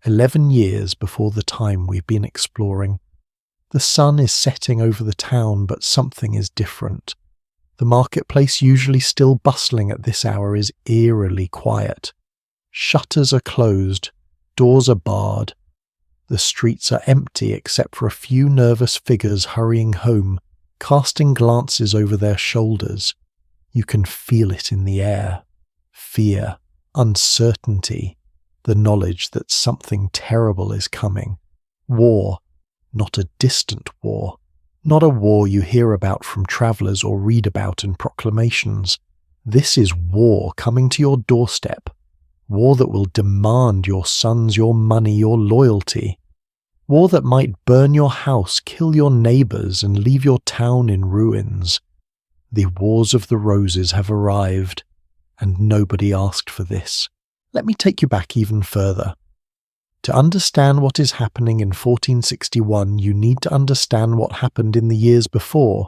11 years before the time we've been exploring. The sun is setting over the town, but something is different. The marketplace, usually still bustling at this hour, is eerily quiet. Shutters are closed, doors are barred. The streets are empty except for a few nervous figures hurrying home, casting glances over their shoulders. You can feel it in the air. Fear, uncertainty, the knowledge that something terrible is coming. War, not a distant war, Not a war you hear about from travellers or read about in proclamations. This is war coming to your doorstep. War that will demand your sons, your money, your loyalty. War that might burn your house, kill your neighbours, and leave your town in ruins. The Wars of the Roses have arrived, and nobody asked for this. Let me take you back even further. To understand what is happening in 1461, you need to understand what happened in the years before.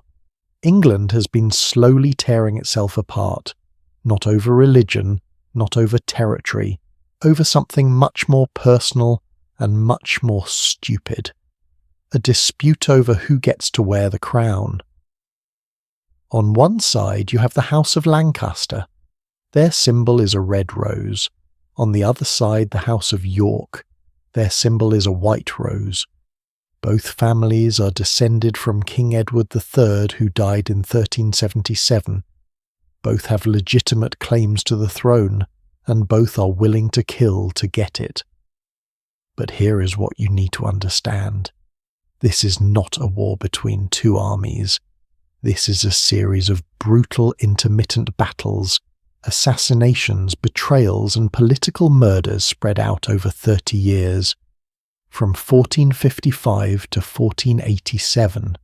England has been slowly tearing itself apart, not over religion, not over territory, over something much more personal and much more stupid. A dispute over who gets to wear the crown. On one side you have the House of Lancaster. Their symbol is a red rose. On the other side the House of York. Their symbol is a white rose. Both families are descended from King Edward III, who died in 1377. Both have legitimate claims to the throne, and both are willing to kill to get it. But here is what you need to understand. This is not a war between two armies. This is a series of brutal intermittent battles, assassinations, betrayals, and political murders spread out over 30 years, from 1455 to 1487.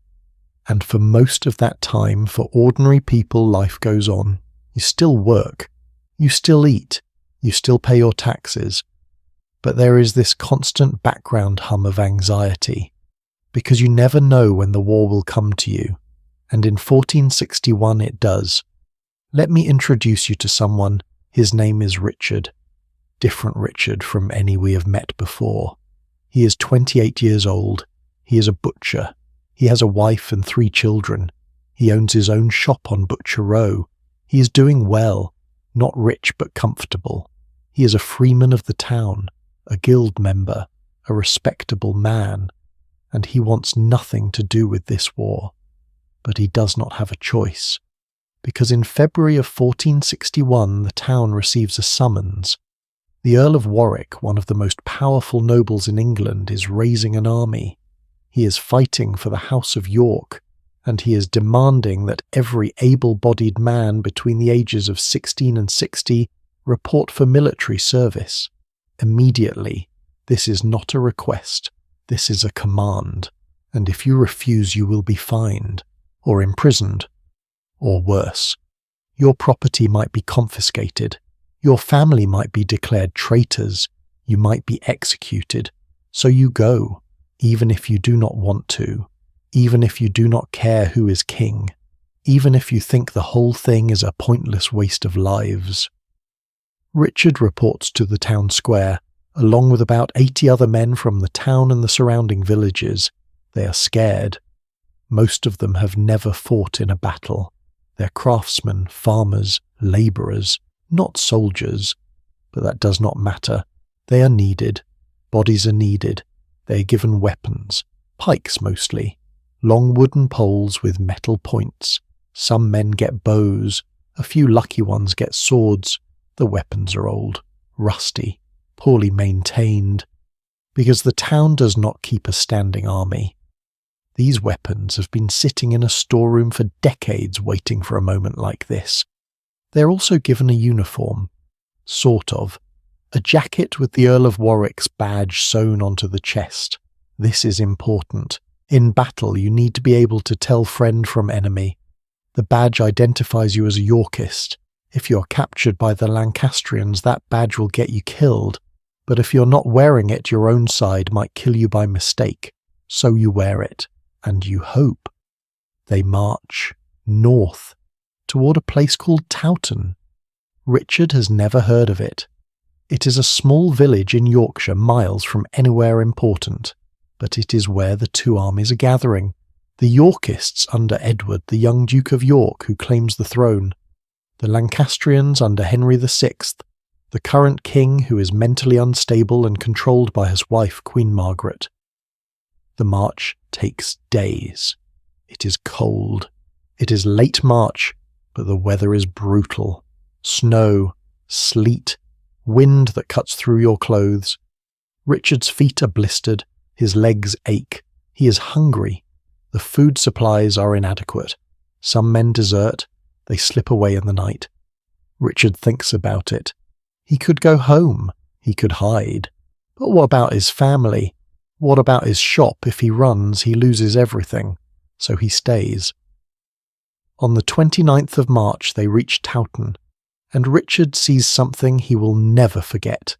And for most of that time, for ordinary people, life goes on. You still work, you still eat, you still pay your taxes. But there is this constant background hum of anxiety, because you never know when the war will come to you, and in 1461 it does. Let me introduce you to someone. His name is Richard. Different Richard from any we have met before. He is 28 years old. He is a butcher. He has a wife and 3 children. He owns his own shop on Butcher Row. He is doing well, not rich but comfortable. He is a freeman of the town, a guild member, a respectable man, and he wants nothing to do with this war. But he does not have a choice, because in February of 1461 the town receives a summons. The Earl of Warwick, one of the most powerful nobles in England, is raising an army. He is fighting for the House of York, and he is demanding that every able-bodied man between the ages of 16 and 60 report for military service. Immediately. This is not a request. This is a command, and if you refuse you will be fined, or imprisoned. Or worse, your property might be confiscated, your family might be declared traitors, you might be executed, so you go, even if you do not want to, even if you do not care who is king, even if you think the whole thing is a pointless waste of lives. Richard reports to the town square, along with about 80 other men from the town and the surrounding villages. They are scared. Most of them have never fought in a battle. They're craftsmen, farmers, labourers, not soldiers. But that does not matter. They are needed. Bodies are needed. They are given weapons, pikes mostly, long wooden poles with metal points. Some men get bows. A few lucky ones get swords. The weapons are old, rusty, poorly maintained, because the town does not keep a standing army. These weapons have been sitting in a storeroom for decades waiting for a moment like this. They're also given a uniform, sort of, a jacket with the Earl of Warwick's badge sewn onto the chest. This is important. In battle you need to be able to tell friend from enemy. The badge identifies you as a Yorkist. If you're captured by the Lancastrians, that badge will get you killed, but if you're not wearing it, your own side might kill you by mistake. So you wear it. And you hope. They march north toward a place called Towton. Richard has never heard of it. It is a small village in Yorkshire, miles from anywhere important, but it is where the two armies are gathering. The Yorkists under Edward, the young Duke of York, who claims the throne. The Lancastrians under Henry VI, the current king who is mentally unstable and controlled by his wife, Queen Margaret. The march takes days. It is cold. It is late March, but the weather is brutal. Snow, sleet, wind that cuts through your clothes. Richard's feet are blistered, his legs ache. He is hungry. The food supplies are inadequate. Some men desert, they slip away in the night. Richard thinks about it. He could go home, he could hide. But what about his family? What about his shop? If he runs, he loses everything. So he stays. On the 29th of March they reach Towton, and Richard sees something he will never forget.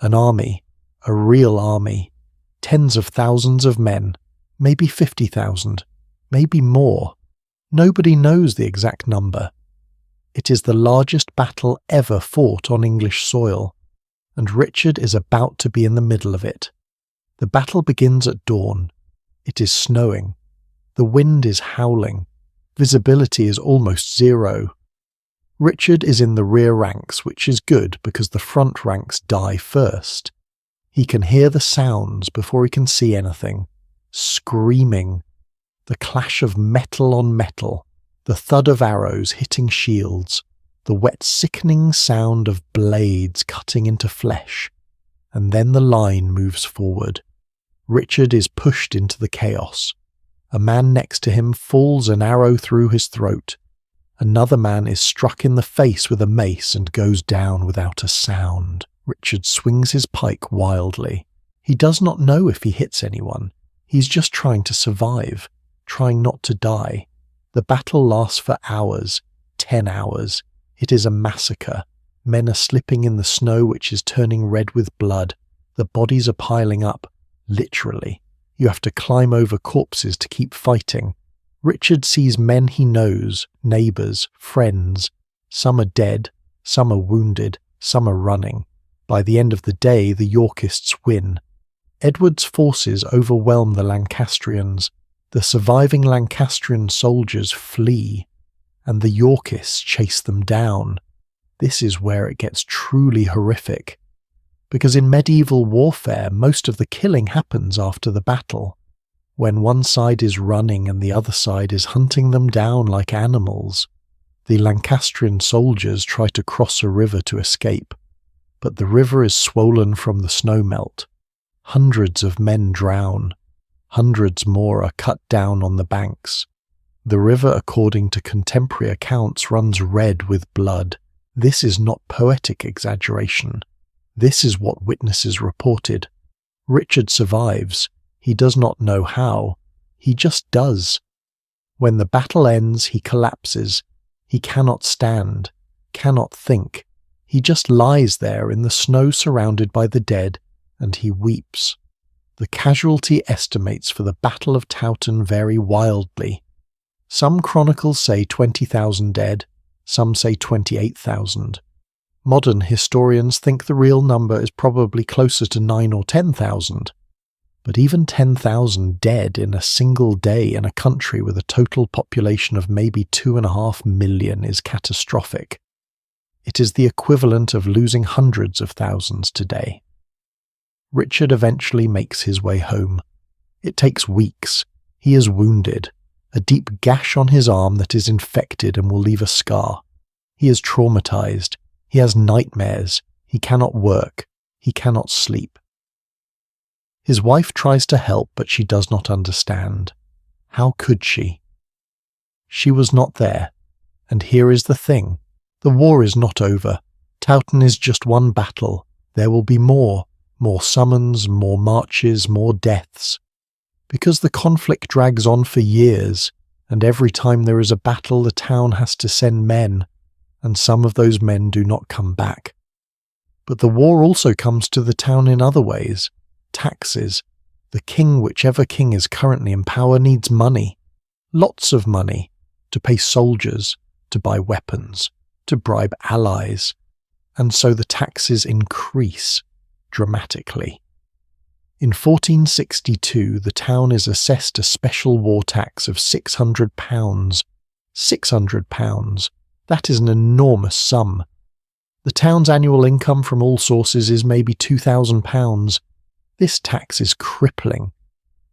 An army, a real army, tens of thousands of men, maybe 50,000, maybe more. Nobody knows the exact number. It is the largest battle ever fought on English soil, and Richard is about to be in the middle of it. The battle begins at dawn. It is snowing. The wind is howling. Visibility is almost zero. Richard is in the rear ranks, which is good because the front ranks die first. He can hear the sounds before he can see anything. Screaming. The clash of metal on metal. The thud of arrows hitting shields. The wet, sickening sound of blades cutting into flesh. And then the line moves forward. Richard is pushed into the chaos. A man next to him falls an arrow through his throat. Another man is struck in the face with a mace and goes down without a sound. Richard swings his pike wildly. He does not know if he hits anyone. He's just trying to survive, trying not to die. The battle lasts for hours, 10 hours. It is a massacre. Men are slipping in the snow which is turning red with blood. The bodies are piling up, literally. You have to climb over corpses to keep fighting. Richard sees men he knows, neighbours, friends. Some are dead, some are wounded, some are running. By the end of the day, the Yorkists win. Edward's forces overwhelm the Lancastrians. The surviving Lancastrian soldiers flee, and the Yorkists chase them down. This is where it gets truly horrific. Because in medieval warfare, most of the killing happens after the battle, when one side is running and the other side is hunting them down like animals. The Lancastrian soldiers try to cross a river to escape, but the river is swollen from the snowmelt. Hundreds of men drown. Hundreds more are cut down on the banks. The river, according to contemporary accounts, runs red with blood. This is not poetic exaggeration. This is what witnesses reported. Richard survives. He does not know how. He just does. When the battle ends, he collapses. He cannot stand, cannot think. He just lies there in the snow surrounded by the dead, and he weeps. The casualty estimates for the Battle of Towton vary wildly. Some chronicles say 20,000 dead, some say 28,000. Modern historians think the real number is probably closer to 9 or 10,000. But even 10,000 dead in a single day in a country with a total population of maybe 2.5 million is catastrophic. It is the equivalent of losing hundreds of thousands today. Richard eventually makes his way home. It takes weeks. He is wounded, a deep gash on his arm that is infected and will leave a scar. He is traumatized. He has nightmares. He cannot work. He cannot sleep. His wife tries to help, but she does not understand. How could she? She was not there. And here is the thing. The war is not over. Towton is just one battle. There will be more summons, more marches, more deaths. Because the conflict drags on for years, and every time there is a battle the town has to send men, and some of those men do not come back. But the war also comes to the town in other ways. Taxes. The king, whichever king is currently in power, needs money. Lots of money. To pay soldiers, to buy weapons, to bribe allies. And so the taxes increase dramatically. In 1462, the town is assessed a special war tax of £600. £600. That is an enormous sum. The town's annual income from all sources is maybe £2,000. This tax is crippling.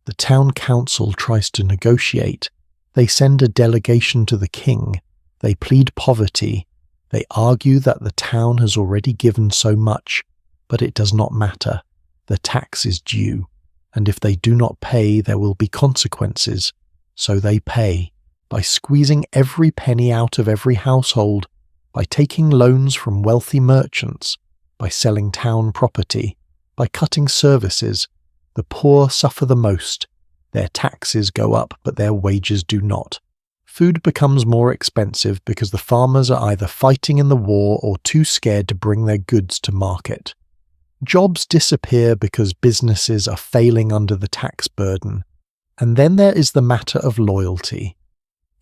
The town council tries to negotiate. They send a delegation to the king. They plead poverty. They argue that the town has already given so much, but it does not matter. The tax is due, and if they do not pay, there will be consequences. So they pay, by squeezing every penny out of every household, by taking loans from wealthy merchants, by selling town property, by cutting services. The poor suffer the most. Their taxes go up, but their wages do not. Food becomes more expensive because the farmers are either fighting in the war or too scared to bring their goods to market. Jobs disappear because businesses are failing under the tax burden. And then there is the matter of loyalty.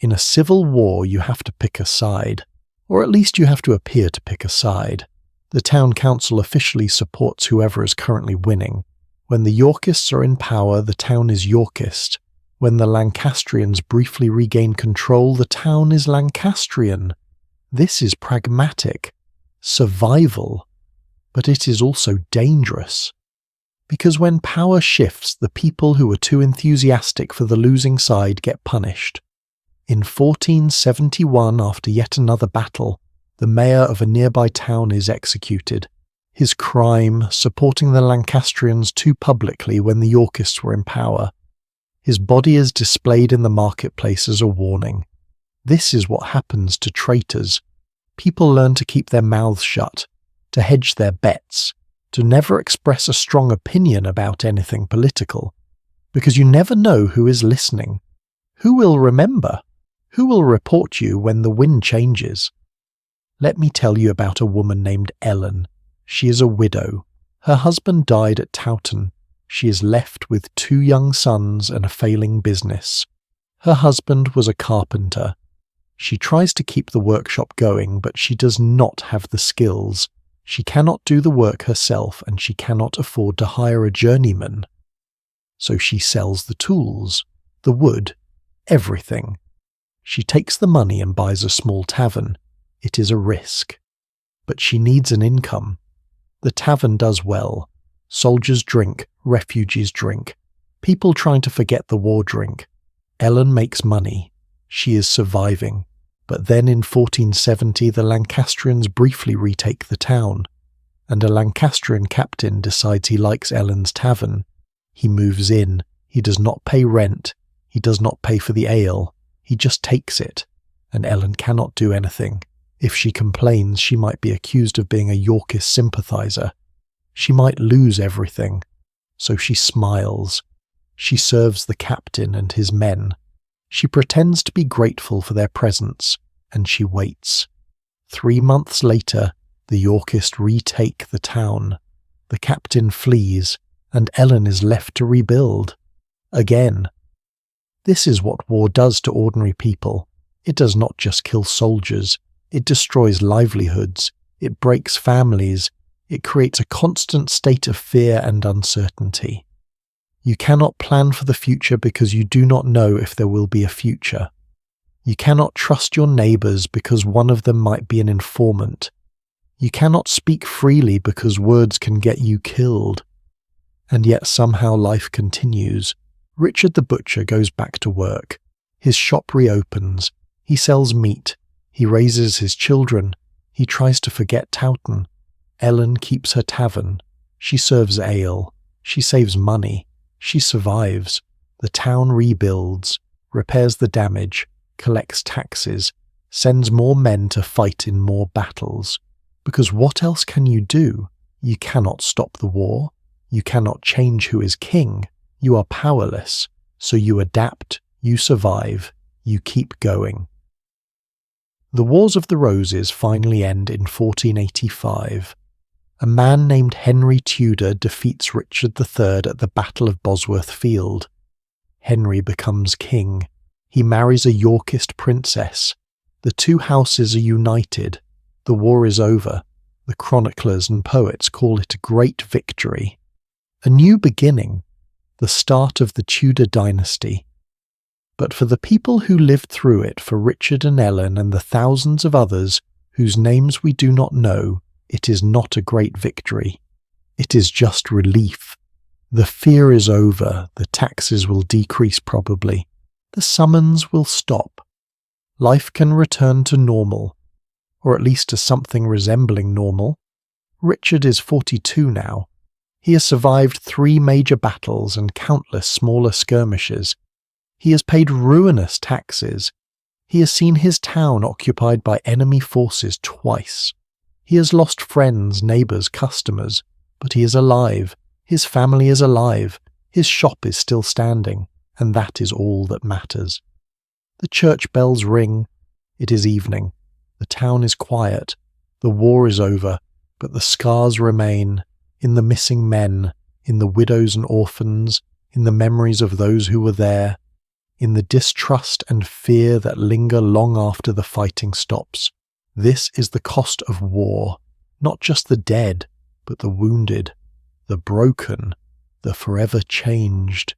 In a civil war, you have to pick a side, or at least you have to appear to pick a side. The town council officially supports whoever is currently winning. When the Yorkists are in power, the town is Yorkist. When the Lancastrians briefly regain control, the town is Lancastrian. This is pragmatic, survival, but it is also dangerous. Because when power shifts, the people who are too enthusiastic for the losing side get punished. In 1471, after yet another battle, the mayor of a nearby town is executed. His crime, supporting the Lancastrians too publicly when the Yorkists were in power. His body is displayed in the marketplace as a warning. This is what happens to traitors. People learn to keep their mouths shut, to hedge their bets, to never express a strong opinion about anything political, because you never know who is listening. Who will remember? Who will report you when the wind changes? Let me tell you about a woman named Ellen. She is a widow. Her husband died at Towton. She is left with 2 young sons and a failing business. Her husband was a carpenter. She tries to keep the workshop going, but she does not have the skills. She cannot do the work herself, and she cannot afford to hire a journeyman. So she sells the tools, the wood, everything. She takes the money and buys a small tavern. It is a risk. But she needs an income. The tavern does well. Soldiers drink, refugees drink. People trying to forget the war drink. Ellen makes money. She is surviving. But then in 1470 the Lancastrians briefly retake the town, and a Lancastrian captain decides he likes Ellen's tavern. He moves in. He does not pay rent. He does not pay for the ale. He just takes it, and Ellen cannot do anything. If she complains, she might be accused of being a Yorkist sympathiser. She might lose everything. So she smiles. She serves the captain and his men. She pretends to be grateful for their presence, and she waits. 3 months later, the Yorkists retake the town. The captain flees, and Ellen is left to rebuild. Again. This is what war does to ordinary people. It does not just kill soldiers. It destroys livelihoods. It breaks families. It creates a constant state of fear and uncertainty. You cannot plan for the future because you do not know if there will be a future. You cannot trust your neighbours because one of them might be an informant. You cannot speak freely because words can get you killed. And yet somehow life continues. Richard the butcher goes back to work. His shop reopens. He sells meat. He raises his children. He tries to forget Towton. Ellen keeps her tavern. She serves ale. She saves money. She survives. The town rebuilds, repairs the damage, collects taxes, sends more men to fight in more battles. Because what else can you do? You cannot stop the war. You cannot change who is king. You are powerless. So you adapt, you survive, you keep going. The Wars of the Roses finally end in 1485. A man named Henry Tudor defeats Richard III at the Battle of Bosworth Field. Henry becomes king. He marries a Yorkist princess. The 2 houses are united. The war is over. The chroniclers and poets call it a great victory. A new beginning. The start of the Tudor dynasty. But for the people who lived through it, for Richard and Ellen and the thousands of others whose names we do not know, it is not a great victory. It is just relief. The fear is over. The taxes will decrease probably. The summons will stop. Life can return to normal, or at least to something resembling normal. Richard is 42 now. He has survived 3 major battles and countless smaller skirmishes. He has paid ruinous taxes. He has seen his town occupied by enemy forces twice. He has lost friends, neighbours, customers, but he is alive. His family is alive. His shop is still standing, and that is all that matters. The church bells ring. It is evening. The town is quiet. The war is over, but the scars remain, in the missing men, in the widows and orphans, in the memories of those who were there, in the distrust and fear that linger long after the fighting stops. This is the cost of war, not just the dead, but the wounded, the broken, the forever changed.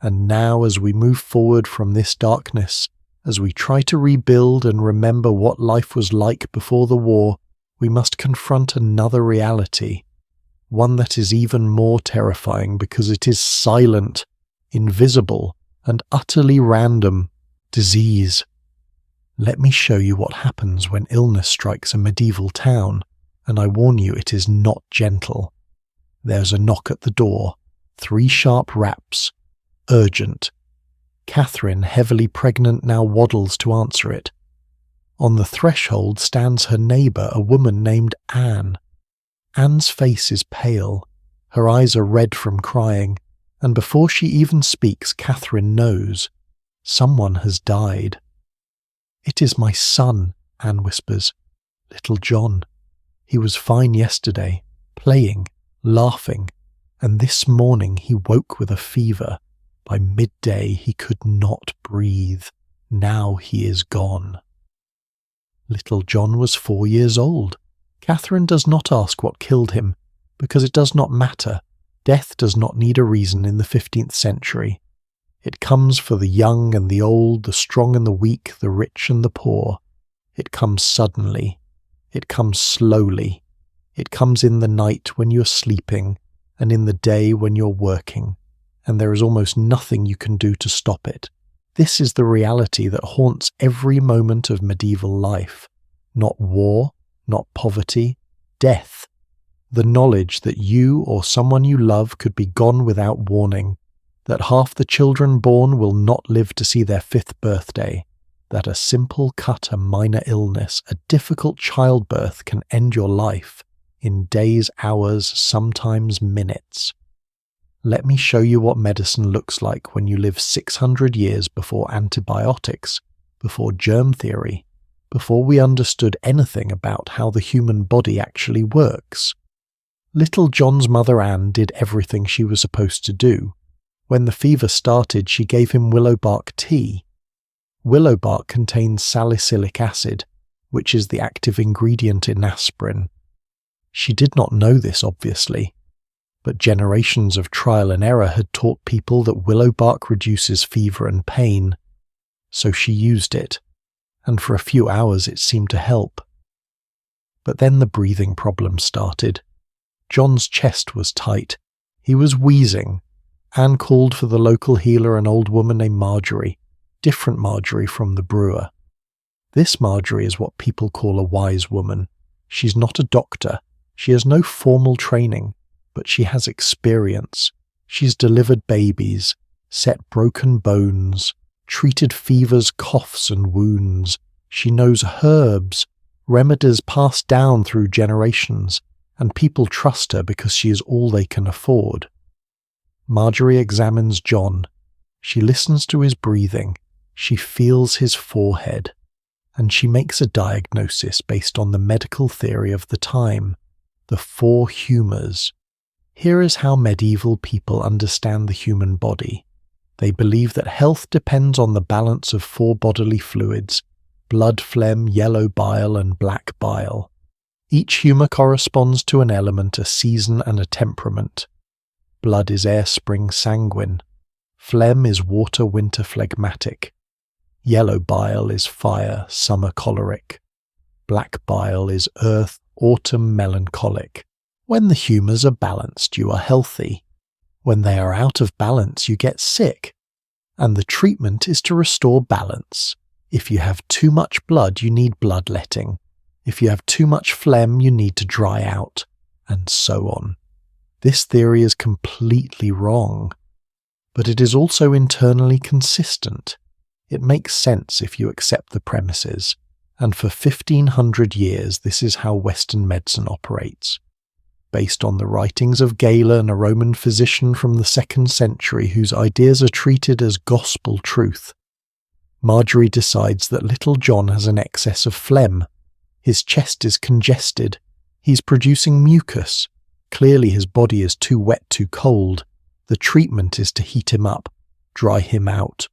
And now, as we move forward from this darkness, as we try to rebuild and remember what life was like before the war, we must confront another reality, one that is even more terrifying because it is silent, invisible, and utterly random: disease. Let me show you what happens when illness strikes a medieval town, and I warn you it is not gentle. There's a knock at the door, 3 sharp raps. Urgent. Catherine, heavily pregnant, now waddles to answer it. On the threshold stands her neighbour, a woman named Anne. Anne's face is pale, her eyes are red from crying, and before she even speaks, Catherine knows. Someone has died. "It is my son," Anne whispers. "Little John. He was fine yesterday, playing, laughing, and this morning he woke with a fever. By midday he could not breathe. Now he is gone." Little John was 4 years old. Catherine does not ask what killed him, because it does not matter. Death does not need a reason in the 15th century. It comes for the young and the old, the strong and the weak, the rich and the poor. It comes suddenly. It comes slowly. It comes in the night when you're sleeping, and in the day when you're working, and there is almost nothing you can do to stop it. This is the reality that haunts every moment of medieval life. Not war, not poverty, death. The knowledge that you or someone you love could be gone without warning, that half the children born will not live to see their 5th birthday, that a simple cut, a minor illness, a difficult childbirth can end your life in days, hours, sometimes minutes. Let me show you what medicine looks like when you live 600 years before antibiotics, before germ theory, before we understood anything about how the human body actually works. Little John's mother Anne did everything she was supposed to do. When the fever started, she gave him willow bark tea. Willow bark contains salicylic acid, which is the active ingredient in aspirin. She did not know this, obviously, but generations of trial and error had taught people that willow bark reduces fever and pain. So she used it, and for a few hours it seemed to help. But then the breathing problem started. John's chest was tight. He was wheezing. Anne called for the local healer, an old woman named Marjorie, different Marjorie from the brewer. This Marjorie is what people call a wise woman. She's not a doctor. She has no formal training, but she has experience. She's delivered babies, set broken bones, treated fevers, coughs and wounds. She knows herbs, remedies passed down through generations, and people trust her because she is all they can afford. Marjorie examines John. She listens to his breathing. She feels his forehead, and she makes a diagnosis based on the medical theory of the time, the 4 humours. Here is how medieval people understand the human body. They believe that health depends on the balance of 4 bodily fluids: blood, phlegm, yellow bile, and black bile. Each humour corresponds to an element, a season, and a temperament. Blood is air, spring, sanguine. Phlegm is water, winter, phlegmatic. Yellow bile is fire, summer, choleric. Black bile is earth, autumn, melancholic. When the humours are balanced, you are healthy. When they are out of balance, you get sick. And the treatment is to restore balance. If you have too much blood, you need bloodletting. If you have too much phlegm, you need to dry out, and so on. This theory is completely wrong. but it is also internally consistent. It makes sense if you accept the premises, and for 1500 years this is how Western medicine operates. Based on the writings of Galen, a Roman physician from the 2nd century whose ideas are treated as gospel truth, Marjorie decides that little John has an excess of phlegm. His chest is congested. He's producing mucus. Clearly his body is too wet, too cold. The treatment is to heat him up, dry him out.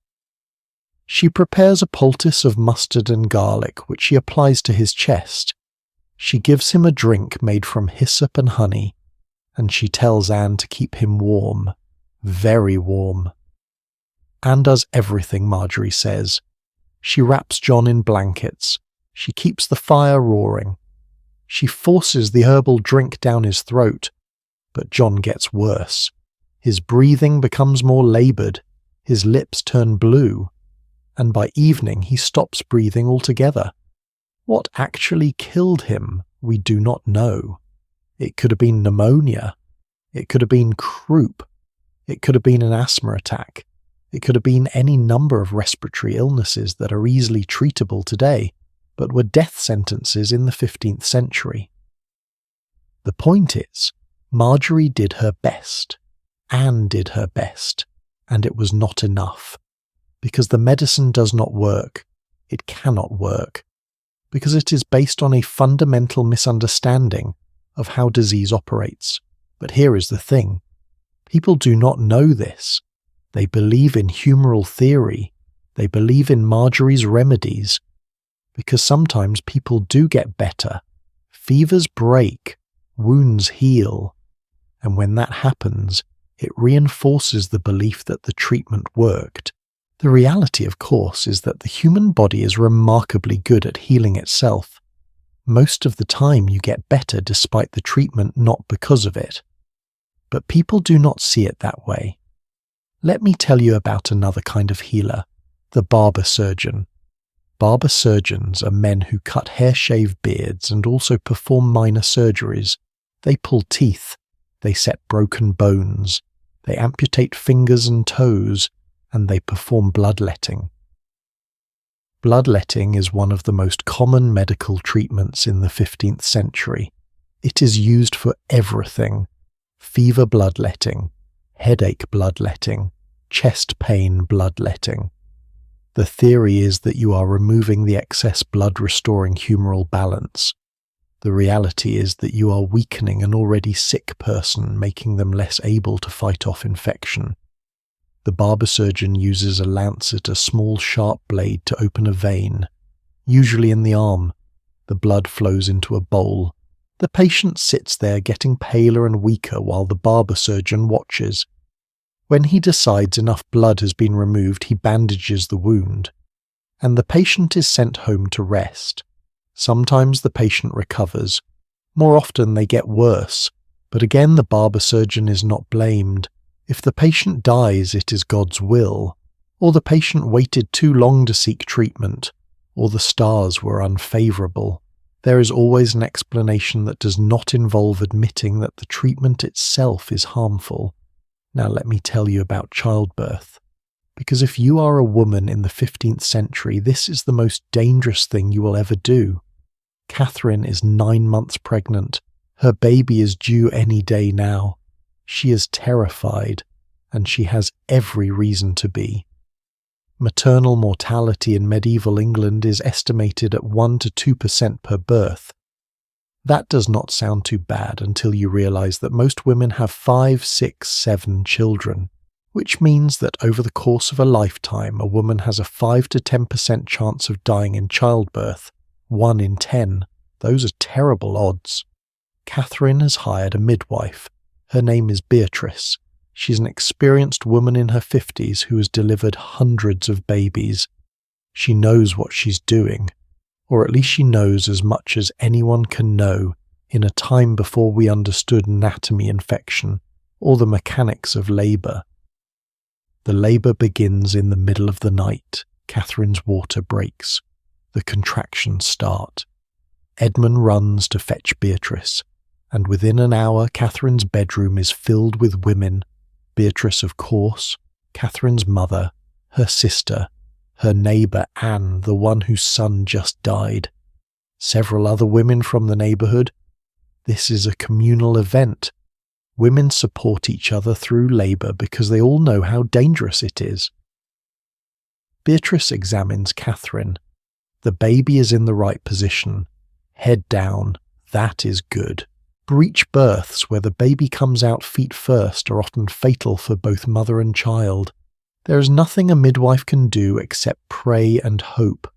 She prepares a poultice of mustard and garlic, which she applies to his chest. She gives him a drink made from hyssop and honey, and she tells Anne to keep him warm, very warm. Anne does everything Marjorie says. She wraps John in blankets. She keeps the fire roaring. She forces the herbal drink down his throat, but John gets worse. His breathing becomes more laboured, his lips turn blue, and by evening he stops breathing altogether. What actually killed him, we do not know. It could have been pneumonia. It could have been croup. It could have been an asthma attack. It could have been any number of respiratory illnesses that are easily treatable today, but were death sentences in the 15th century. The point is, Marjorie did her best. Anne did her best, and it was not enough. Because the medicine does not work. It cannot work. Because it is based on a fundamental misunderstanding of how disease operates. But here is the thing. People do not know this. They believe in humoral theory. They believe in Marjorie's remedies. Because sometimes people do get better. Fevers break. Wounds heal. And when that happens, it reinforces the belief that the treatment worked. The reality, of course, is that the human body is remarkably good at healing itself. Most of the time you get better despite the treatment, not because of it. But people do not see it that way. Let me tell you about another kind of healer, the barber surgeon. Barber surgeons are men who cut hair, shave beards, and also perform minor surgeries. They pull teeth, they set broken bones, they amputate fingers and toes, and they perform bloodletting. Bloodletting is one of the most common medical treatments in the 15th century. It is used for everything: fever bloodletting, headache bloodletting, chest pain bloodletting. The theory is that you are removing the excess blood, restoring humoral balance. The reality is that you are weakening an already sick person, making them less able to fight off infection. The barber surgeon uses a lancet, a small sharp blade, to open a vein, usually in the arm. The blood flows into a bowl. The patient sits there getting paler and weaker while the barber surgeon watches. When he decides enough blood has been removed, he bandages the wound, and the patient is sent home to rest. Sometimes the patient recovers. More often they get worse, but again the barber surgeon is not blamed. If the patient dies, it is God's will, or the patient waited too long to seek treatment, or the stars were unfavourable. There is always an explanation that does not involve admitting that the treatment itself is harmful. Now let me tell you about childbirth. Because if you are a woman in the 15th century, this is the most dangerous thing you will ever do. Catherine is 9 months pregnant. Her baby is due any day now. She is terrified, and she has every reason to be. Maternal mortality in medieval England is estimated at 1 to 2% per birth. That does not sound too bad until you realise that most women have 5, 6, 7 children, which means that over the course of a lifetime a woman has a 5 to 10% chance of dying in childbirth. 1 in 10. Those are terrible odds. Catherine has hired a midwife. Her name is Beatrice. She's an experienced woman in her 50s who has delivered hundreds of babies. She knows what she's doing, or at least she knows as much as anyone can know in a time before we understood anatomy, infection, or the mechanics of labour. The labour begins in the middle of the night. Catherine's water breaks. The contractions start. Edmund runs to fetch Beatrice, and within an hour Catherine's bedroom is filled with women. Beatrice, of course, Catherine's mother, her sister, her neighbour Anne, the one whose son just died, several other women from the neighbourhood. This is a communal event. Women support each other through labour because they all know how dangerous it is. Beatrice examines Catherine. The baby is in the right position. Head down. That is good. Breech births, where the baby comes out feet first, are often fatal for both mother and child. There is nothing a midwife can do except pray and hope.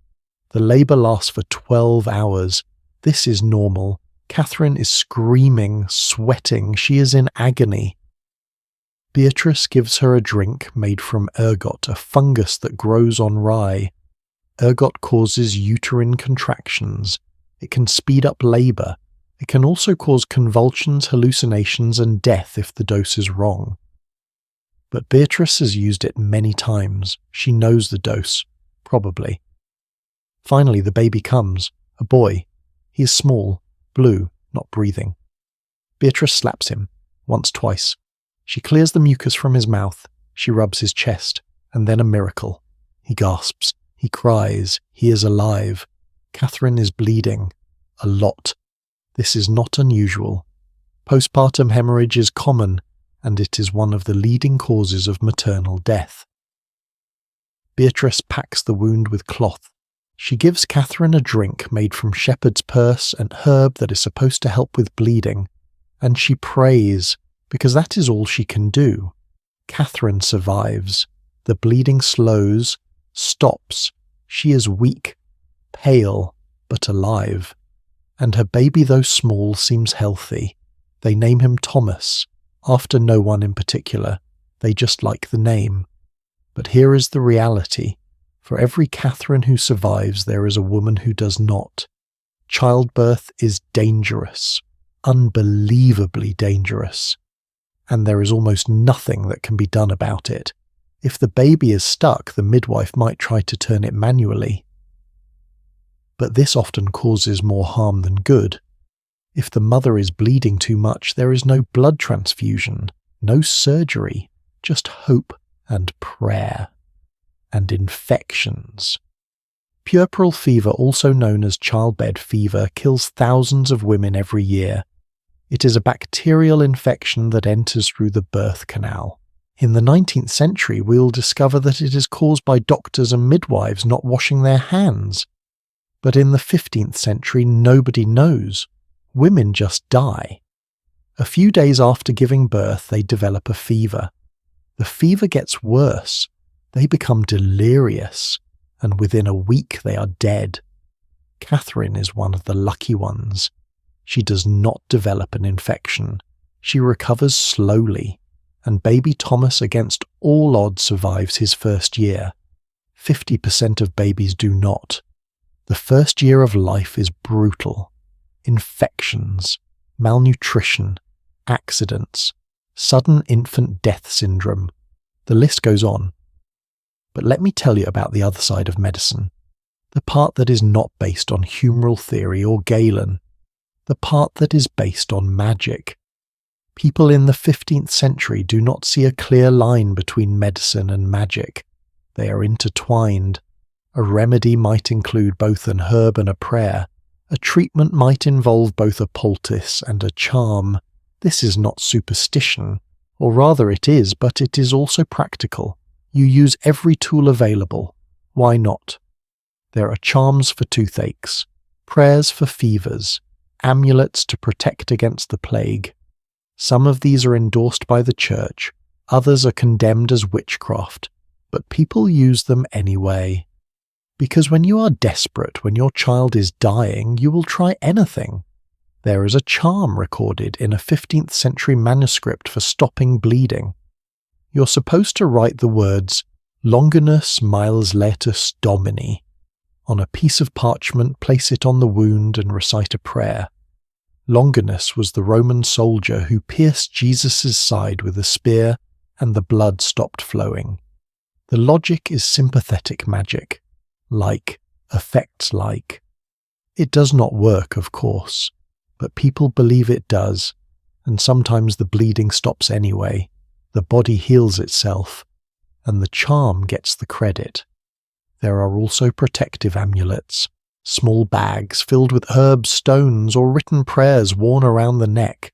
The labour lasts for 12 hours. This is normal. Catherine is screaming, sweating. She is in agony. Beatrice gives her a drink made from ergot, a fungus that grows on rye. Ergot causes uterine contractions. It can speed up labour. It can also cause convulsions, hallucinations, and death if the dose is wrong. But Beatrice has used it many times. She knows the dose, probably. Finally, the baby comes, a boy. He is small, blue, not breathing. Beatrice slaps him, once, twice. She clears the mucus from his mouth. She rubs his chest, and then a miracle. He gasps. He cries. He is alive. Catherine is bleeding. A lot. This is not unusual. Postpartum hemorrhage is common, and it is one of the leading causes of maternal death. Beatrice packs the wound with cloth. She gives Catherine a drink made from shepherd's purse, an herb that is supposed to help with bleeding, and she prays, because that is all she can do. Catherine survives. The bleeding slows, stops. She is weak, pale, but alive. And her baby, though small, seems healthy. They name him Thomas, after no one in particular. They just like the name. But here is the reality. For every Catherine who survives, there is a woman who does not. Childbirth is dangerous, unbelievably dangerous. And there is almost nothing that can be done about it. If the baby is stuck, the midwife might try to turn it manually. But this often causes more harm than good. If the mother is bleeding too much, there is no blood transfusion, no surgery, just hope and prayer. And infections. Puerperal fever, also known as childbed fever, kills thousands of women every year. It is a bacterial infection that enters through the birth canal. In the 19th century, we will discover that it is caused by doctors and midwives not washing their hands. But in the 15th century, nobody knows. Women just die. A few days after giving birth, they develop a fever. The fever gets worse. They become delirious, and within a week they are dead. Catherine is one of the lucky ones. She does not develop an infection. She recovers slowly, and baby Thomas, against all odds, survives his first year. 50% of babies do not. The first year of life is brutal. Infections, malnutrition, accidents, sudden infant death syndrome. The list goes on. But let me tell you about the other side of medicine. The part that is not based on humoral theory or Galen. The part that is based on magic. People in the 15th century do not see a clear line between medicine and magic. They are intertwined. A remedy might include both an herb and a prayer. A treatment might involve both a poultice and a charm. This is not superstition, or rather it is, but it is also practical. You use every tool available. Why not? There are charms for toothaches, prayers for fevers, amulets to protect against the plague. Some of these are endorsed by the church, others are condemned as witchcraft, but people use them anyway. Because when you are desperate, when your child is dying, you will try anything. There is a charm recorded in a 15th century manuscript for stopping bleeding. You're supposed to write the words Longinus miles laetus Domini on a piece of parchment, place it on the wound and recite a prayer. Longinus was the Roman soldier who pierced Jesus' side with a spear and the blood stopped flowing. The logic is sympathetic magic. Like, affects like. It does not work, of course, but people believe it does, and sometimes the bleeding stops anyway. The body heals itself. and the charm gets the credit. There are also protective amulets, small bags filled with herbs, stones, or written prayers worn around the neck.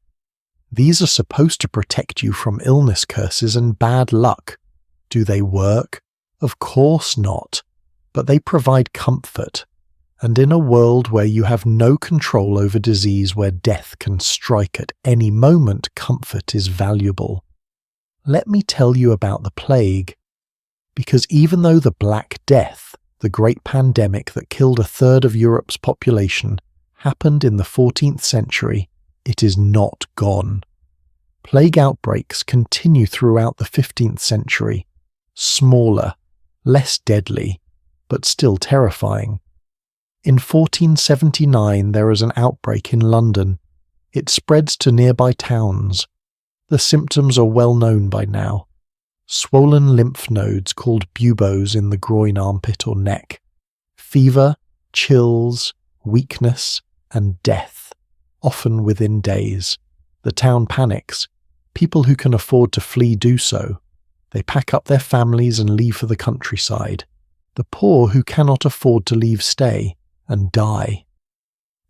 These are supposed to protect you from illness curses and bad luck. Do they work? Of course not, but they provide comfort. And in a world where you have no control over disease, where death can strike at any moment, comfort is valuable. Let me tell you about the plague. Because even though the Black Death, the great pandemic that killed a third of Europe's population, happened in the 14th century, it is not gone. Plague outbreaks continue throughout the 15th century, smaller, less deadly, but still terrifying. In 1479 there is an outbreak in London. It spreads to nearby towns. The symptoms are well known by now. Swollen lymph nodes called buboes in the groin, armpit or neck. Fever, chills, weakness, and death, often within days. The town panics. People who can afford to flee do so. They pack up their families and leave for the countryside. The poor who cannot afford to leave stay and die.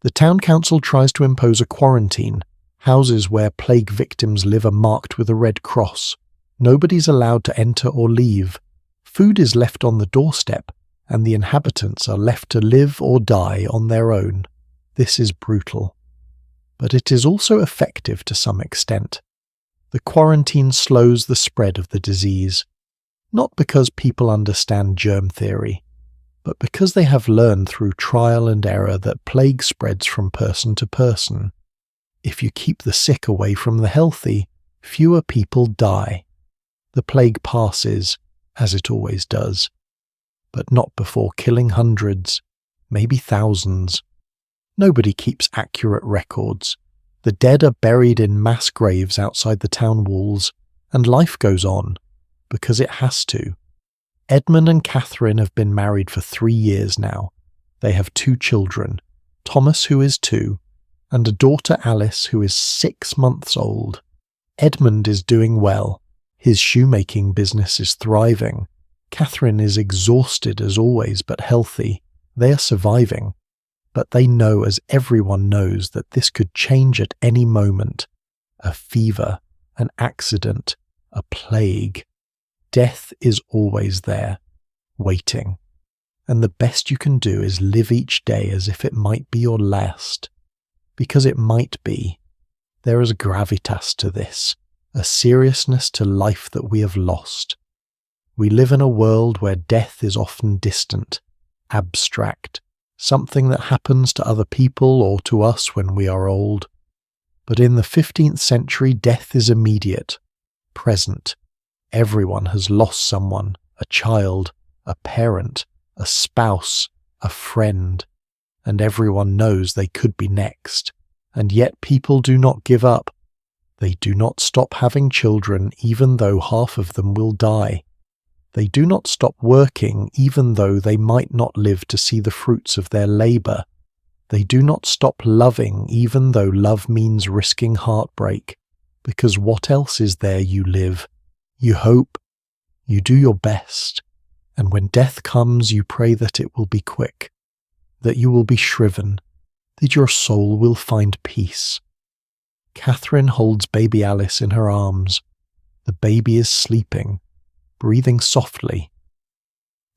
The town council tries to impose a quarantine. Houses where plague victims live are marked with a red cross. Nobody's allowed to enter or leave. Food is left on the doorstep, and the inhabitants are left to live or die on their own. This is brutal. But it is also effective to some extent. The quarantine slows the spread of the disease, not because people understand germ theory, but because they have learned through trial and error that plague spreads from person to person. If you keep the sick away from the healthy, fewer people die. The plague passes, as it always does, but not before killing hundreds, maybe thousands. Nobody keeps accurate records. The dead are buried in mass graves outside the town walls, and life goes on, because it has to. Edmund and Catherine have been married for 3 years now. They have 2 children, Thomas, who is 2, and a daughter, Alice, who is 6 months old. Edmund is doing well. His shoemaking business is thriving. Catherine is exhausted as always, but healthy. They are surviving. But they know, as everyone knows, that this could change at any moment. A fever, an accident, a plague. Death is always there, waiting. And the best you can do is live each day as if it might be your last. Because it might be. There is gravitas to this. A seriousness to life that we have lost. We live in a world where death is often distant, abstract, something that happens to other people or to us when we are old. But in the 15th century, death is immediate, present. Everyone has lost someone, a child, a parent, a spouse, a friend, and everyone knows they could be next. And yet people do not give up. They do not stop having children even though half of them will die. They do not stop working even though they might not live to see the fruits of their labour. They do not stop loving even though love means risking heartbreak. Because what else is there? You live, you hope, you do your best, and when death comes you pray that it will be quick, that you will be shriven, that your soul will find peace. Catherine holds baby Alice in her arms. The baby is sleeping, breathing softly.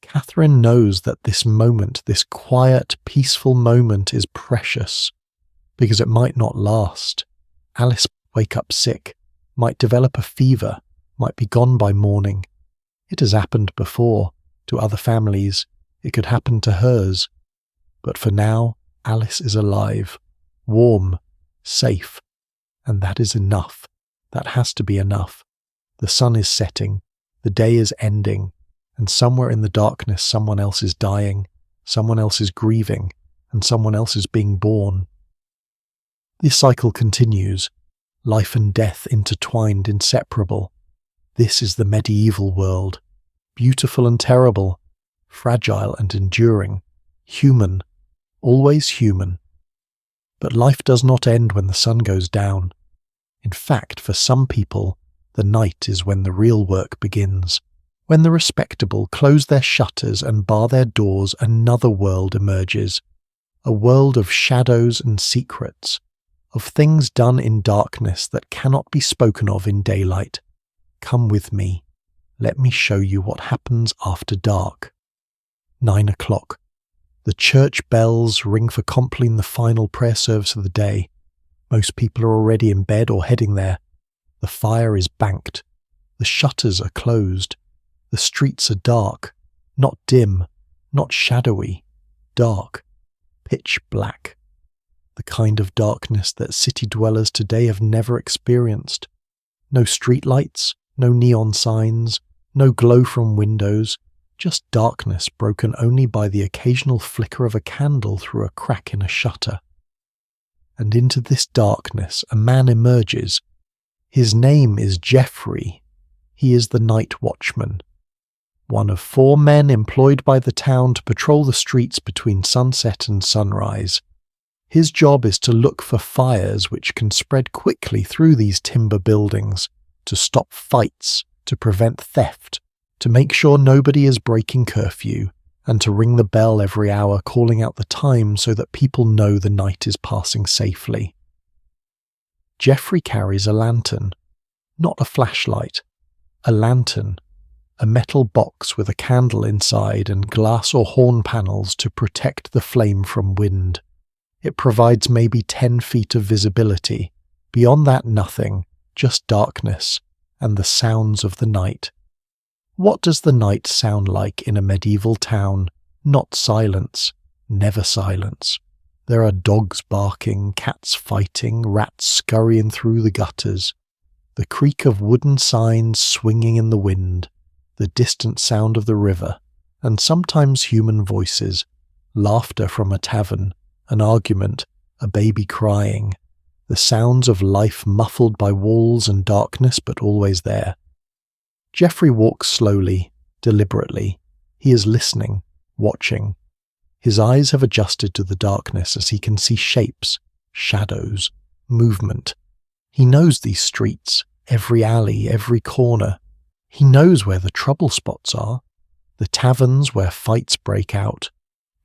Catherine knows that this moment, this quiet, peaceful moment is precious, because it might not last. Alice might wake up sick, might develop a fever, might be gone by morning. It has happened before, to other families. It could happen to hers. But for now, Alice is alive, warm, safe. And that is enough. That has to be enough. The sun is setting, the day is ending, and somewhere in the darkness someone else is dying, someone else is grieving, and someone else is being born. This cycle continues, life and death intertwined, inseparable. This is the medieval world, beautiful and terrible, fragile and enduring, human, always human. But life does not end when the sun goes down. In fact, for some people, the night is when the real work begins, When the respectable close their shutters and bar their doors, another world emerges, a world of shadows and secrets, of things done in darkness that cannot be spoken of in daylight. Come with me. Let me show you what happens after dark. 9 o'clock. The church bells ring for compline the final prayer service of the day. Most people are already in bed or heading there. The fire is banked. The shutters are closed. The streets are dark, not dim, not shadowy, dark, pitch black. The kind of darkness that city dwellers today have never experienced. No streetlights, no neon signs, no glow from windows, just darkness broken only by the occasional flicker of a candle through a crack in a shutter. And into this darkness a man emerges. His name is Geoffrey. He is the night watchman. One of 4 men employed by the town to patrol the streets between sunset and sunrise. His job is to look for fires which can spread quickly through these timber buildings, to stop fights, to prevent theft, to make sure nobody is breaking curfew, and to ring the bell every hour calling out the time so that people know the night is passing safely. Geoffrey carries a lantern, not a flashlight, a lantern, a metal box with a candle inside and glass or horn panels to protect the flame from wind. It provides maybe 10 feet of visibility. Beyond that, nothing, just darkness and the sounds of the night. What does the night sound like in a medieval town? Not silence, never silence. There are dogs barking, cats fighting, rats scurrying through the gutters, the creak of wooden signs swinging in the wind, the distant sound of the river, and sometimes human voices, laughter from a tavern, an argument, a baby crying, the sounds of life muffled by walls and darkness but always there. Geoffrey walks slowly, deliberately. He is listening, watching. His eyes have adjusted to the darkness as he can see shapes, shadows, movement. He knows these streets, every alley, every corner. He knows where the trouble spots are, the taverns where fights break out,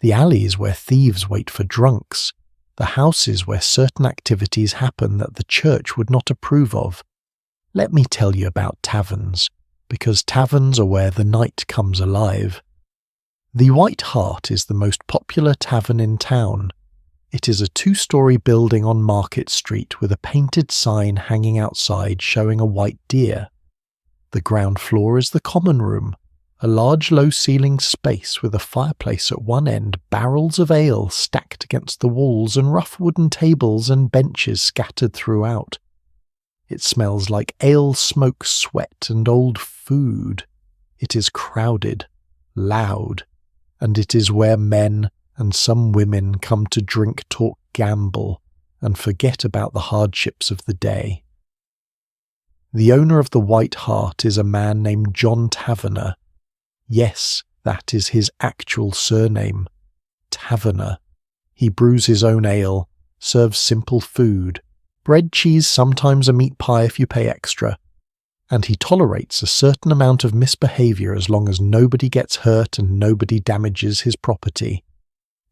the alleys where thieves wait for drunks, the houses where certain activities happen that the church would not approve of. Let me tell you about taverns, because taverns are where the night comes alive. The White Hart is the most popular tavern in town. It is a 2-story building on Market Street with a painted sign hanging outside showing a white deer. The ground floor is the common room, a large low-ceilinged space with a fireplace at one end, barrels of ale stacked against the walls, and rough wooden tables and benches scattered throughout. It smells like ale, smoke, sweat, and old food. It is crowded, loud, and it is where men and some women come to drink, talk, gamble, and forget about the hardships of the day. The owner of the White Hart is a man named John Taverner. Yes, that is his actual surname. Taverner. He brews his own ale, serves simple food, bread, cheese, sometimes a meat pie if you pay extra, and he tolerates a certain amount of misbehaviour as long as nobody gets hurt and nobody damages his property.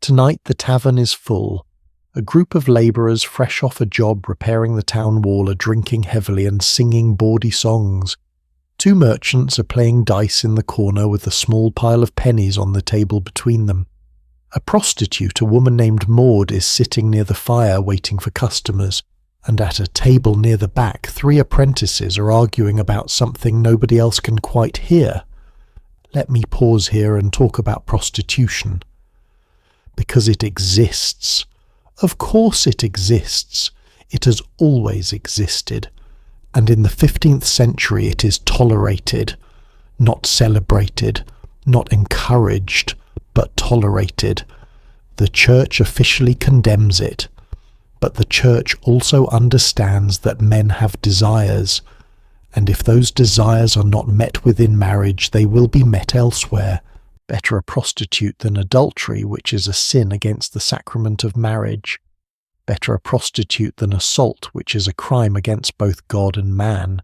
Tonight the tavern is full. A group of labourers fresh off a job repairing the town wall are drinking heavily and singing bawdy songs. 2 merchants are playing dice in the corner with a small pile of pennies on the table between them. A prostitute, a woman named Maud, is sitting near the fire waiting for customers, and at a table near the back 3 apprentices are arguing about something nobody else can quite hear. Let me pause here and talk about prostitution. Because it exists. Of course it exists. It has always existed. And in the 15th century it is tolerated, not celebrated, not encouraged, but tolerated. The church officially condemns it. But the church also understands that men have desires, and if those desires are not met within marriage, they will be met elsewhere. Better a prostitute than adultery, which is a sin against the sacrament of marriage. Better a prostitute than assault, which is a crime against both God and man.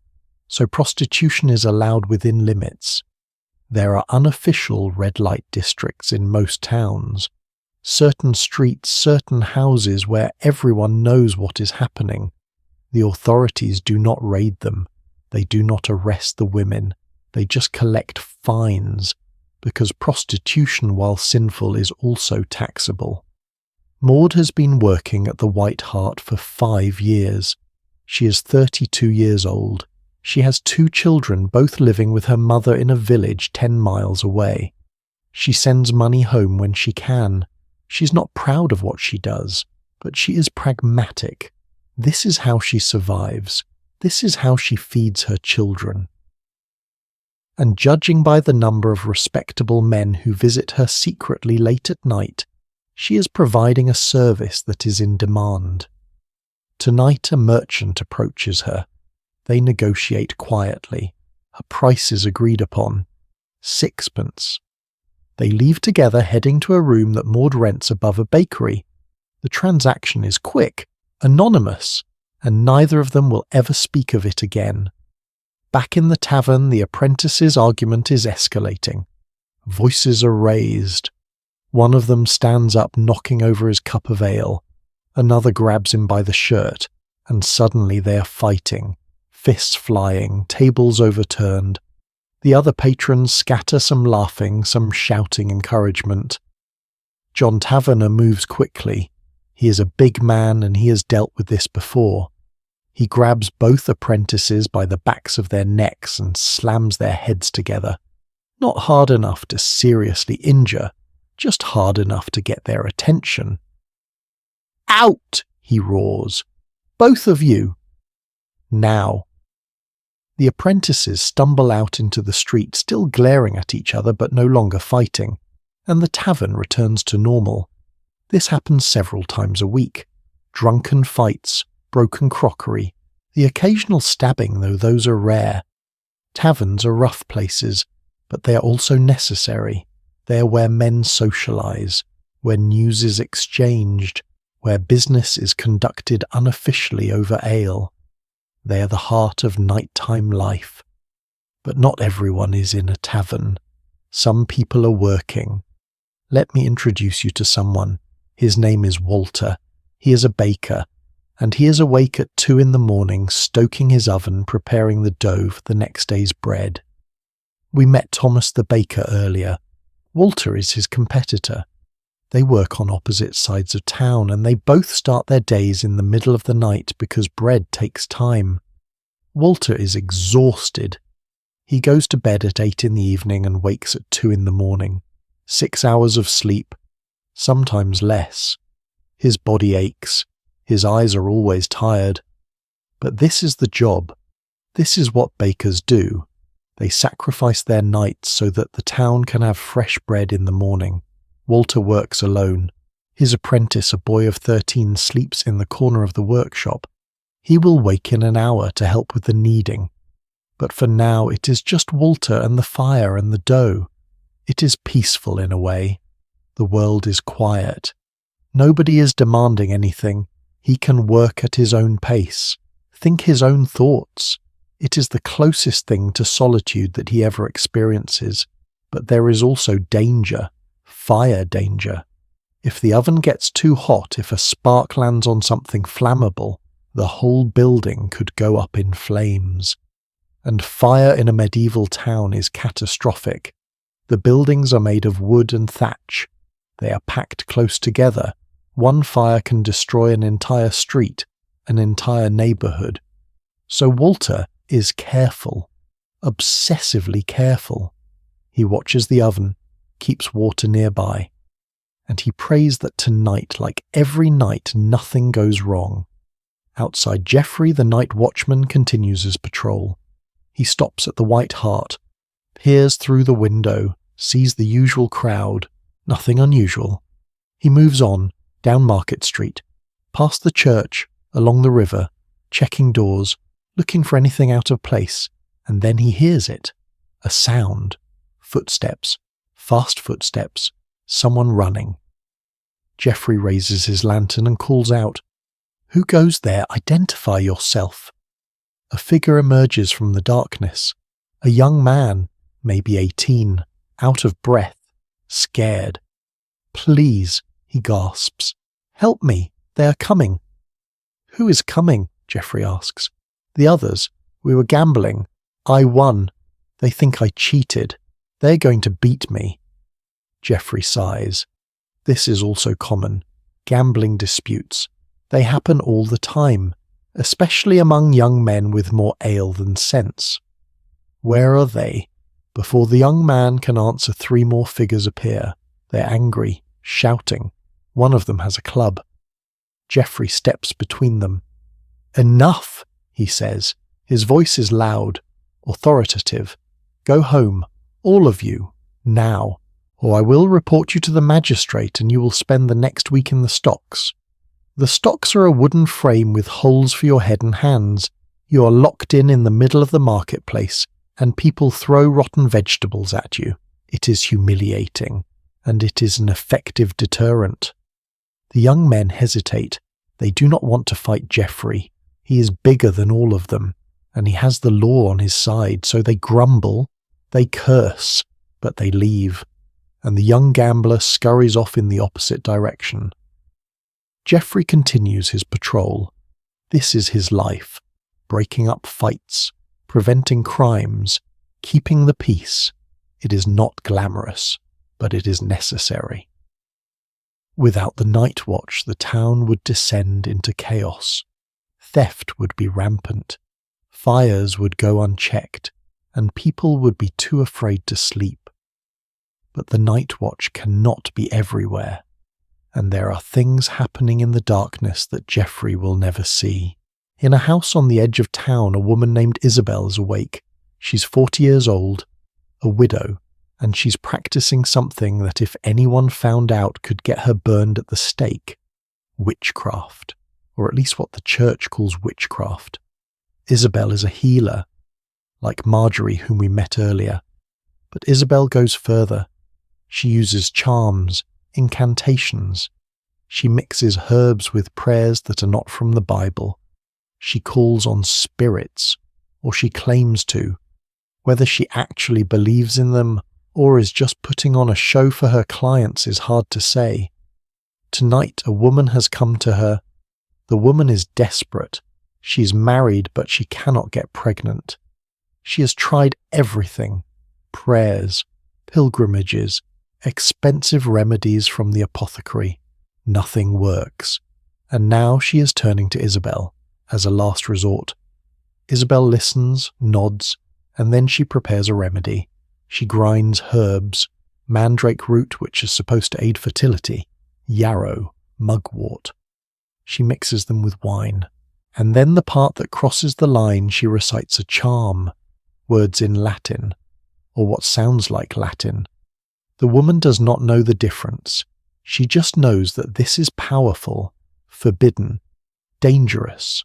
So prostitution is allowed within limits. There are unofficial red light districts in most towns. Certain streets, certain houses where everyone knows what is happening. The authorities do not raid them. They do not arrest the women. They just collect fines, because prostitution, while sinful, is also taxable. Maud has been working at the White Hart for 5 years. She is 32 years old. She has 2 children, both living with her mother in a village 10 miles away. She sends money home when she can. She's not proud of what she does, but she is pragmatic. This is how she survives. This is how she feeds her children. And judging by the number of respectable men who visit her secretly late at night, she is providing a service that is in demand. Tonight a merchant approaches her. They negotiate quietly. A price is agreed upon. 6pence. They leave together, heading to a room that Maud rents above a bakery. The transaction is quick, anonymous, and neither of them will ever speak of it again. Back in the tavern, the apprentice's argument is escalating. Voices are raised. One of them stands up, knocking over his cup of ale. Another grabs him by the shirt, and suddenly they are fighting. Fists flying, tables overturned. The other patrons scatter some laughing, some shouting encouragement. John Taverner moves quickly. He is a big man and he has dealt with this before. He grabs both apprentices by the backs of their necks and slams their heads together. Not hard enough to seriously injure, just hard enough to get their attention. "Out!" he roars. "Both of you!" Now. The apprentices stumble out into the street, still glaring at each other but no longer fighting, and the tavern returns to normal. This happens several times a week. Drunken fights, broken crockery, the occasional stabbing, though those are rare. Taverns are rough places, but they are also necessary. They are where men socialize, where news is exchanged, where business is conducted unofficially over ale. They are the heart of nighttime life. But not everyone is in a tavern. Some people are working. Let me introduce you to someone. His name is Walter. He is a baker, and he is awake at 2 a.m, stoking his oven, preparing the dough for the next day's bread. We met Thomas the baker earlier. Walter is his competitor. They work on opposite sides of town, and they both start their days in the middle of the night because bread takes time. Walter is exhausted. He goes to bed at 8 p.m. and wakes at 2 a.m. 6 hours of sleep, sometimes less. His body aches. His eyes are always tired. But this is the job. This is what bakers do. They sacrifice their nights so that the town can have fresh bread in the morning. Walter works alone. His apprentice, a boy of 13, sleeps in the corner of the workshop. He will wake in an hour to help with the kneading. But for now it is just Walter and the fire and the dough. It is peaceful in a way. The world is quiet. Nobody is demanding anything. He can work at his own pace, think his own thoughts. It is the closest thing to solitude that he ever experiences. But there is also danger. Fire danger. If the oven gets too hot, if a spark lands on something flammable, the whole building could go up in flames. And fire in a medieval town is catastrophic. The buildings are made of wood and thatch. They are packed close together. One fire can destroy an entire street, an entire neighborhood. So Walter is careful, obsessively careful. He watches the oven, keeps water nearby, and he prays that tonight, like every night, nothing goes wrong. Outside, Geoffrey, the night watchman, continues his patrol. He stops at the White Hart, peers through the window, sees the usual crowd, nothing unusual. He moves on, down Market Street, past the church, along the river, checking doors, looking for anything out of place, and then he hears it. A sound. Footsteps. Fast footsteps. Someone running. Geoffrey raises his lantern and calls out, "Who goes there? Identify yourself." A figure emerges from the darkness. A young man, maybe 18, out of breath, scared. "Please," he gasps. "Help me, they are coming." "Who is coming?" Geoffrey asks. "The others. We were gambling. I won. They think I cheated. They're going to beat me." Geoffrey sighs. This is also common. Gambling disputes. They happen all the time, especially among young men with more ale than sense. Where are they? Before the young man can answer, 3 more figures appear. They're angry, shouting. One of them has a club. Geoffrey steps between them. "Enough," he says. His voice is loud, authoritative. "Go home, all of you, now, or I will report you to the magistrate and you will spend the next week in the stocks. The stocks are a wooden frame with holes for your head and hands. You are locked in the middle of the marketplace, and people throw rotten vegetables at you. It is humiliating, and it is an effective deterrent." The young men hesitate. They do not want to fight Geoffrey. He is bigger than all of them, and he has the law on his side, so they grumble, they curse, but they leave, and the young gambler scurries off in the opposite direction. Geoffrey continues his patrol. This is his life, breaking up fights, preventing crimes, keeping the peace. It is not glamorous, but it is necessary. Without the night watch, the town would descend into chaos. Theft would be rampant. Fires would go unchecked, and people would be too afraid to sleep. But the night watch cannot be everywhere, and there are things happening in the darkness that Geoffrey will never see. In a house on the edge of town, a woman named Isabel is awake. She's 40 years old, a widow, and she's practicing something that if anyone found out could get her burned at the stake. Witchcraft, or at least what the church calls witchcraft. Isabel is a healer, like Marjorie, whom we met earlier. But Isabel goes further. She uses charms, incantations. She mixes herbs with prayers that are not from the Bible. She calls on spirits, or she claims to. Whether she actually believes in them or is just putting on a show for her clients is hard to say. Tonight a woman has come to her. The woman is desperate. She's married, but she cannot get pregnant. She has tried everything: prayers, pilgrimages, expensive remedies from the apothecary. Nothing works. And now she is turning to Isabel as a last resort. Isabel listens, nods, and then she prepares a remedy. She grinds herbs, mandrake root, which is supposed to aid fertility, yarrow, mugwort. She mixes them with wine, and then the part that crosses the line she recites a charm, words in Latin, or what sounds like Latin. The woman does not know the difference. She just knows that this is powerful, forbidden, dangerous.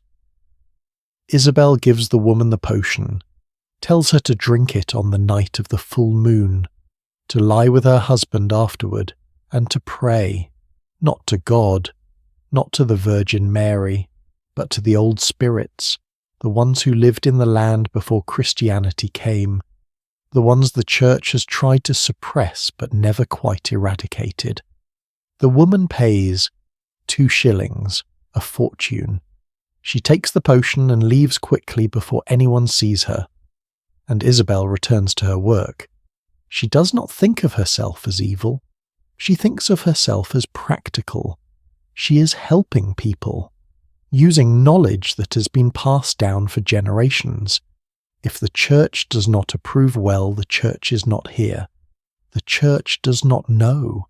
Isabel gives the woman the potion, tells her to drink it on the night of the full moon, to lie with her husband afterward, and to pray, not to God, not to the Virgin Mary, but to the old spirits, the ones who lived in the land before Christianity came, the ones the church has tried to suppress but never quite eradicated. The woman pays 2 shillings, a fortune. She takes the potion and leaves quickly before anyone sees her. And Isabel returns to her work. She does not think of herself as evil. She thinks of herself as practical. She is helping people, using knowledge that has been passed down for generations. If the church does not approve well, the church is not here. The church does not know.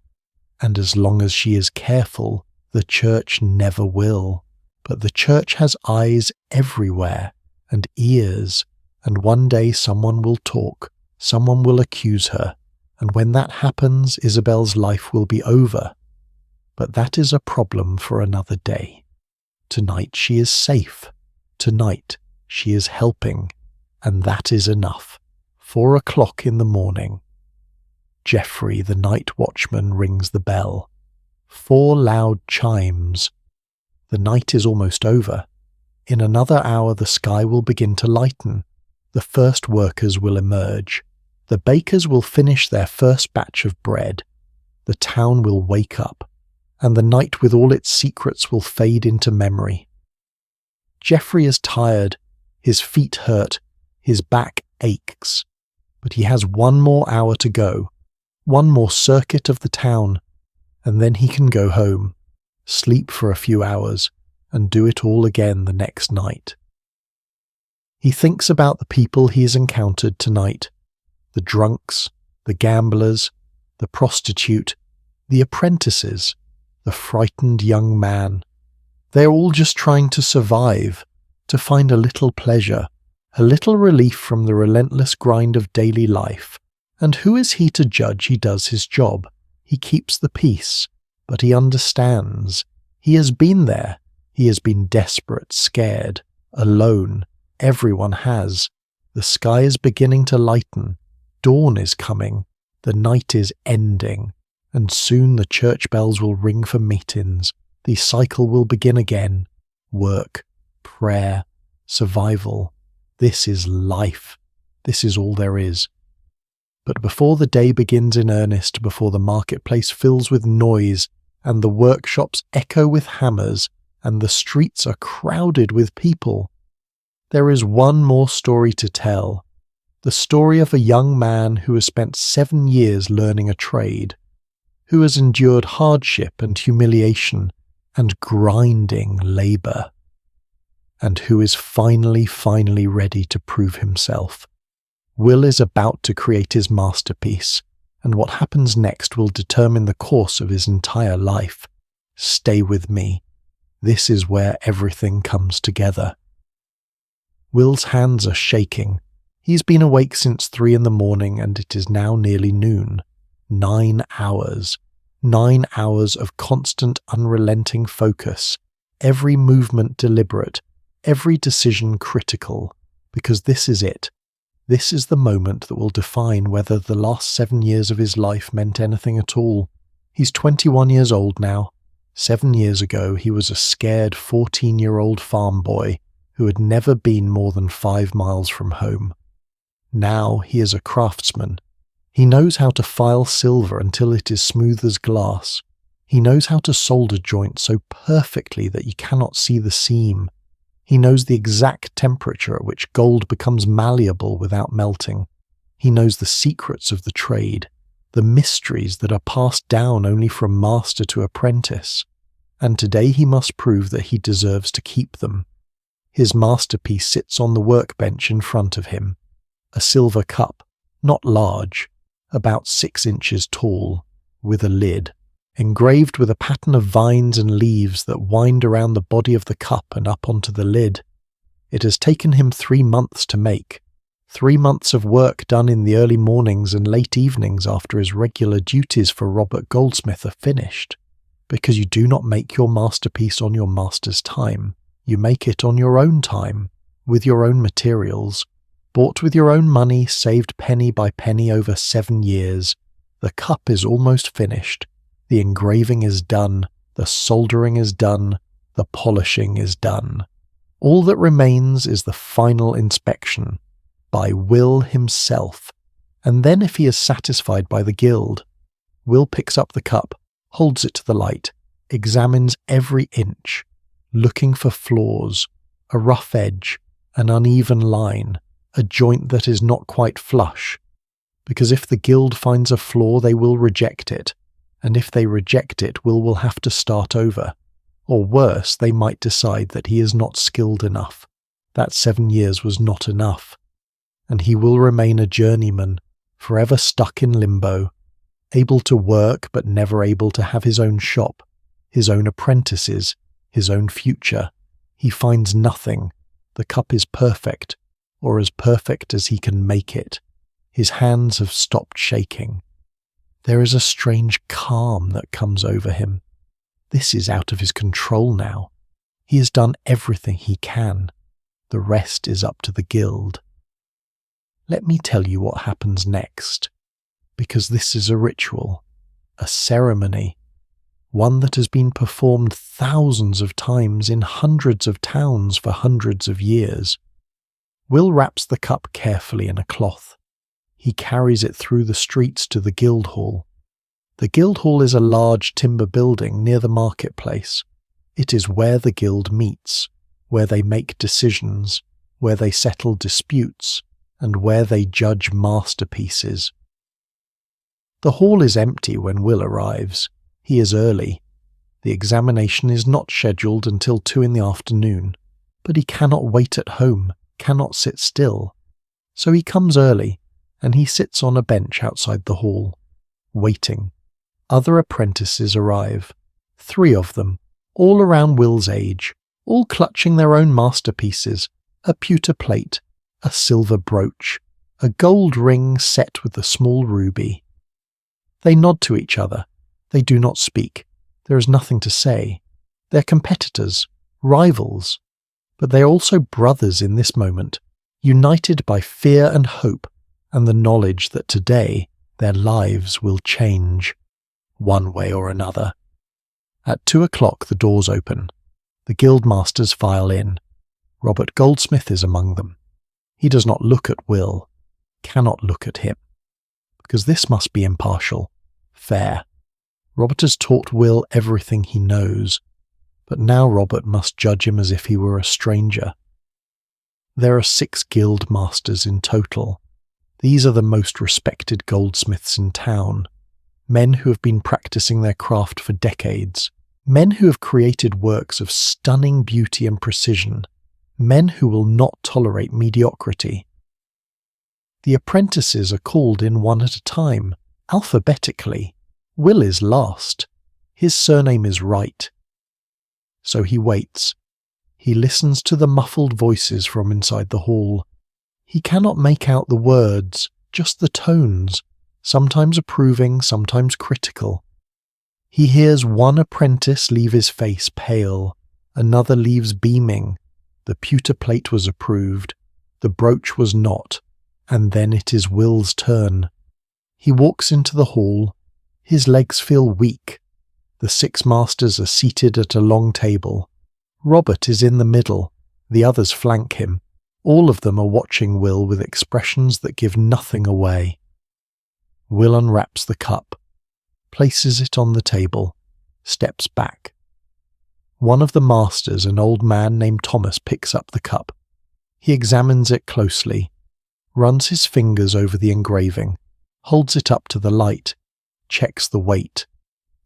And as long as she is careful, the church never will. But the church has eyes everywhere, and ears, and one day someone will talk, someone will accuse her, and when that happens, Isabel's life will be over. But that is a problem for another day. Tonight she is safe. Tonight she is helping, and that is enough. 4 o'clock in the morning. Geoffrey, the night watchman, rings the bell. 4 loud chimes. The night is almost over. In another hour the sky will begin to lighten. The first workers will emerge. The bakers will finish their first batch of bread. The town will wake up, and the night with all its secrets will fade into memory. Geoffrey is tired, his feet hurt, his back aches, but he has one more hour to go, one more circuit of the town, and then he can go home, sleep for a few hours, and do it all again the next night. He thinks about the people he has encountered tonight, the drunks, the gamblers, the prostitute, the apprentices, the frightened young man. They're all just trying to survive, to find a little pleasure, a little relief from the relentless grind of daily life. And who is he to judge? He does his job. He keeps the peace, but he understands. He has been there. He has been desperate, scared, alone. Everyone has. The sky is beginning to lighten. Dawn is coming. The night is ending. And soon the church bells will ring for matins. The cycle will begin again. Work, prayer, survival. This is life. This is all there is. But before the day begins in earnest, before the marketplace fills with noise, and the workshops echo with hammers, and the streets are crowded with people, there is one more story to tell. The story of a young man who has spent 7 years learning a trade, who has endured hardship and humiliation and grinding labour, and who is finally ready to prove himself. Will is about to create his masterpiece, and what happens next will determine the course of his entire life. Stay with me. This is where everything comes together. Will's hands are shaking. He's been awake since 3 in the morning, and it is now nearly noon. 9 hours. 9 hours of constant, unrelenting focus, every movement deliberate, every decision critical, because this is it. This is the moment that will define whether the last 7 years of his life meant anything at all. He's 21 years old now. 7 years ago, he was a scared 14-year-old farm boy who had never been more than 5 miles from home. Now he is a craftsman. He knows how to file silver until it is smooth as glass. He knows how to solder joints so perfectly that you cannot see the seam. He knows the exact temperature at which gold becomes malleable without melting. He knows the secrets of the trade, the mysteries that are passed down only from master to apprentice. And today he must prove that he deserves to keep them. His masterpiece sits on the workbench in front of him. A silver cup, not large, about 6 inches tall, with a lid, engraved with a pattern of vines and leaves that wind around the body of the cup and up onto the lid. It has taken him 3 months to make. 3 months of work done in the early mornings and late evenings after his regular duties for Robert Goldsmith are finished. Because you do not make your masterpiece on your master's time. You make it on your own time, with your own materials, bought with your own money, saved penny by penny over 7 years. The cup is almost finished. The engraving is done. The soldering is done. The polishing is done. All that remains is the final inspection, by Will himself. And then if he is satisfied by the guild, Will picks up the cup, holds it to the light, examines every inch, looking for flaws, a rough edge, an uneven line, a joint that is not quite flush, because if the guild finds a flaw they will reject it, and if they reject it Will have to start over, or worse, they might decide that he is not skilled enough, that 7 years was not enough, and he will remain a journeyman, forever stuck in limbo, able to work but never able to have his own shop, his own apprentices, his own future. He finds nothing. The cup is perfect, or as perfect as he can make it. His hands have stopped shaking. There is a strange calm that comes over him. This is out of his control now. He has done everything he can. The rest is up to the guild. Let me tell you what happens next, because this is a ritual, a ceremony, one that has been performed thousands of times in hundreds of towns for hundreds of years. Will wraps the cup carefully in a cloth. He carries it through the streets to the Guildhall. The Guildhall is a large timber building near the marketplace. It is where the guild meets, where they make decisions, where they settle disputes, and where they judge masterpieces. The hall is empty when Will arrives. He is early. The examination is not scheduled until 2 in the afternoon, but he cannot wait at home, cannot sit still. So he comes early, and he sits on a bench outside the hall, waiting. Other apprentices arrive, 3 of them, all around Will's age, all clutching their own masterpieces, a pewter plate, a silver brooch, a gold ring set with a small ruby. They nod to each other. They do not speak. There is nothing to say. They are competitors, rivals, but they are also brothers in this moment, united by fear and hope and the knowledge that today their lives will change, one way or another. At 2 o'clock the doors open. The guildmasters file in. Robert Goldsmith is among them. He does not look at Will, cannot look at him, because this must be impartial, fair. Robert has taught Will everything he knows, but now Robert must judge him as if he were a stranger. There are 6 guild masters in total. These are the most respected goldsmiths in town, men who have been practicing their craft for decades, men who have created works of stunning beauty and precision, men who will not tolerate mediocrity. The apprentices are called in one at a time, alphabetically. Will is last. His surname is Wright. So he waits. He listens to the muffled voices from inside the hall. He cannot make out the words, just the tones, sometimes approving, sometimes critical. He hears one apprentice leave his face pale, another leaves beaming. The pewter plate was approved, the brooch was not, and then it is Will's turn. He walks into the hall. His legs feel weak. The 6 masters are seated at a long table. Robert is in the middle. The others flank him. All of them are watching Will with expressions that give nothing away. Will unwraps the cup, places it on the table, steps back. One of the masters, an old man named Thomas, picks up the cup. He examines it closely, runs his fingers over the engraving, holds it up to the light, checks the weight,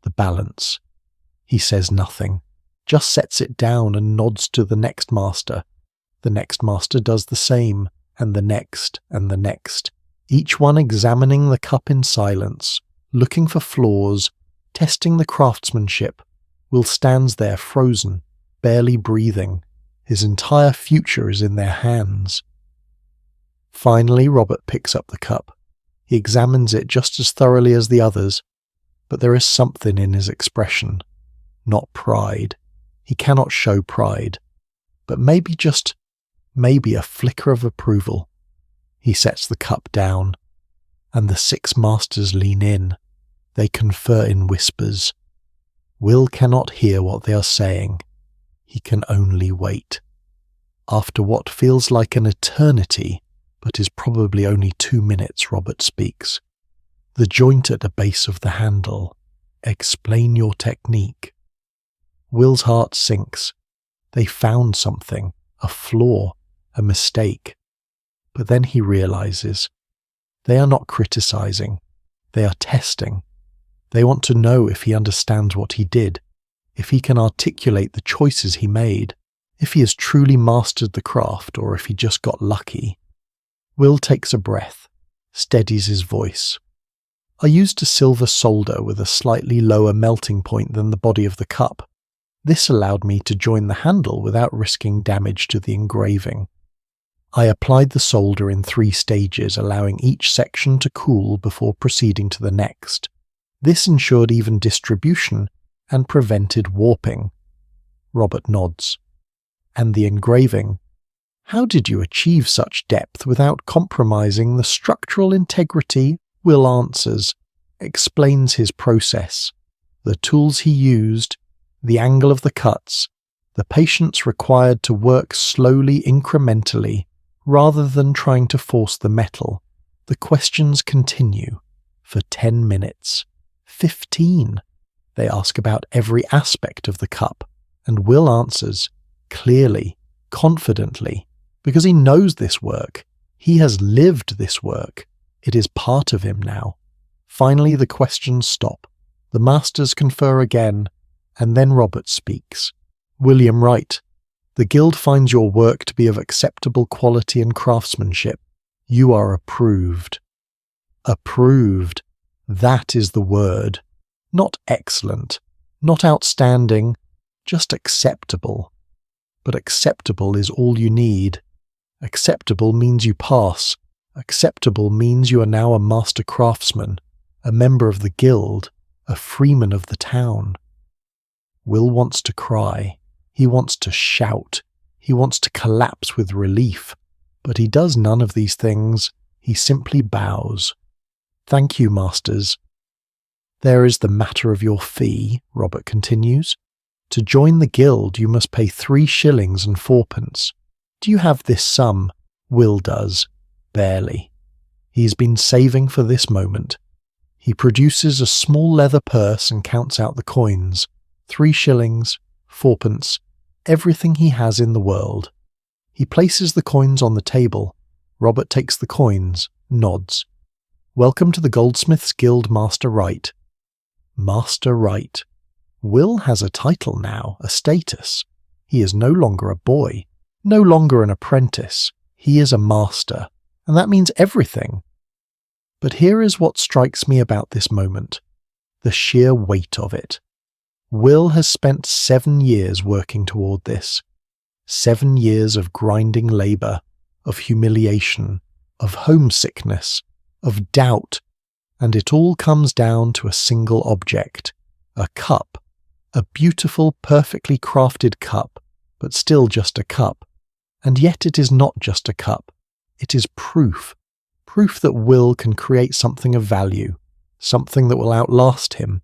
the balance. He says nothing, just sets it down and nods to the next master. The next master does the same, and the next, each one examining the cup in silence, looking for flaws, testing the craftsmanship. Will stands there frozen, barely breathing. His entire future is in their hands. Finally, Robert picks up the cup. He examines it just as thoroughly as the others, but there is something in his expression. Not pride. He cannot show pride, but maybe a flicker of approval. He sets the cup down, and the 6 masters lean in. They confer in whispers. Will cannot hear what they are saying. He can only wait. After what feels like an eternity, but is probably only 2 minutes, Robert speaks. The joint at the base of the handle. Explain your technique. Will's heart sinks. They found something, a flaw, a mistake. But then he realizes. They are not criticizing. They are testing. They want to know if he understands what he did, if he can articulate the choices he made, if he has truly mastered the craft or if he just got lucky. Will takes a breath, steadies his voice. I used a silver solder with a slightly lower melting point than the body of the cup. This allowed me to join the handle without risking damage to the engraving. I applied the solder in 3 stages, allowing each section to cool before proceeding to the next. This ensured even distribution and prevented warping. Robert nods. And the engraving? How did you achieve such depth without compromising the structural integrity? Will answers, explains his process, the tools he used, the angle of the cuts, the patience required to work slowly, incrementally, rather than trying to force the metal, The questions continue for 10 minutes, 15. They ask about every aspect of the cup, and Will answers clearly, confidently, because he knows this work. He has lived this work. It is part of him now. Finally, the questions stop. The masters confer again, and then Robert speaks. William Wright, the guild finds your work to be of acceptable quality and craftsmanship. You are approved. Approved. That is the word. Not excellent, not outstanding, just acceptable. But acceptable is all you need. Acceptable means you pass. Acceptable means you are now a master craftsman, a member of the guild, a freeman of the town. Will wants to cry. He wants to shout. He wants to collapse with relief. But he does none of these things. He simply bows. Thank you, masters. There is the matter of your fee, Robert continues. To join the guild you must pay 3 shillings and 4pence. Do you have this sum? Will does. Barely. He has been saving for this moment. He produces a small leather purse and counts out the coins. 3 shillings, 4pence, everything he has in the world. He places the coins on the table. Robert takes the coins, nods. Welcome to the Goldsmiths Guild, Master Wright. Master Wright. Will has a title now, a status. He is no longer a boy, no longer an apprentice. He is a master, and that means everything. But here is what strikes me about this moment, the sheer weight of it. Will has spent 7 years working toward this. 7 years of grinding labour, of humiliation, of homesickness, of doubt, and it all comes down to a single object, a cup, a beautiful, perfectly crafted cup, but still just a cup. And yet it is not just a cup. It is proof that Will can create something of value, something that will outlast him,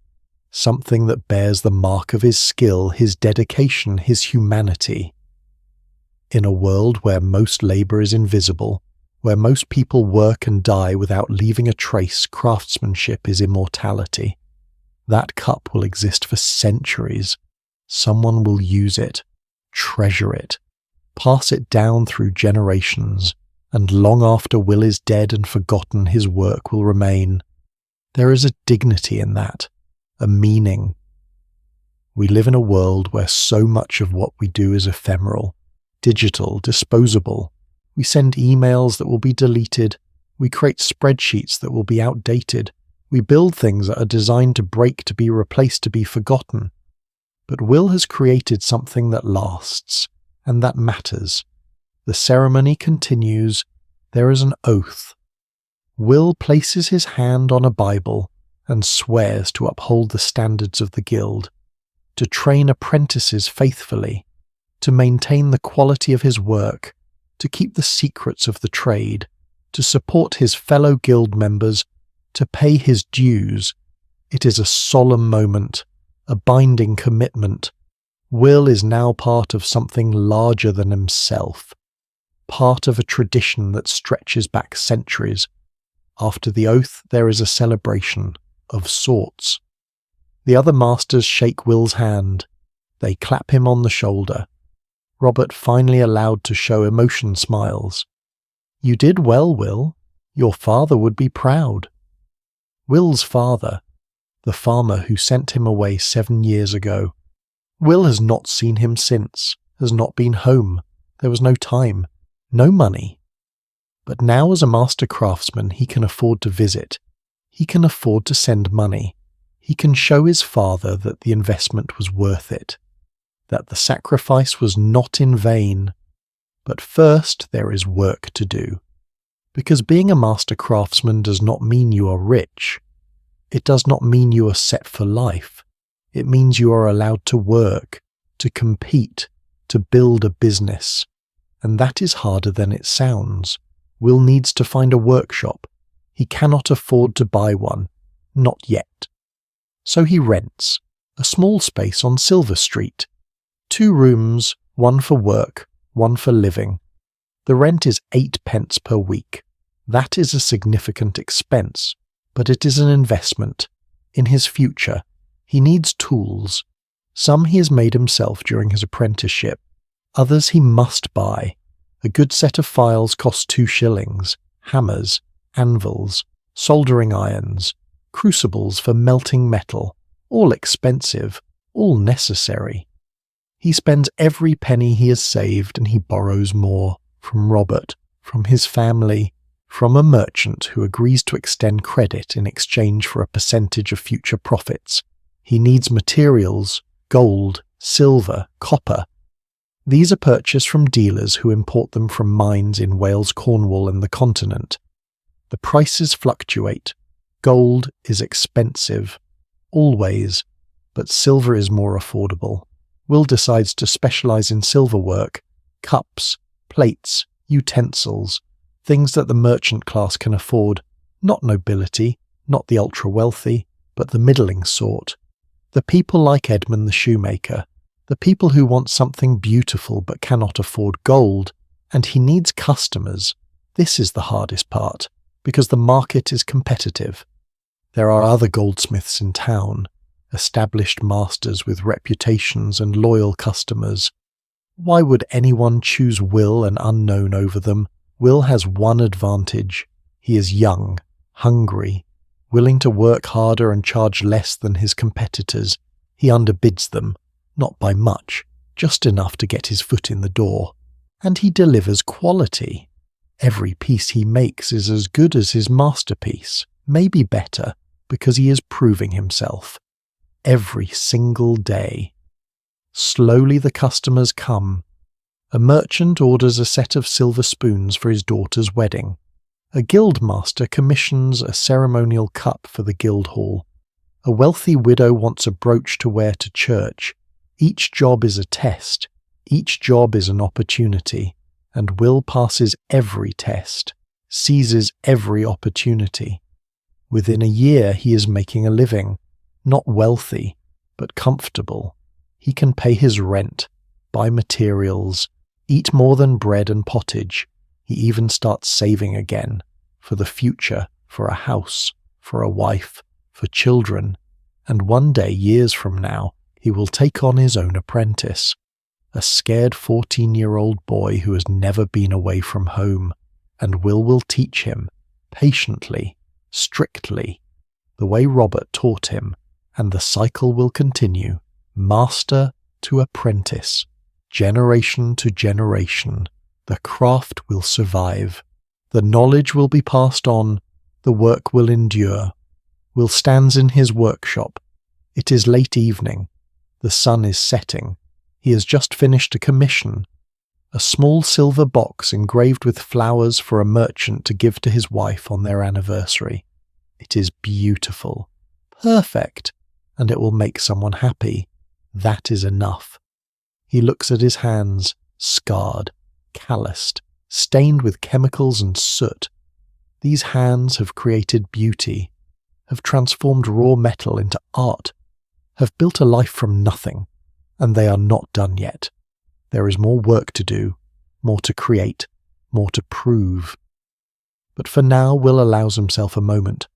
something that bears the mark of his skill, his dedication, his humanity. In a world where most labour is invisible, where most people work and die without leaving a trace, craftsmanship is immortality. That cup will exist for centuries. Someone will use it, treasure it, pass it down through generations, and long after Will is dead and forgotten, his work will remain. There is a dignity in that, a meaning. We live in a world where so much of what we do is ephemeral, digital, disposable. We send emails that will be deleted. We create spreadsheets that will be outdated. We build things that are designed to break, to be replaced, to be forgotten. But Will has created something that lasts, and that matters. The ceremony continues. There is an oath. Will places his hand on a Bible and swears to uphold the standards of the guild, to train apprentices faithfully, to maintain the quality of his work, to keep the secrets of the trade, to support his fellow guild members, to pay his dues. It is a solemn moment, a binding commitment. Will is now part of something larger than himself, part of a tradition that stretches back centuries. After the oath, there is a celebration, of sorts. The other masters shake Will's hand. They clap him on the shoulder. Robert finally allowed to show emotion smiles. You did well, Will. Your father would be proud. Will's father, the farmer who sent him away 7 years ago. Will has not seen him since, has not been home. There was no time, no money. But now as a master craftsman he can afford to visit. He can afford to send money. He can show his father that the investment was worth it, that the sacrifice was not in vain. But first there is work to do. Because being a master craftsman does not mean you are rich. It does not mean you are set for life. It means you are allowed to work, to compete, to build a business. And that is harder than it sounds. Will needs to find a workshop. He cannot afford to buy one, not yet. So he rents a small space on Silver Street. 2 rooms, 1 for work, 1 for living. The rent is 8 pence per week. That is a significant expense, but it is an investment. In his future, he needs tools. Some he has made himself during his apprenticeship. Others he must buy. A good set of files costs 2 shillings, hammers, anvils, soldering irons, crucibles for melting metal, all expensive, all necessary. He spends every penny he has saved and he borrows more, from Robert, from his family, from a merchant who agrees to extend credit in exchange for a percentage of future profits. He needs materials, gold, silver, copper. These are purchased from dealers who import them from mines in Wales, Cornwall and the continent. The prices fluctuate. Gold is expensive, always, but silver is more affordable. Will decides to specialize in silver work, cups, plates, utensils, things that the merchant class can afford, not nobility, not the ultra-wealthy, but the middling sort. The people like Edmund the shoemaker, the people who want something beautiful but cannot afford gold, and he needs customers. This is the hardest part, because the market is competitive. There are other goldsmiths in town, established masters with reputations and loyal customers. Why would anyone choose Will and unknown over them? Will has one advantage. He is young, hungry, willing to work harder and charge less than his competitors. He underbids them, not by much, just enough to get his foot in the door. And he delivers quality. Every piece he makes is as good as his masterpiece, maybe better, because he is proving himself. Every single day. Slowly the customers come. A merchant orders a set of silver spoons for his daughter's wedding. A guildmaster commissions a ceremonial cup for the guild hall. A wealthy widow wants a brooch to wear to church. Each job is a test. Each job is an opportunity. And Will passes every test, seizes every opportunity. Within a year he is making a living, not wealthy, but comfortable. He can pay his rent, buy materials, eat more than bread and pottage. He even starts saving again, for the future, for a house, for a wife, for children, and one day, years from now, he will take on his own apprentice. A scared 14-year-old boy who has never been away from home, and Will teach him, patiently, strictly, the way Robert taught him, and the cycle will continue, master to apprentice, generation to generation. The craft will survive, the knowledge will be passed on, the work will endure. Will stands in his workshop. It is late evening, the sun is setting. He has just finished a commission, a small silver box engraved with flowers for a merchant to give to his wife on their anniversary. It is beautiful, perfect, and it will make someone happy. That is enough. He looks at his hands, scarred, calloused, stained with chemicals and soot. These hands have created beauty, have transformed raw metal into art, have built a life from nothing. And they are not done yet. There is more work to do, more to create, more to prove. But for now, Will allows himself a moment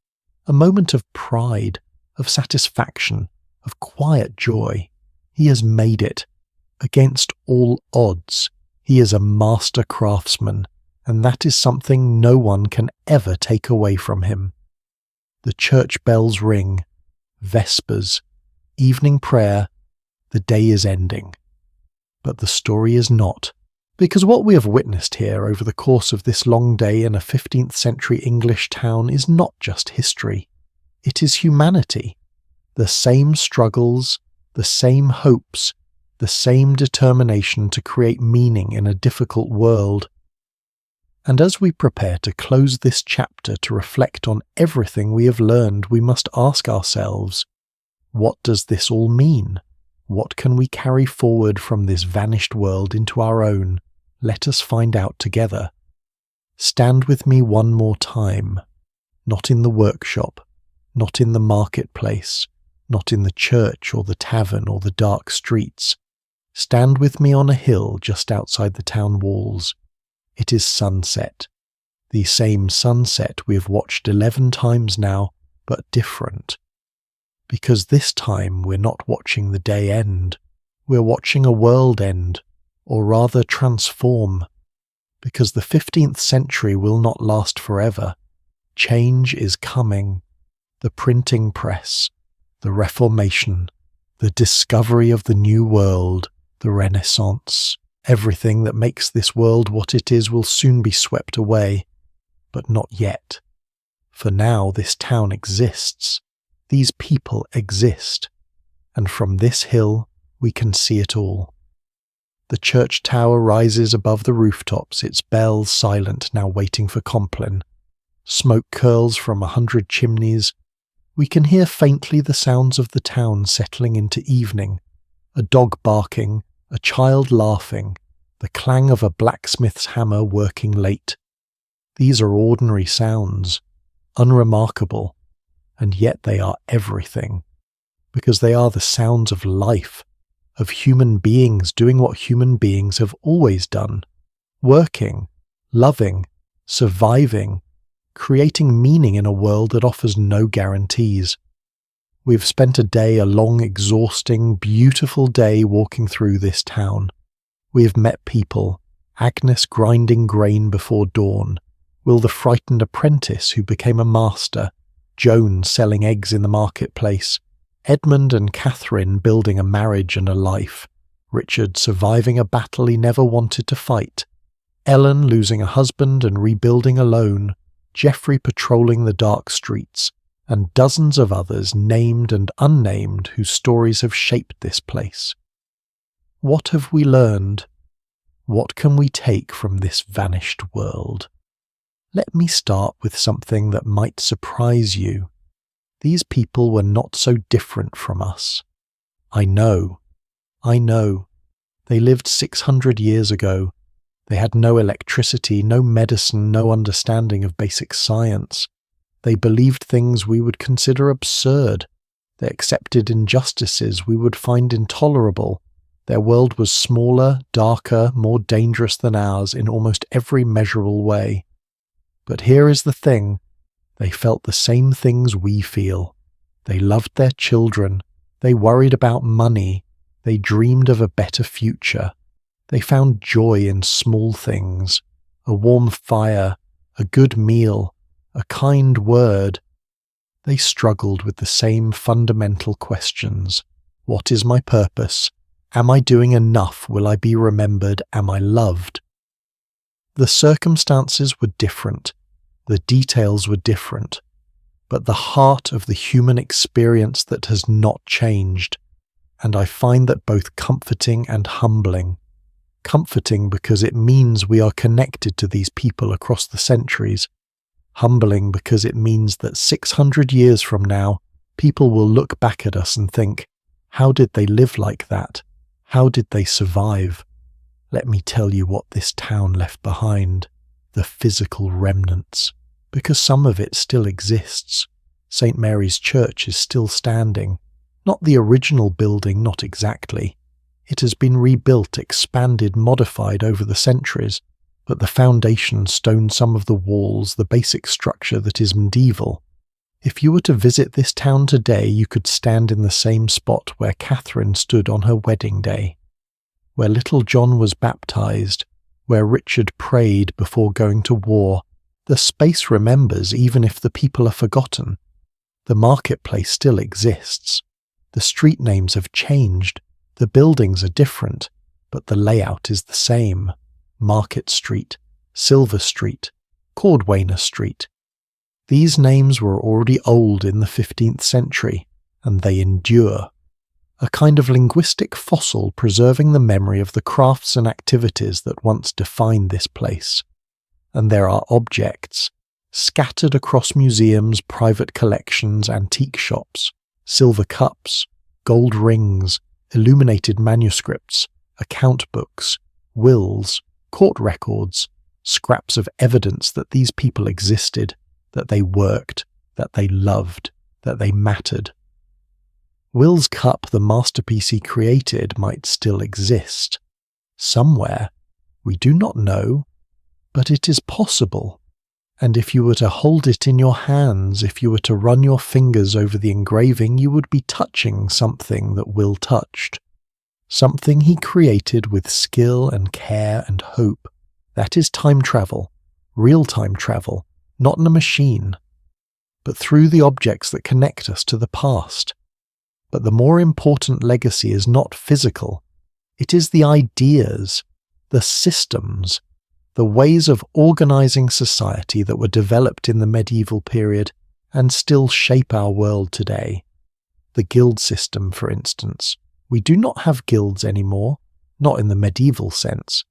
of pride, of satisfaction, of quiet joy. He has made it. Against all odds, he is a master craftsman, and that is something no one can ever take away from him. The church bells ring, vespers, evening prayer. The day is ending. But the story is not, because what we have witnessed here over the course of this long day in a 15th century English town is not just history. It is humanity. The same struggles, the same hopes, the same determination to create meaning in a difficult world. And as we prepare to close this chapter to reflect on everything we have learned, we must ask ourselves, what does this all mean? What can we carry forward from this vanished world into our own? Let us find out together. Stand with me one more time. Not in the workshop, not in the marketplace, not in the church or the tavern or the dark streets. Stand with me on a hill just outside the town walls. It is sunset. The same sunset we have watched 11 times now, but different. Because this time we're not watching the day end, we're watching a world end, or rather transform. Because the 15th century will not last forever. Change is coming. The printing press, the Reformation, the discovery of the New World, the Renaissance, everything that makes this world what it is will soon be swept away. But not yet. For now this town exists. These people exist. And from this hill we can see it all. The church tower rises above the rooftops, its bells silent now waiting for Compline. Smoke curls from 100 chimneys. We can hear faintly the sounds of the town settling into evening, a dog barking, a child laughing, the clang of a blacksmith's hammer working late. These are ordinary sounds, unremarkable, and yet they are everything, because they are the sounds of life, of human beings doing what human beings have always done, working, loving, surviving, creating meaning in a world that offers no guarantees. We have spent a long, exhausting, beautiful day walking through this town. We have met people, Agnes grinding grain before dawn, Will the frightened apprentice who became a master, Joan selling eggs in the marketplace, Edmund and Catherine building a marriage and a life, Richard surviving a battle he never wanted to fight, Ellen losing a husband and rebuilding alone, Geoffrey patrolling the dark streets, and dozens of others named and unnamed whose stories have shaped this place. What have we learned? What can we take from this vanished world? Let me start with something that might surprise you. These people were not so different from us. I know. They lived 600 years ago. They had no electricity, no medicine, no understanding of basic science. They believed things we would consider absurd. They accepted injustices we would find intolerable. Their world was smaller, darker, more dangerous than ours in almost every measurable way. But here is the thing. They felt the same things we feel. They loved their children. They worried about money. They dreamed of a better future. They found joy in small things, a warm fire, a good meal, a kind word. They struggled with the same fundamental questions. What is my purpose? Am I doing enough? Will I be remembered? Am I loved? The circumstances were different. The details were different. But the heart of the human experience that has not changed. And I find that both comforting and humbling. Comforting because it means we are connected to these people across the centuries. Humbling because it means that 600 years from now, people will look back at us and think, how did they live like that? How did they survive? Let me tell you what this town left behind. The physical remnants. Because some of it still exists. St. Mary's Church is still standing. Not the original building, not exactly. It has been rebuilt, expanded, modified over the centuries, but the foundation stoned some of the walls, the basic structure that is medieval. If you were to visit this town today, you could stand in the same spot where Catherine stood on her wedding day, where little John was baptized, where Richard prayed before going to war. The space remembers even if the people are forgotten. The marketplace still exists. The street names have changed. The buildings are different, but the layout is the same. Market Street, Silver Street, Cordwainer Street. These names were already old in the 15th century, and they endure. A kind of linguistic fossil preserving the memory of the crafts and activities that once defined this place. And there are objects, scattered across museums, private collections, antique shops, silver cups, gold rings, illuminated manuscripts, account books, wills, court records, scraps of evidence that these people existed, that they worked, that they loved, that they mattered. Will's cup, the masterpiece he created, might still exist. Somewhere. We do not know, but it is possible. And if you were to hold it in your hands, if you were to run your fingers over the engraving, you would be touching something that Will touched. Something he created with skill and care and hope. That is time travel, real-time travel, not in a machine, but through the objects that connect us to the past. But the more important legacy is not physical. It is the ideas, the systems, the ways of organizing society that were developed in the medieval period and still shape our world today. The guild system, for instance. We do not have guilds anymore, not in the medieval sense,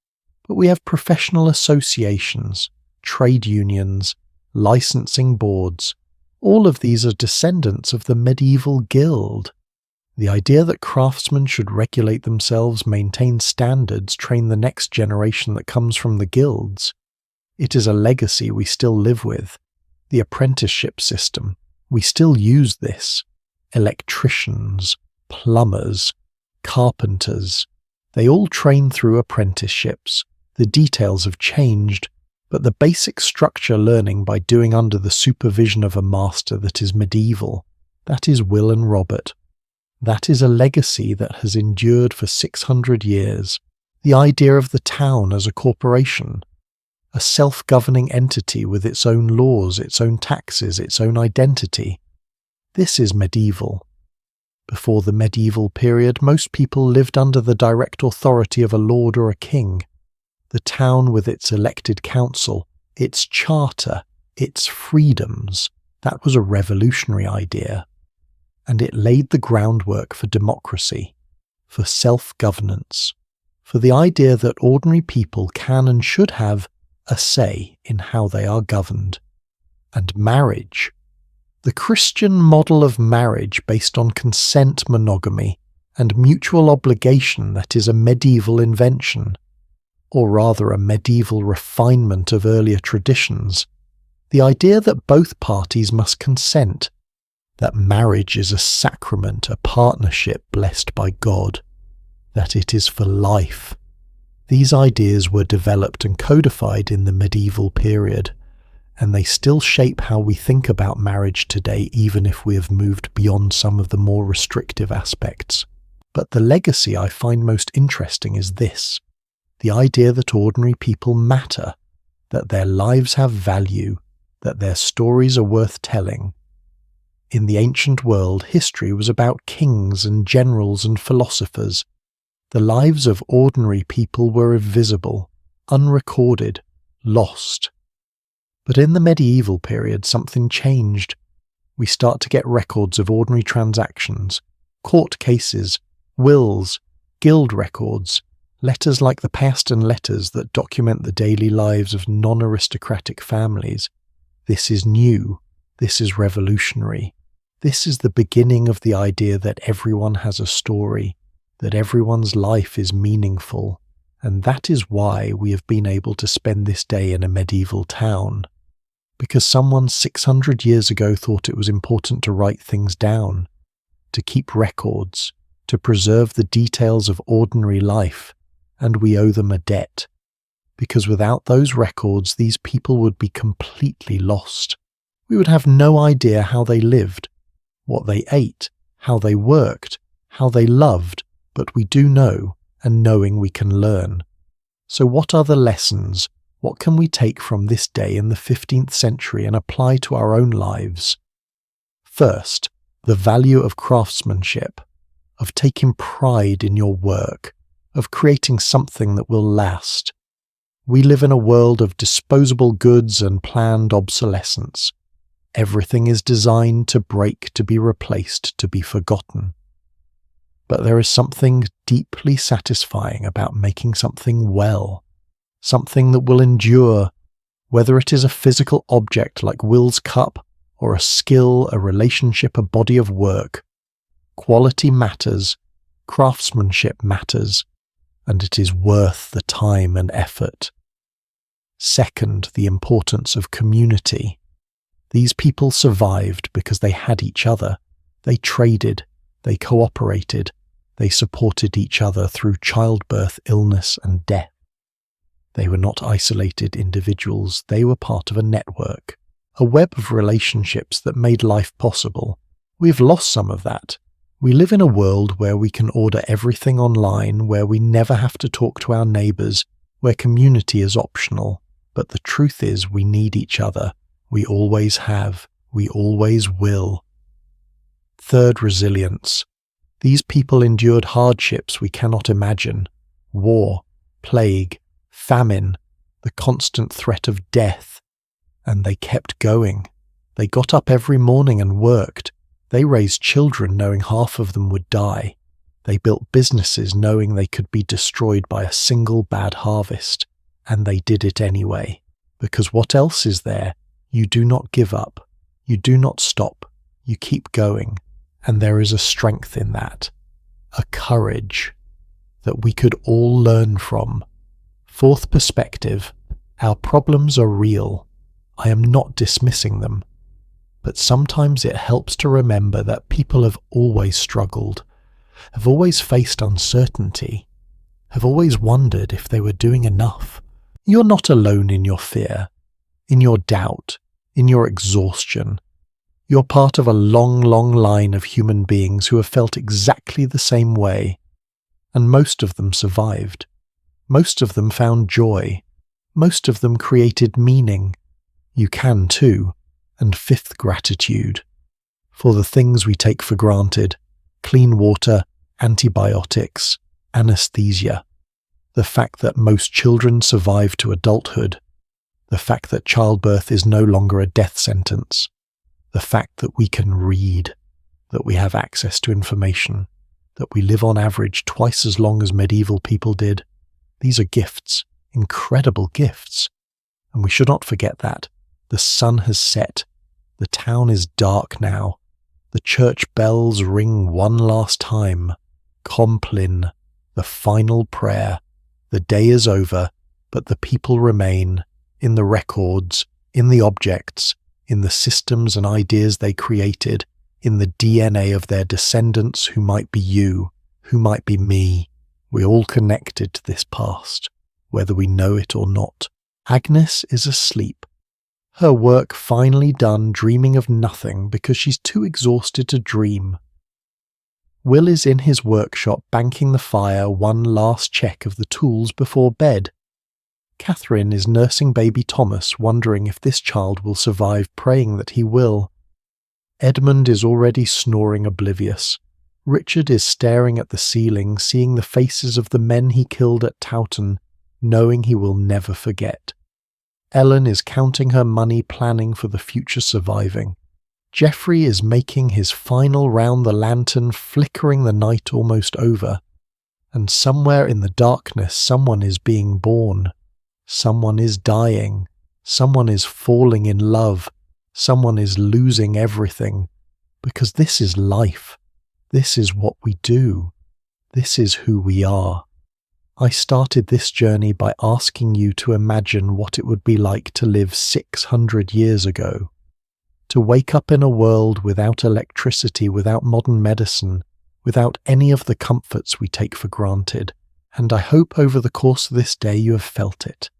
but we have professional associations, trade unions, licensing boards. All of these are descendants of the medieval guild. The idea that craftsmen should regulate themselves, maintain standards, train the next generation that comes from the guilds. It is a legacy we still live with. The apprenticeship system. We still use this. Electricians, plumbers, carpenters. They all train through apprenticeships. The details have changed, but the basic structure learning by doing under the supervision of a master that is medieval. That is Will and Robert. That is a legacy that has endured for 600 years. The idea of the town as a corporation, a self-governing entity with its own laws, its own taxes, its own identity. This is medieval. Before the medieval period, most people lived under the direct authority of a lord or a king. The town with its elected council, its charter, its freedoms, that was a revolutionary idea. And it laid the groundwork for democracy, for self-governance, for the idea that ordinary people can and should have a say in how they are governed. And marriage. The Christian model of marriage based on consent monogamy and mutual obligation that is a medieval invention, or rather a medieval refinement of earlier traditions. The idea that both parties must consent, that marriage is a sacrament, a partnership blessed by God, that it is for life. These ideas were developed and codified in the medieval period, and they still shape how we think about marriage today, even if we have moved beyond some of the more restrictive aspects. But the legacy I find most interesting is this: the idea that ordinary people matter, that their lives have value, that their stories are worth telling. In the ancient world, history was about kings and generals and philosophers. The lives of ordinary people were invisible, unrecorded, lost. But in the medieval period, something changed. We start to get records of ordinary transactions, court cases, wills, guild records, letters like the Paston letters that document the daily lives of non-aristocratic families. This is new. This is revolutionary. This is the beginning of the idea that everyone has a story, that everyone's life is meaningful, and that is why we have been able to spend this day in a medieval town. Because someone 600 years ago thought it was important to write things down, to keep records, to preserve the details of ordinary life, and we owe them a debt. Because without those records, these people would be completely lost. We would have no idea how they lived, what they ate, how they worked, how they loved, but we do know, and knowing we can learn. So what are the lessons? What can we take from this day in the 15th century and apply to our own lives? First, the value of craftsmanship, of taking pride in your work, of creating something that will last. We live in a world of disposable goods and planned obsolescence. Everything is designed to break, to be replaced, to be forgotten. But there is something deeply satisfying about making something well, something that will endure, whether it is a physical object like Will's cup, or a skill, a relationship, a body of work. Quality matters, craftsmanship matters, and it is worth the time and effort. Second, the importance of community. These people survived because they had each other. They traded, they cooperated, they supported each other through childbirth, illness, and death. They were not isolated individuals, they were part of a network, a web of relationships that made life possible. We've lost some of that. We live in a world where we can order everything online, where we never have to talk to our neighbours, where community is optional. But the truth is, we need each other. We always have. We always will. Third, resilience. These people endured hardships we cannot imagine. War, plague, famine, the constant threat of death. And they kept going. They got up every morning and worked. They raised children knowing half of them would die. They built businesses knowing they could be destroyed by a single bad harvest. And they did it anyway. Because what else is there? You do not give up. You do not stop. You keep going. And there is a strength in that. A courage that we could all learn from. Fourth perspective. Our problems are real. I am not dismissing them. But sometimes it helps to remember that people have always struggled, have always faced uncertainty, have always wondered if they were doing enough. You're not alone in your fear, in your doubt, in your exhaustion. You're part of a long, long line of human beings who have felt exactly the same way, and most of them survived. Most of them found joy. Most of them created meaning. You can too. And fifth, gratitude. For the things we take for granted: clean water, antibiotics, anesthesia. The fact that most children survive to adulthood. The fact that childbirth is no longer a death sentence. The fact that we can read, that we have access to information, that we live on average twice as long as medieval people did. These are gifts, incredible gifts. And we should not forget that. The sun has set. The town is dark now. The church bells ring one last time. Compline, the final prayer. The day is over, but the people remain, in the records, in the objects, in the systems and ideas they created, in the DNA of their descendants who might be you, who might be me. We're all connected to this past, whether we know it or not. Agnes is asleep. Her work finally done, dreaming of nothing because she's too exhausted to dream. Will is in his workshop banking the fire one last check of the tools before bed. Catherine is nursing baby Thomas, wondering if this child will survive, praying that he will. Edmund is already snoring oblivious. Richard is staring at the ceiling, seeing the faces of the men he killed at Towton, knowing he will never forget. Ellen is counting her money, planning for the future surviving. Geoffrey is making his final round the lantern, flickering the night almost over. And somewhere in the darkness, someone is being born. Someone is dying. Someone is falling in love. Someone is losing everything. Because this is life. This is what we do. This is who we are. I started this journey by asking you to imagine what it would be like to live 600 years ago. To wake up in a world without electricity, without modern medicine, without any of the comforts we take for granted. And I hope over the course of this day you have felt it.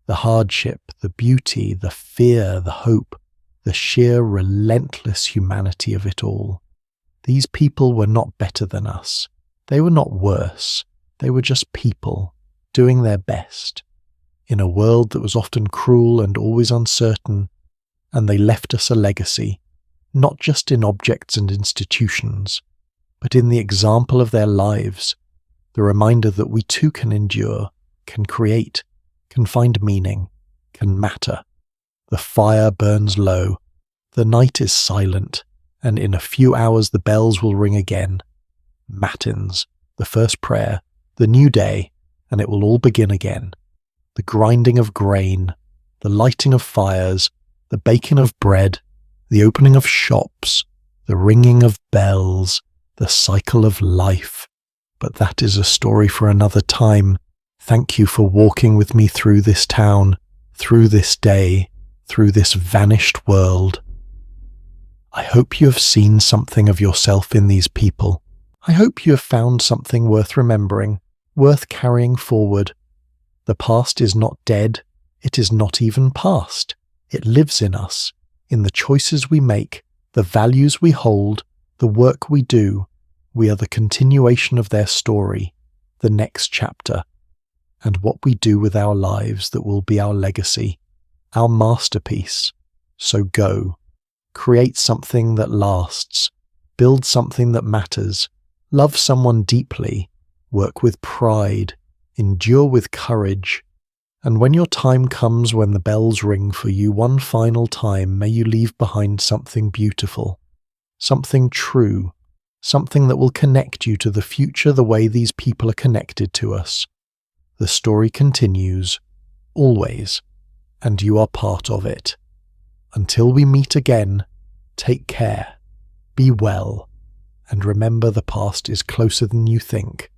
The hardship, the beauty, the fear, the hope, the sheer relentless humanity of it all. These people were not better than us. They were not worse. They were just people, doing their best, in a world that was often cruel and always uncertain, and they left us a legacy, not just in objects and institutions, but in the example of their lives, the reminder that we too can endure, can create, can find meaning, can matter. The fire burns low, the night is silent, and in a few hours the bells will ring again. Matins, the first prayer, the new day, and it will all begin again. The grinding of grain, the lighting of fires, the baking of bread, the opening of shops, the ringing of bells, the cycle of life. But that is a story for another time. Thank you for walking with me through this town, through this day, through this vanished world. I hope you have seen something of yourself in these people. I hope you have found something worth remembering, worth carrying forward. The past is not dead, it is not even past. It lives in us, in the choices we make, the values we hold, the work we do. We are the continuation of their story, the next chapter, and what we do with our lives that will be our legacy, our masterpiece. So go, create something that lasts, build something that matters, love someone deeply, work with pride, endure with courage, and when your time comes, when the bells ring for you one final time, may you leave behind something beautiful, something true, something that will connect you to the future the way these people are connected to us. The story continues, always, and you are part of it. Until we meet again, take care, be well, and remember the past is closer than you think.